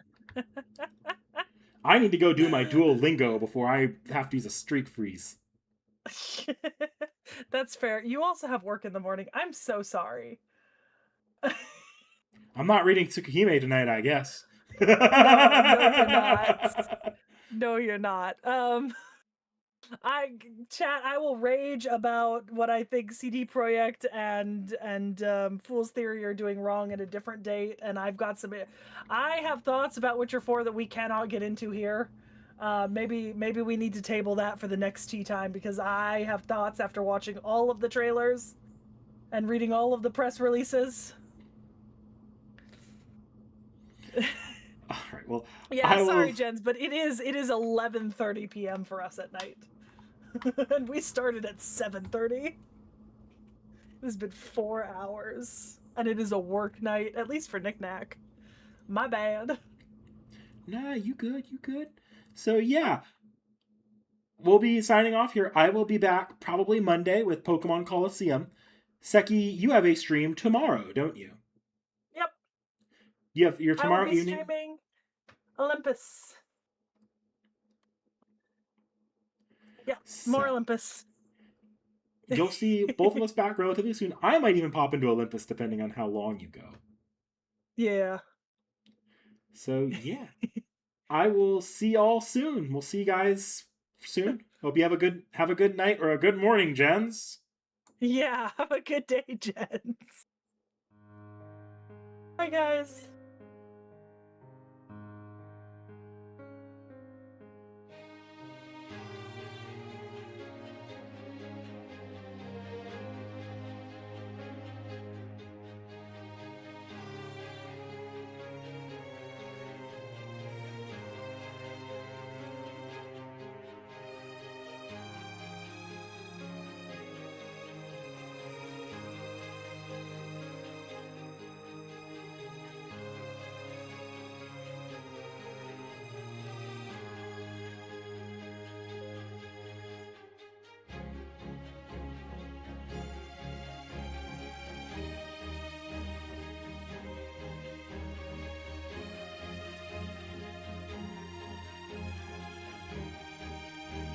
I need to go do my Duolingo before I have to use a streak freeze. That's fair. You also have work in the morning. I'm so sorry. I'm not reading Tsukihime tonight, I guess. No, you're not. No, you're not. I will rage about what I think CD Projekt and Fool's Theory are doing wrong at a different date, and I have thoughts about Witcher 4 that we cannot get into here. Maybe we need to table that for the next tea time, because I have thoughts after watching all of the trailers and reading all of the press releases. All right. Well, Yeah, I will. sorry, Jens, but it is 11:30 p.m. for us at night. And we started at 7:30. It has been 4 hours. And it is a work night, at least for Knick-Knack. My bad. Nah, you good? You good? So yeah, we'll be signing off here. I will be back probably Monday with Pokemon Coliseum. Seki, you have a stream tomorrow, don't you? Yep. You have your I will tomorrow be evening. streaming Olympus. Yeah, more So Olympus. you'll see both of us back relatively soon. I might even pop into Olympus depending on how long you go. Yeah. So yeah, I will see y'all soon. We'll see you guys soon. Hope you have a good night or a good morning, Jens. Yeah, have a good day, Jens. Bye, guys.